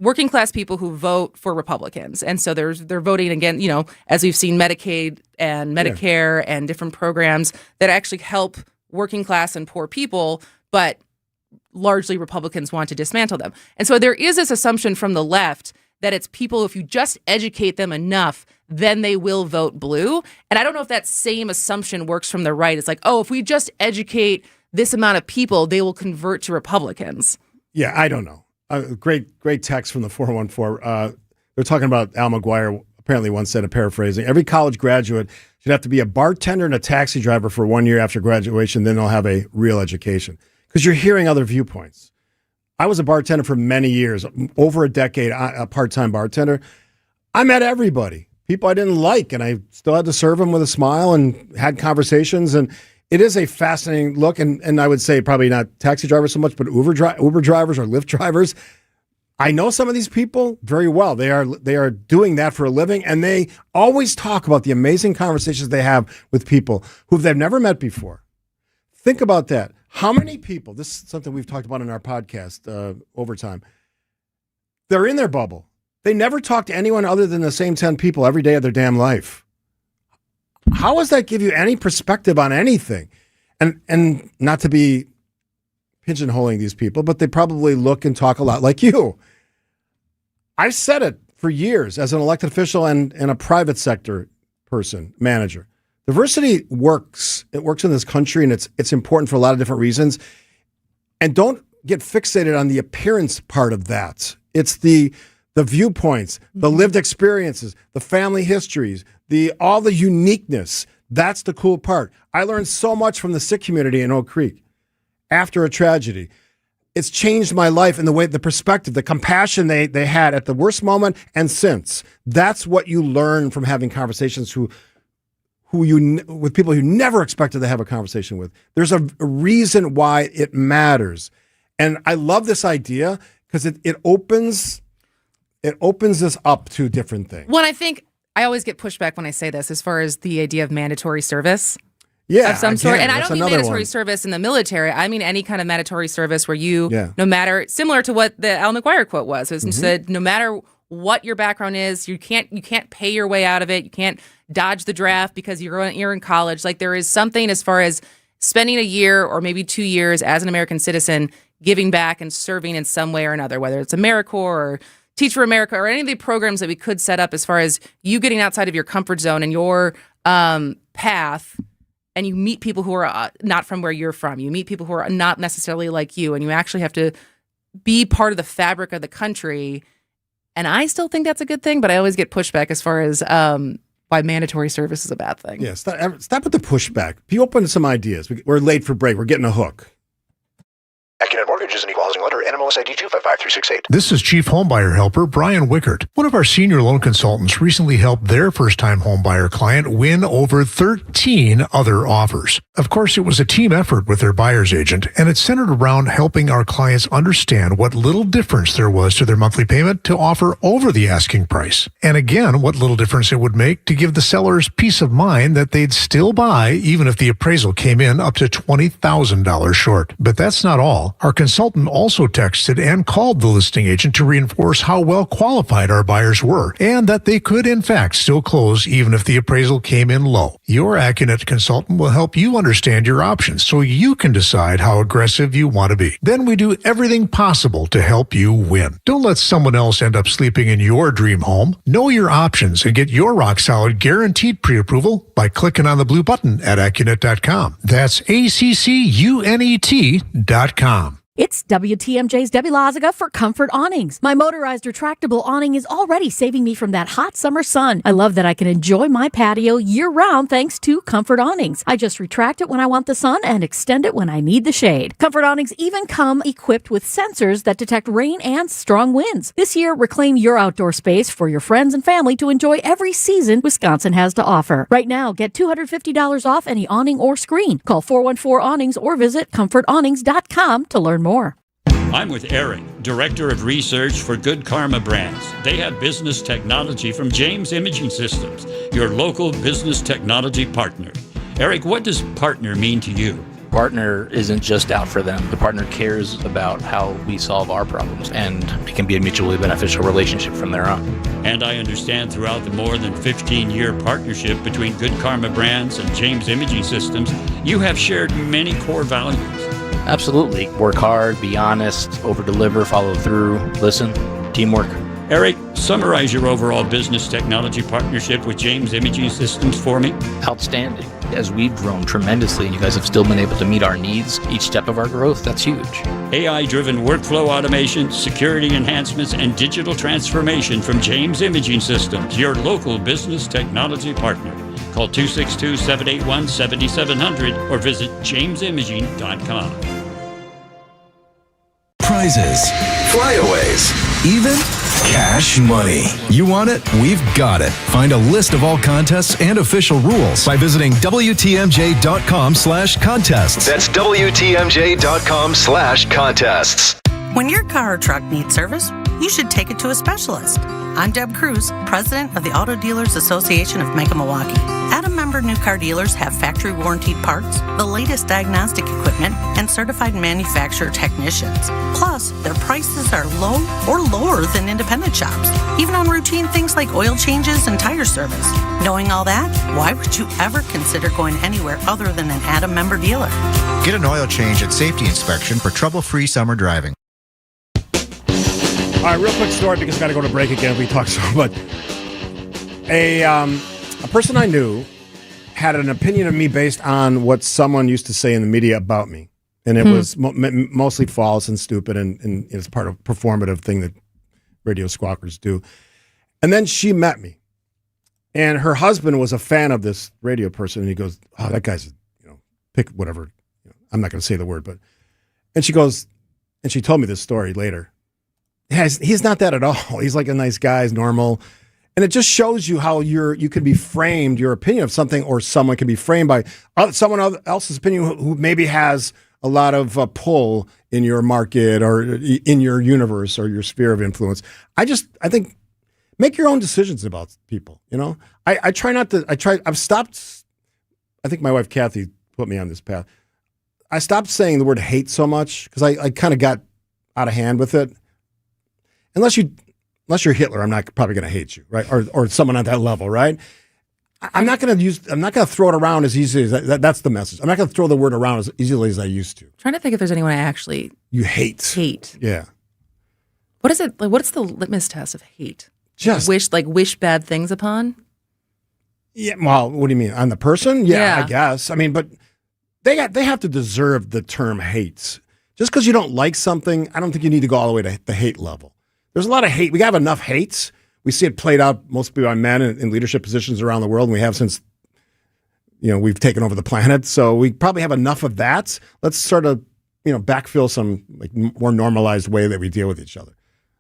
[SPEAKER 19] working class people who vote for Republicans. And so they're voting again, as we've seen Medicaid and Medicare and different programs that actually help working class and poor people, but largely Republicans want to dismantle them. And so there is this assumption from the left that it's people, if you just educate them enough, then they will vote blue. And I don't know if that same assumption works from the right. It's like, oh, if we just educate this amount of people, they will convert to Republicans.
[SPEAKER 13] Yeah, I don't know. Great text from the 414. They're talking about Al McGuire apparently once said, paraphrasing, every college graduate should have to be a bartender and a taxi driver for 1 year after graduation, then they'll have a real education. Because you're hearing other viewpoints. I was a bartender for many years, over a decade, a part-time bartender. I met everybody, people I didn't like, and I still had to serve them with a smile and had conversations. And it is a fascinating look. And I would say probably not taxi drivers so much, but Uber drivers or Lyft drivers. I know some of these people very well. They are doing that for a living, and they always talk about the amazing conversations they have with people who they've never met before. Think about that. How many people, this is something we've talked about in our podcast over time, they're in their bubble. They never talk to anyone other than the same 10 people every day of their damn life. How does that give you any perspective on anything? And not to be pigeonholing these people, but they probably look and talk a lot like you. I said it for years as an elected official and a private sector person, manager. Diversity works. It works in this country, and it's important for a lot of different reasons. And don't get fixated on the appearance part of that. It's the viewpoints, the lived experiences, the family histories, all the uniqueness. That's the cool part. I learned so much from the Sikh community in Oak Creek after a tragedy. It's changed my life in the perspective, the compassion they had at the worst moment and since. That's what you learn from having conversations with people you never expected to have a conversation with. There's a reason why it matters. And I love this idea because it opens us up to different things.
[SPEAKER 8] Well, I think I always get pushback when I say this as far as the idea of mandatory service.
[SPEAKER 13] Yeah,
[SPEAKER 8] of some sort. And I
[SPEAKER 13] That's
[SPEAKER 8] don't mean
[SPEAKER 13] another
[SPEAKER 8] mandatory
[SPEAKER 13] one.
[SPEAKER 8] service in the military. I mean any kind of mandatory service where you, no matter, similar to what the Al McGuire quote was, it said, no matter what your background is, you can't pay your way out of it. You can't dodge the draft because you're in college. Like, there is something as far as spending a year or maybe 2 years as an American citizen, giving back and serving in some way or another, whether it's AmeriCorps or Teach for America or any of the programs that we could set up as far as you getting outside of your comfort zone and your path. And you meet people who are not from where you're from. You meet people who are not necessarily like you, and you actually have to be part of the fabric of the country. And I still think that's a good thing, but I always get pushback as far as why mandatory service is a bad thing.
[SPEAKER 13] Yeah, stop with the pushback. Be open to some ideas. We're late for break. We're getting a hook.
[SPEAKER 1] Accunet Mortgage is an equal housing lender. NMLS ID 255368.
[SPEAKER 16] This is Chief Homebuyer Helper Brian Wickert. One of our senior loan consultants recently helped their first-time homebuyer client win over 13 other offers. Of course, it was a team effort with their buyer's agent, and it centered around helping our clients understand what little difference there was to their monthly payment to offer over the asking price. And again, what little difference it would make to give the sellers peace of mind that they'd still buy even if the appraisal came in up to $20,000 short. But that's not all. Our consultant also texted and called the listing agent to reinforce how well qualified our buyers were and that they could in fact still close even if the appraisal came in low. Your Accunet consultant will help you understand your options so you can decide how aggressive you want to be. Then we do everything possible to help you win. Don't let someone else end up sleeping in your dream home. Know your options and get your rock-solid guaranteed pre-approval by clicking on the blue button at Accunet.com. That's ACCUNET.com.
[SPEAKER 20] It's WTMJ's Debbie Loziga for Comfort Awnings. My motorized retractable awning is already saving me from that hot summer sun. I love that I can enjoy my patio year-round thanks to Comfort Awnings. I just retract it when I want the sun and extend it when I need the shade. Comfort Awnings even come equipped with sensors that detect rain and strong winds. This year, reclaim your outdoor space for your friends and family to enjoy every season Wisconsin has to offer. Right now, get $250 off any awning or screen. Call 414-AWNINGS or visit ComfortAwnings.com to learn more.
[SPEAKER 21] I'm with Eric, Director of Research for Good Karma Brands. They have business technology from James Imaging Systems, your local business technology partner. Eric, what does partner mean to you?
[SPEAKER 22] Partner isn't just out for them. The partner cares about how we solve our problems, and it can be a mutually beneficial relationship from there on.
[SPEAKER 21] And I understand throughout the more than 15-year partnership between Good Karma Brands and James Imaging Systems, you have shared many core values.
[SPEAKER 22] Absolutely. Work hard, be honest, over-deliver, follow through, listen, teamwork.
[SPEAKER 21] Eric, summarize your overall business technology partnership with James Imaging Systems for me.
[SPEAKER 22] Outstanding. As we've grown tremendously and you guys have still been able to meet our needs each step of our growth, that's huge.
[SPEAKER 21] AI-driven workflow automation, security enhancements, and digital transformation from James Imaging Systems, your local business technology partner. Call 262-781-7700 or visit jamesimaging.com.
[SPEAKER 2] Prizes, flyaways, even cash money. You want it? We've got it. Find a list of all contests and official rules by visiting WTMJ.com/contests.
[SPEAKER 23] That's WTMJ.com/contests.
[SPEAKER 24] When your car or truck needs service,
[SPEAKER 7] you should take it to a specialist. I'm Deb Cruz, president of the Auto Dealers Association of Mega Milwaukee. Adam member new car dealers have factory warranted parts, the latest diagnostic equipment, and certified manufacturer technicians. Plus, their prices are low or lower than independent shops, even on routine things like oil changes and tire service. Knowing all that, why would you ever consider going anywhere other than an Adam member dealer?
[SPEAKER 10] Get an oil change at Safety Inspection for trouble-free summer driving.
[SPEAKER 13] All right, real quick story because I got to go to break again. We talked so much. A person I knew had an opinion of me based on what someone used to say in the media about me. And it was mostly false and stupid, and it's part of a performative thing that radio squawkers do. And then she met me. And her husband was a fan of this radio person, and he goes, "Oh, that guy's, pick whatever. I'm not going to say the word, but." And she goes, and she told me this story later. He's not that at all. He's like a nice guy, he's normal. And it just shows you how you can be framed, your opinion of something, or someone can be framed by someone else's opinion who maybe has a lot of pull in your market or in your universe or your sphere of influence. I think make your own decisions about people. I try not to. I've stopped. I think my wife Kathy put me on this path. I stopped saying the word hate so much because I kind of got out of hand with it. Unless you're Hitler, I'm not probably going to hate you, right? Or someone at that level, right? I'm not going to throw it around as easily as that's the message. I'm not going to throw the word around as easily as I used to.
[SPEAKER 19] I'm trying to think if there's anyone I actually hate.
[SPEAKER 13] Yeah.
[SPEAKER 19] What is it? Like, what's the litmus test of hate?
[SPEAKER 13] Just
[SPEAKER 19] wish bad things upon?
[SPEAKER 13] Yeah. Well, what do you mean? On the person? Yeah. I guess. I mean, but they have to deserve the term hates. Just because you don't like something, I don't think you need to go all the way to the hate level. There's a lot of hate. We have enough hates. We see it played out mostly by men in leadership positions around the world, and we have since we've taken over the planet. So we probably have enough of that. Let's sort of backfill some more normalized way that we deal with each other.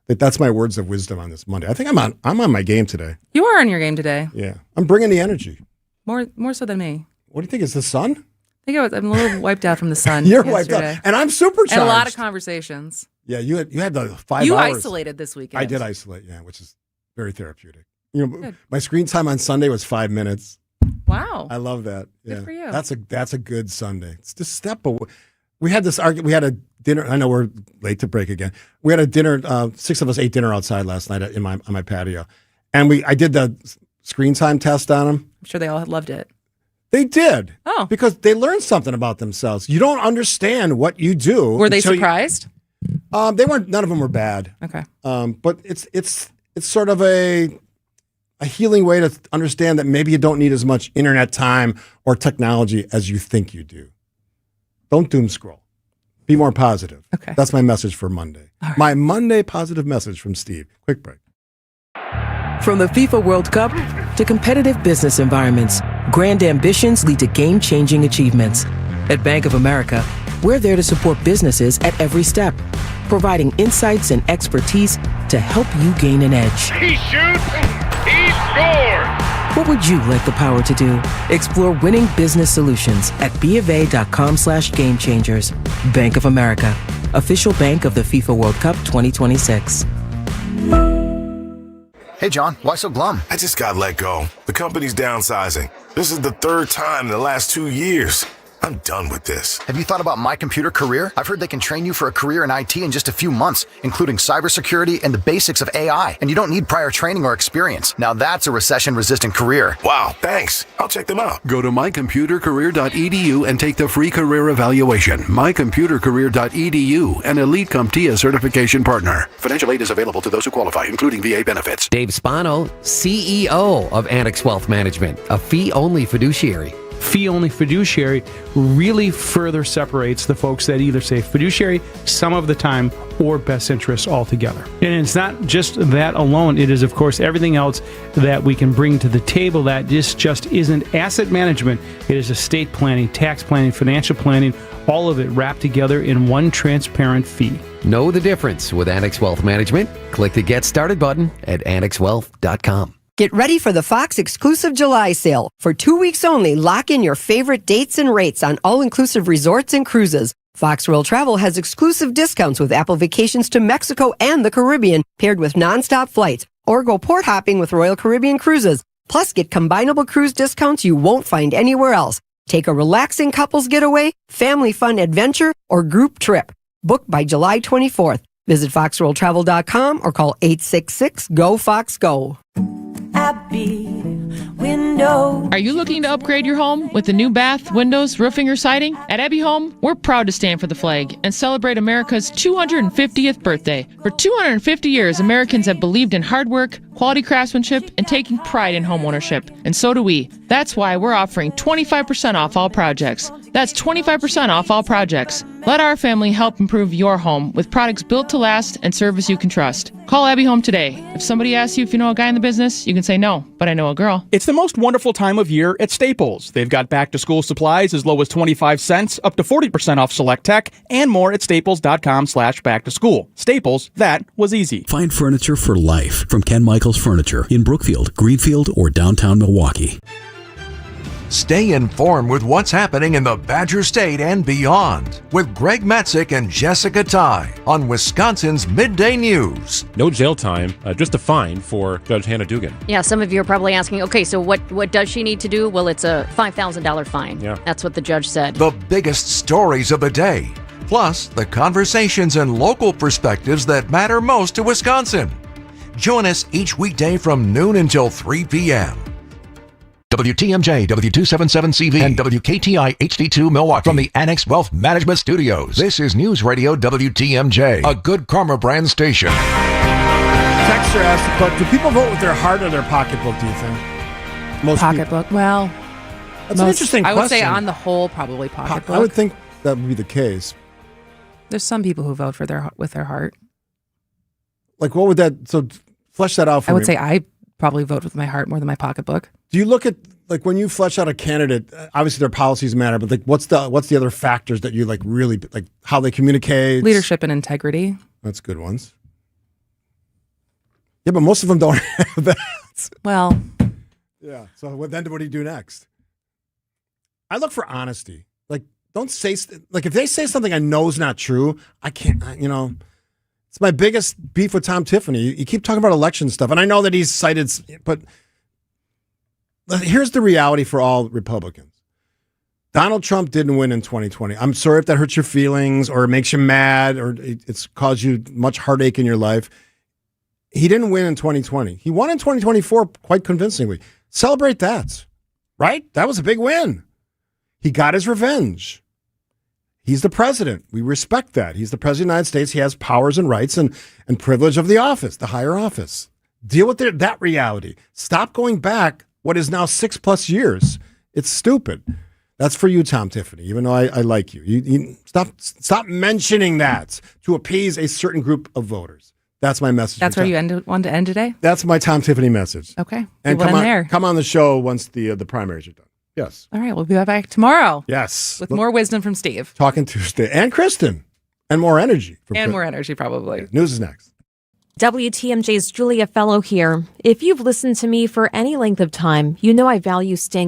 [SPEAKER 13] That's my words of wisdom on this Monday. I think I'm on my game today.
[SPEAKER 19] You are on your game today.
[SPEAKER 13] Yeah, I'm bringing the energy.
[SPEAKER 19] More so than me.
[SPEAKER 13] What do you think? Is the sun?
[SPEAKER 19] I'm a little wiped out from the sun.
[SPEAKER 13] You're wiped out, and I'm supercharged.
[SPEAKER 19] And a lot of conversations.
[SPEAKER 13] Yeah, you had the 5 hours.
[SPEAKER 19] You isolated this weekend.
[SPEAKER 13] I did isolate, yeah, which is very therapeutic. My screen time on Sunday was 5 minutes.
[SPEAKER 19] Wow,
[SPEAKER 13] I love that.
[SPEAKER 19] Good for you.
[SPEAKER 13] That's a good Sunday. It's just step away. We had this argument. We had a dinner. I know we're late to break again. We had a dinner. 6 of us ate dinner outside last night on my patio, and I did the screen time test on them.
[SPEAKER 19] I'm sure they all loved it.
[SPEAKER 13] They did.
[SPEAKER 19] Oh,
[SPEAKER 13] because they learned something about themselves. You don't understand what you do.
[SPEAKER 19] Were they surprised?
[SPEAKER 13] They weren't. None of them were bad.
[SPEAKER 19] Okay.
[SPEAKER 13] But it's sort of a healing way to understand that maybe you don't need as much internet time or technology as you think you do. Don't doom scroll. Be more positive.
[SPEAKER 19] Okay.
[SPEAKER 13] That's my message for Monday. Right. My Monday positive message from Steve. Quick break.
[SPEAKER 11] From the FIFA World Cup to competitive business environments, grand ambitions lead to game-changing achievements. At Bank of America, we're there to support businesses at every step, providing insights and expertise to help you gain an edge.
[SPEAKER 23] He shoots, he scores!
[SPEAKER 11] What would you like the power to do? Explore winning business solutions at BofA.com/gamechangers. Bank of America, official bank of the FIFA World Cup 2026.
[SPEAKER 10] Hey, John, why so glum?
[SPEAKER 24] I just got let go. The company's downsizing. This is the 3rd time in the last 2 years. I'm done with this.
[SPEAKER 10] Have you thought about My Computer Career? I've heard they can train you for a career in IT in just a few months, including cybersecurity and the basics of AI. And you don't need prior training or experience. Now that's a recession-resistant career.
[SPEAKER 24] Wow, thanks. I'll check them out.
[SPEAKER 26] Go to mycomputercareer.edu and take the free career evaluation. Mycomputercareer.edu, an Elite CompTIA certification partner. Financial aid is available to those who qualify, including VA benefits.
[SPEAKER 3] Dave Spano, CEO of Annex Wealth Management, a fee-only fiduciary.
[SPEAKER 15] Fee-only fiduciary really further separates the folks that either say fiduciary some of the time or best interests altogether. And it's not just that alone. It is, of course, everything else that we can bring to the table that just isn't asset management. It is estate planning, tax planning, financial planning, all of it wrapped together in one transparent fee.
[SPEAKER 3] Know the difference with Annex Wealth Management? Click the Get Started button at annexwealth.com.
[SPEAKER 27] Get ready for the Fox exclusive July sale. For 2 weeks only, lock in your favorite dates and rates on all-inclusive resorts and cruises. Fox World Travel has exclusive discounts with Apple vacations to Mexico and the Caribbean, paired with nonstop flights, or go port hopping with Royal Caribbean Cruises. Plus, get combinable cruise discounts you won't find anywhere else. Take a relaxing couples getaway, family fun adventure, or group trip. Book by July 24th. Visit foxworldtravel.com or call 866-GO-FOX-GO.
[SPEAKER 4] Abby Window. Are you looking to upgrade your home with a new bath, windows, roofing, or siding? At Abbey Home, we're proud to stand for the flag and celebrate America's 250th birthday. For 250 years, Americans have believed in hard work, quality craftsmanship, and taking pride in homeownership. And so do we. That's why we're offering 25% off all projects. That's 25% off all projects. Let our family help improve your home with products built to last and service you can trust. Call Abbey Home today. If somebody asks you if you know a guy in the business, you can say no, but I know a girl.
[SPEAKER 5] It's the most wonderful time of year at Staples. They've got back-to-school supplies as low as 25 cents, up to 40% off select tech, and more at staples.com/back-to-school. Staples, that was easy.
[SPEAKER 6] Find furniture for life from Ken Michaels Furniture in Brookfield, Greenfield, or downtown Milwaukee.
[SPEAKER 9] Stay informed with what's happening in the Badger State and beyond with Greg Matzik and Jessica Ty on Wisconsin's Midday News.
[SPEAKER 12] No jail time, just a fine for Judge Hannah Dugan.
[SPEAKER 14] Yeah, some of you are probably asking, okay, so what does she need to do? Well, it's a $5,000 fine.
[SPEAKER 12] Yeah.
[SPEAKER 14] That's what the judge said.
[SPEAKER 9] The biggest stories of the day, plus the conversations and local perspectives that matter most to Wisconsin. Join us each weekday from noon until 3 p.m. WTMJ, W277CV, and WKTI HD2 Milwaukee from the Annex Wealth Management Studios. This is News Radio WTMJ, a Good Karma brand station.
[SPEAKER 13] Texter asked, but do people vote with their heart or their pocketbook, do you think? Most
[SPEAKER 8] Pocketbook. Well,
[SPEAKER 13] That's an interesting
[SPEAKER 8] I would say
[SPEAKER 13] question.
[SPEAKER 8] on the whole, probably pocketbook.
[SPEAKER 13] I would think that would be the case.
[SPEAKER 8] There's some people who vote for with their heart.
[SPEAKER 13] Like, what would that, so flesh that out for me.
[SPEAKER 8] I would say I probably vote with my heart more than my pocketbook.
[SPEAKER 13] Do you look at, like, when you flesh out a candidate, obviously their policies matter, but like, what's the other factors that you like really, like how they communicate?
[SPEAKER 8] Leadership and integrity.
[SPEAKER 13] That's good ones. Yeah, but most of them don't have that.
[SPEAKER 8] Well.
[SPEAKER 13] Yeah, so what do you do next? I look for honesty. Like, don't say, like, if they say something I know is not true, I can't, it's my biggest beef with Tom Tiffany. You keep talking about election stuff, and I know that he's cited, but here's the reality for all Republicans. Donald Trump didn't win in 2020. I'm sorry if that hurts your feelings or makes you mad or it's caused you much heartache in your life. He didn't win in 2020. He won in 2024 quite convincingly. Celebrate that, right? That was a big win. He got his revenge. He's the president. We respect that. He's the president of the United States. He has powers and rights and privilege of the office, the higher office. Deal with that reality. Stop going back what is now 6+ years. It's stupid. That's for you, Tom Tiffany, even though I like you. You stop mentioning that to appease a certain group of voters. That's my message.
[SPEAKER 8] That's where you want to end today?
[SPEAKER 13] That's my Tom Tiffany message.
[SPEAKER 8] Okay.
[SPEAKER 13] And come on the show once the primaries are done. Yes.
[SPEAKER 8] All right. We'll be back tomorrow.
[SPEAKER 13] Yes.
[SPEAKER 8] With more wisdom from Steve.
[SPEAKER 13] Talking Tuesday. And Kristen. And more energy.
[SPEAKER 8] More energy, probably.
[SPEAKER 13] Okay, news is next.
[SPEAKER 17] WTMJ's Julia Fellow here. If you've listened to me for any length of time, you know I value staying